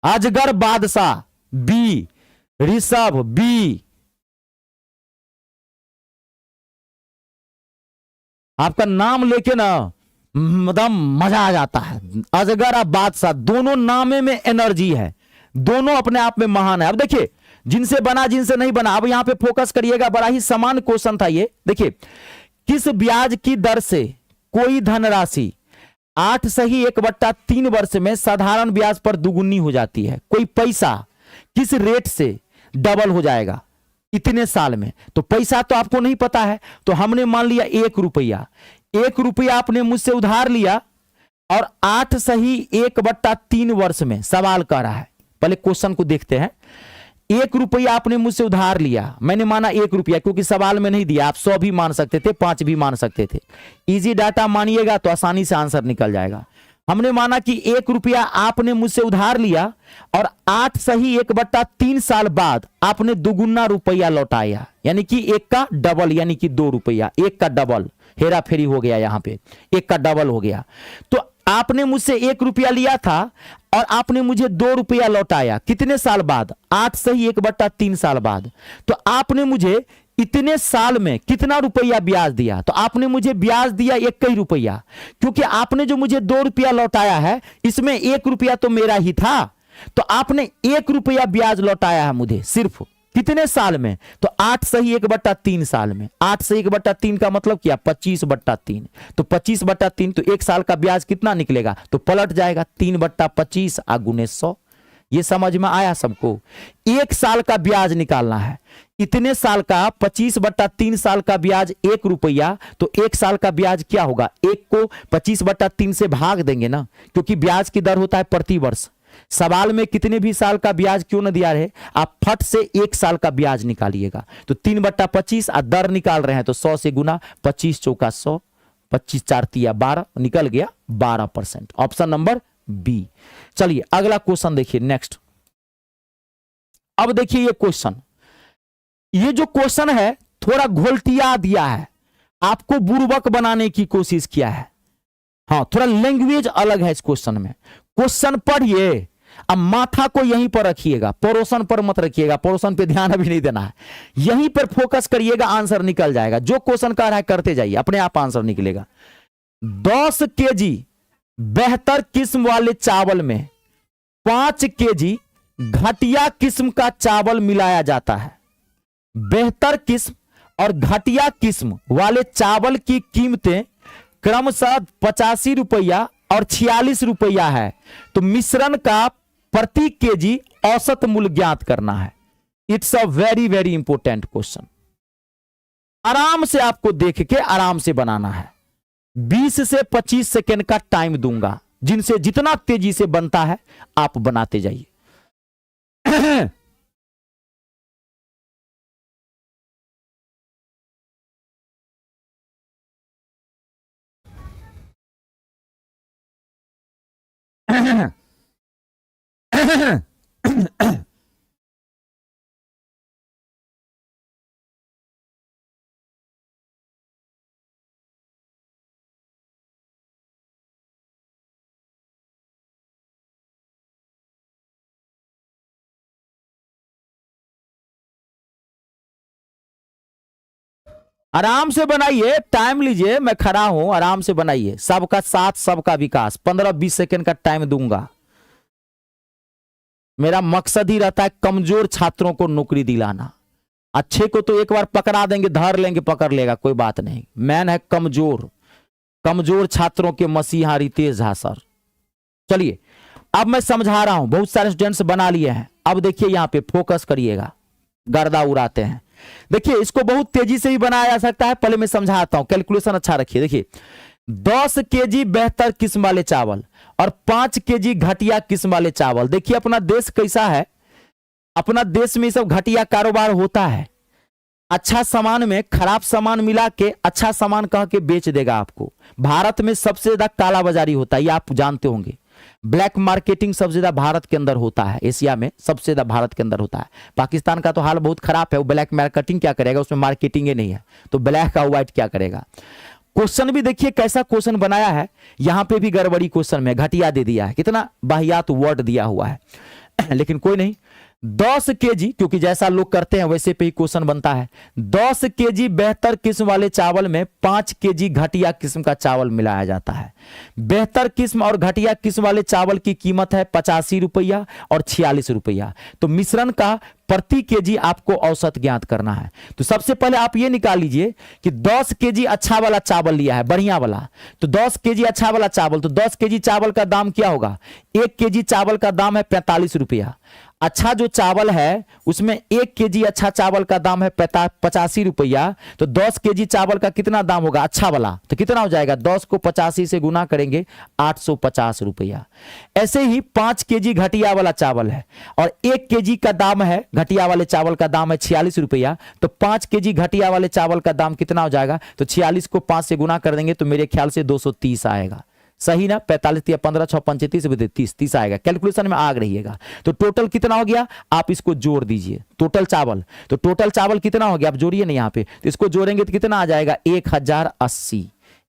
अजगर बादशाह बी, ऋषभ बी। आपका नाम लेके ना एकदम मजा आ जाता है। अजगर और बादशाह दोनों नामे में एनर्जी है, दोनों अपने आप में महान है। अब देखिए जिनसे बना जिनसे नहीं बना, अब यहां पे फोकस करिएगा, बड़ा ही समान क्वेश्चन था ये। देखिए किस ब्याज की दर से कोई धनराशि 8 सही 1/3 वर्ष में साधारण ब्याज पर दुगुनी हो जाती है। कोई पैसा किस रेट से डबल हो जाएगा इतने साल में? तो पैसा तो आपको नहीं पता है, तो हमने मान लिया 1 रुपया। 1 रुपया आपने मुझसे उधार लिया और 8 सही 1/3 वर्ष में सवाल कर रहा है। पहले क्वेश्चन को देखते हैं। 1 रुपया आपने मुझसे उधार लिया, मैंने माना 1 रुपया, क्योंकि सवाल में नहीं दिया। आप 100 भी मान सकते थे, 5 भी मान सकते थे। इजी डाटा मानिएगा तो आसानी से आंसर निकल जाएगा। हमने माना कि 1 रुपया आपने मुझसे उधार लिया और 8 सही 1/3 साल बाद आपने दुगुना रुपया लौटाया, यानी कि 1 का डबल, यानी कि 2 रुपया। 1 का डबल, हेरा फेरी हो गया, यहां पे 1 का डबल हो गया। तो आपने मुझसे 1 रुपया लिया था और आपने मुझे 2 रुपया लौटाया, कितने साल बाद? 8 सही 1/3 साल बाद। तो आपने मुझे इतने साल में कितना रुपया ब्याज दिया? तो आपने मुझे ब्याज दिया 1 ही रुपया, क्योंकि आपने जो मुझे 2 रुपया लौटाया है इसमें 1 रुपया तो मेरा ही था। तो आपने 1 रुपया ब्याज लौटाया है मुझे, सिर्फ कितने साल में? तो 8 सही 1/3 साल में। 8 सही 1/3 का मतलब क्या? 25/3। तो 25/3, तो 1 साल का ब्याज कितना निकलेगा? तो पलट जाएगा 3/25 गुने 100। ये समझ में आया सबको? 1 साल का ब्याज निकालना है, इतने साल का 25/3 साल का ब्याज 1 रुपया, तो 1 साल का ब्याज क्या होगा? 1 को 25/3 से भाग देंगे ना, क्योंकि ब्याज की दर होता है प्रति वर्ष। सवाल में कितने भी साल का ब्याज क्यों न दिया रहे, आप फट से 1 साल का ब्याज निकालिएगा। तो 3/25 दर निकाल रहे हैं तो 100 से गुना, 25 चौका 100, 25 4 तिया 12, निकल गया 12%। Option number B. चलिए अगला क्वेश्चन देखिए, नेक्स्ट। अब देखिए ये क्वेश्चन, ये जो क्वेश्चन है थोड़ा घोलटिया दिया है, आपको बुर्बक बनाने की कोशिश किया है। हाँ, थोड़ा लैंग्वेज अलग है इस क्वेश्चन में। क्वेश्चन पढ़िए, अब माथा को यहीं पर रखिएगा, पड़ोसन पर मत रखिएगा, पड़ोसन पे ध्यान अभी नहीं देना है, यहीं पर फोकस करिएगा, आंसर निकल जाएगा। जो क्वेश्चन कह रहा है करते जाइए, अपने आप आंसर निकलेगा। 10 केजी बेहतर किस्म वाले चावल में 5 केजी घटिया किस्म का चावल मिलाया जाता है। बेहतर किस्म और घटिया किस्म वाले चावल की कीमतें क्रमशः 85 रुपया और 46 रुपया है। तो मिश्रण का प्रति केजी औसत मूल्य ज्ञात करना है। It's a very very important question. आराम से आपको देख के आराम से बनाना है। 20 से 25 सेकेंड का टाइम दूंगा, जिनसे जितना तेजी से बनता है आप बनाते जाइए। आराम से बनाइए, टाइम लीजिए, मैं खड़ा हूं, आराम से बनाइए। सबका साथ सबका विकास। 15-20 सेकेंड का टाइम दूंगा। मेरा मकसद ही रहता है कमजोर छात्रों को नौकरी दिलाना। अच्छे को तो एक बार पकड़ा देंगे, धर लेंगे, पकड़ लेगा, कोई बात नहीं। मैन है कमजोर, कमजोर छात्रों के मसीहा रितेश झा सर। चलिए अब मैं समझा रहा हूं, बहुत सारे स्टूडेंट्स बना लिए हैं। अब देखिए यहां पे फोकस करिएगा, गर्दा उड़ाते हैं। देखिए इसको बहुत तेजी से भी बनाया जा सकता है, पहले मैं समझाता हूं, कैलकुलेशन अच्छा रखिए। देखिए 10 केजी बेहतर किस्म वाले चावल और 5 केजी घटिया किस्म वाले चावल। देखिए अपना देश कैसा है, अपना देश में सब घटिया कारोबार होता है। अच्छा सामान में खराब सामान मिला के अच्छा सामान कह के बेच देगा आपको। भारत में सबसे ज्यादा कालाबाजारी होता है, ये आप जानते होंगे। ब्लैक मार्केटिंग सबसे ज्यादा भारत के अंदर होता है, एशिया में सबसे ज्यादा भारत के अंदर होता है। पाकिस्तान का तो हाल बहुत खराब है, वो ब्लैक मार्केटिंग क्या करेगा, उसमें मार्केटिंग ही नहीं है, तो ब्लैक का व्हाइट क्या करेगा। क्वेश्चन भी देखिए कैसा क्वेश्चन बनाया है, यहां पे भी गड़बड़ी क्वेश्चन में घटिया दे दिया है, कितना वाहियात वर्ड दिया हुआ है। लेकिन कोई नहीं, 10 केजी, क्योंकि जैसा लोग करते हैं वैसे पे ही क्वेश्चन बनता है। 10 केजी बेहतर किस्म वाले चावल में 5 केजी घटिया किस्म का चावल मिलाया जाता है। बेहतर किस्म और घटिया किस्म वाले चावल की कीमत है 85 रुपया और 46 रुपया। तो मिश्रण का प्रति केजी आपको औसत ज्ञात करना है। तो सबसे पहले आप ये निकाल लीजिए कि 10 केजी अच्छा वाला चावल लिया है, बढ़िया वाला, तो 10 केजी अच्छा वाला चावल, तो 10 केजी चावल का दाम क्या होगा, 1 केजी चावल का दाम है 45 रुपया। अच्छा जो चावल है उसमें 1 केजी अच्छा चावल का दाम है 85 रुपया, तो 10 केजी चावल का कितना दाम होगा अच्छा वाला, तो कितना हो जाएगा, 10 को 85 से गुना करेंगे 850 रुपया। ऐसे ही 5 केजी घटिया वाला चावल है और 1 केजी का दाम है, घटिया वाले चावल का दाम है 46 रुपया, तो 5 केजी घटिया वाले चावल का दाम कितना हो जाएगा, तो 46 को 5 से गुना कर देंगे तो मेरे ख्याल से 230 आएगा, सही ना। 45 या 15 6 35 30 आएगा, कैलकुलेशन में आग रहिएगा। तो टोटल कितना हो गया, आप इसको जोड़ दीजिए, टोटल चावल, तो टोटल चावल कितना हो गया, आप जोड़िए ना यहाँ पे, तो इसको जोड़ेंगे तो कितना आ जाएगा 1080,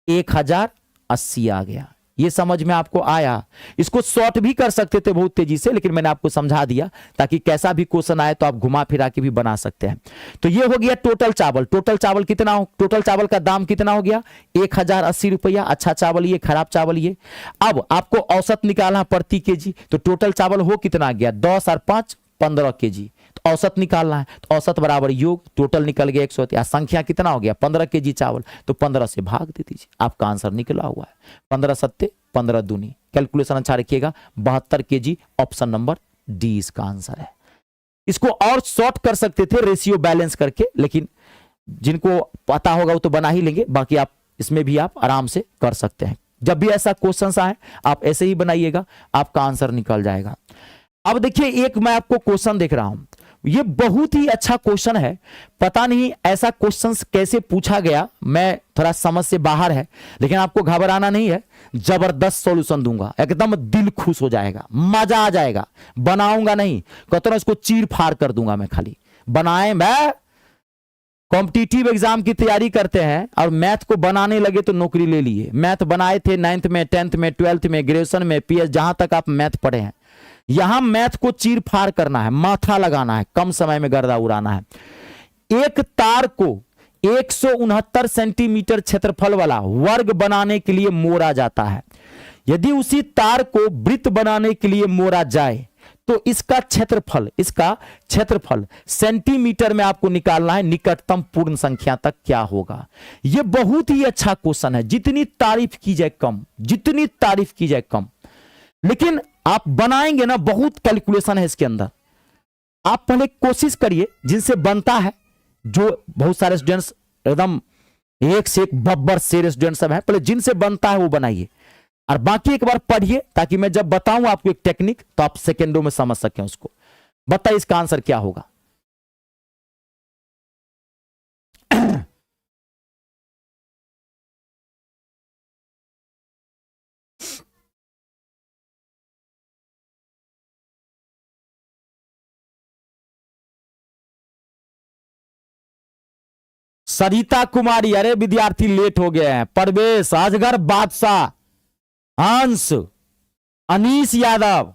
1080 आ गया। ये समझ में आपको आया। इसको शॉर्ट भी कर सकते थे बहुत तेजी से, लेकिन मैंने आपको समझा दिया ताकि कैसा भी क्वेश्चन आए तो आप घुमा फिरा के भी बना सकते हैं। तो ये हो गया टोटल चावल। टोटल चावल कितना हो, टोटल चावल का दाम कितना हो गया 1080 रुपया। अच्छा चावल ये, खराब चावल ये। अब आपको औसत निकालना प्रति केजी, तो टोटल चावल हो कितना गया 10 और 5 15 केजी, तो औसत निकालना है, तो औसत बराबर योग, टोटल निकल गया 100। संख्या कितना हो गया 15 केजी चावल, तो 15 से भाग दे दीजिए, आपका आंसर निकला हुआ है 15 सत्ते 15 दूनी। कैलकुलेशन अच्छा रखिएगा, 72 केजी, ऑप्शन नंबर डी इसका आंसर है। इसको और शॉर्ट कर सकते थे रेशियो बैलेंस करके, लेकिन जिनको पता होगा वो तो बना ही लेंगे, बाकी आप इसमें भी आप आराम से कर सकते हैं। जब भी ऐसा क्वेश्चन आए आप ऐसे ही बनाइएगा, आपका आंसर निकल जाएगा। अब देखिए एक मैं आपको क्वेश्चन देख रहा हूं, ये बहुत ही अच्छा क्वेश्चन है। पता नहीं ऐसा क्वेश्चन कैसे पूछा गया, मैं थोड़ा समझ से बाहर है, लेकिन आपको घबराना नहीं है, जबरदस्त सॉल्यूशन दूंगा, एकदम दिल खुश हो जाएगा, मजा आ जाएगा। बनाऊंगा नहीं, कहता हूं इसको चीर फाड़ कर दूंगा मैं, खाली बनाए। मैं कॉम्पिटिटिव एग्जाम की तैयारी करते हैं और मैथ को बनाने लगे तो नौकरी ले लिए। मैथ बनाए थे 9th में, 10th में, 12th में, ग्रेजुएशन में, पीएच, जहां तक आप मैथ पढ़े हैं, यहां मैथ को चीर फाड़ करना है, माथा लगाना है, कम समय में गर्दा उड़ाना है। एक तार को 169 सेंटीमीटर क्षेत्रफल वाला वर्ग बनाने के लिए मोड़ा जाता है। यदि उसी तार को वृत्त बनाने के लिए मोड़ा जाए तो इसका क्षेत्रफल सेंटीमीटर में आपको निकालना है, निकटतम पूर्ण संख्या तक क्या होगा। यह बहुत ही अच्छा क्वेश्चन है, जितनी तारीफ की जाए कम, जितनी तारीफ की जाए कम। लेकिन आप बनाएंगे ना, बहुत कैलकुलेशन है इसके अंदर। आप पहले कोशिश करिए, जिनसे बनता है, जो बहुत सारे स्टूडेंट्स एकदम एक से एक बब्बर शेर स्टूडेंट सब है, पहले जिनसे बनता है वो बनाइए, और बाकी एक बार पढ़िए, ताकि मैं जब बताऊं आपको एक टेक्निक तो आप सेकेंडों में समझ सकें उसको। बताइए इसका आंसर क्या होगा। सरिता कुमारी, अरे विद्यार्थी लेट हो गए हैं। परवेश, अजगर बादशाह, हंस, अनीश यादव,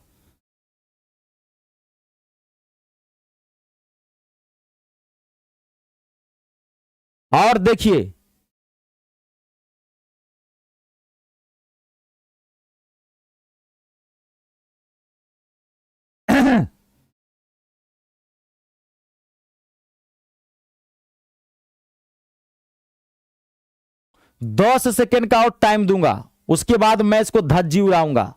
और देखिए दस सेकेंड का और टाइम दूंगा, उसके बाद मैं इसको धज्जी उड़ाऊंगा।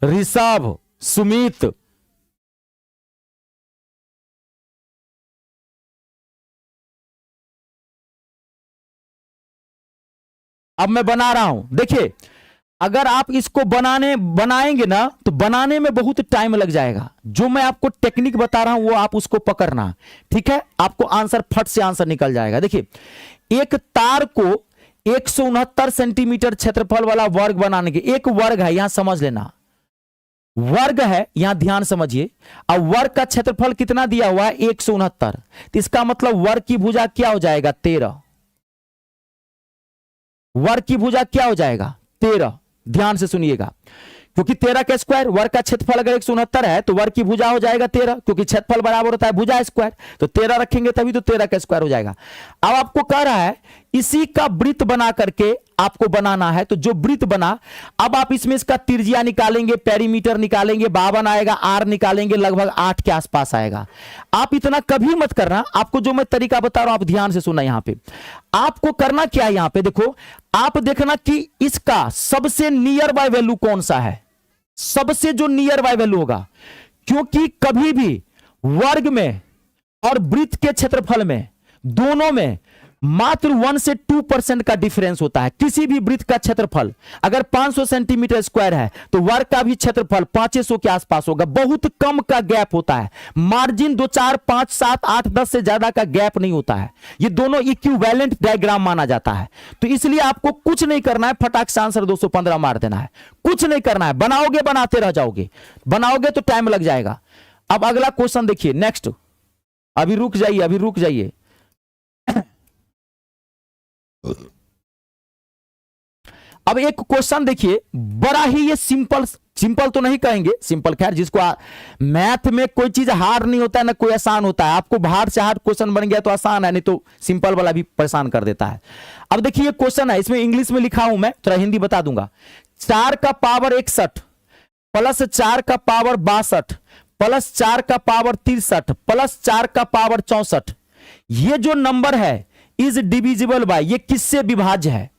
ऋषभ, सुमित। अब मैं बना रहा हूं, देखिए अगर आप इसको बनाएंगे ना तो बनाने में बहुत टाइम लग जाएगा। जो मैं आपको टेक्निक बता रहा हूं वो आप उसको पकड़ना, ठीक है? आपको आंसर फट से आंसर निकल जाएगा। देखिए एक तार को 169 सेंटीमीटर क्षेत्रफल वाला वर्ग बनाने के, एक वर्ग है यहां समझ लेना, वर्ग है यहां ध्यान समझिए। अब वर्ग का क्षेत्रफल कितना दिया हुआ है? 169। तो इसका मतलब वर्ग की भुजा क्या हो जाएगा? 13। वर्ग की भुजा क्या हो जाएगा? 13। ध्यान से सुनिएगा, क्योंकि 13 का स्क्वायर, वर्ग का क्षेत्रफल अगर 169 है तो वर्ग की भुजा हो जाएगा 13, क्योंकि क्षेत्रफल बराबर होता है भुजा स्क्वायर, तो 13 रखेंगे तभी तो 13 का स्क्वायर हो जाएगा। अब आपको कह रहा है इसी का वृत्त बना करके आपको बनाना है, तो जो वृत्त बना, अब आप इसमें इसका त्रिज्या निकालेंगे, पेरीमीटर निकालेंगे, 52 आएगा, आर निकालेंगे, लगभग 8 के आसपास आएगा। आप इतना कभी मत करना, आपको जो मैं तरीका बता रहा हूं आप ध्यान से सुनना। यहां पे आपको करना क्या है, यहां पे देखो, आप देखना कि इसका सबसे नियर बाय वैल्यू कौन सा है, सबसे जो नियर बाय वैल्यू होगा, क्योंकि कभी भी वर्ग में और वृत्त के क्षेत्रफल में दोनों में मात्र 1 से 2% का डिफरेंस होता है। किसी भी वृत्त का क्षेत्रफल अगर 500 सेंटीमीटर स्क्वायर है तो वर्ग का भी क्षेत्रफल 500 के आसपास होगा, बहुत कम का गैप होता है, मार्जिन 2 4 5 7 8 10 से ज्यादा का गैप नहीं होता है। ये दोनों इक्विवेलेंट डायग्राम माना जाता है। तो इसलिए आपको कुछ नहीं करना है, फटाक से आंसर 215 मार देना है, कुछ नहीं करना है। बनाओगे बनाते रह जाओगे, बनाओगे तो टाइम लग जाएगा। अब अगला क्वेश्चन देखिए, नेक्स्ट। अभी रुक जाइए, अभी रुक जाइए। अब एक क्वेश्चन देखिए, बड़ा ही ये सिंपल, सिंपल तो नहीं कहेंगे सिंपल, खैर जिसको मैथ में कोई चीज हार्ड नहीं होता है ना कोई आसान होता है। आपको बाहर से हार्ड क्वेश्चन बन गया तो आसान है, नहीं तो सिंपल वाला भी परेशान कर देता है। अब देखिए ये क्वेश्चन है, इसमें इंग्लिश में लिखा हूं मैं, थोड़ा हिंदी बता दूंगा। 4 का पावर 61 प्लस 4 का पावर 62 प्लस 4 का पावर 63 प्लस 4 का पावर 64, ये जो नंबर है इज डिविजिबल बाय, ये किससे विभाज्य है?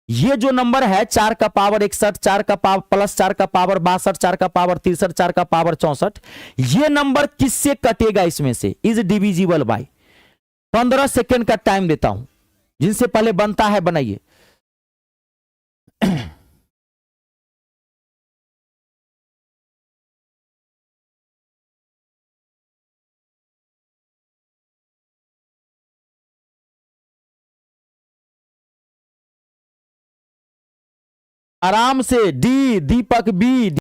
ये जो नंबर है 4 का पावर 61, 4 का पावर प्लस 4 का पावर 62, 4 का पावर 63, 4 का पावर 64, ये नंबर किससे कटेगा? इसमें से इज डिविजिबल बाय। 15 सेकेंड का टाइम देता हूं, जिनसे पहले बनता है बनाइए। आराम से, डी दीपक, बी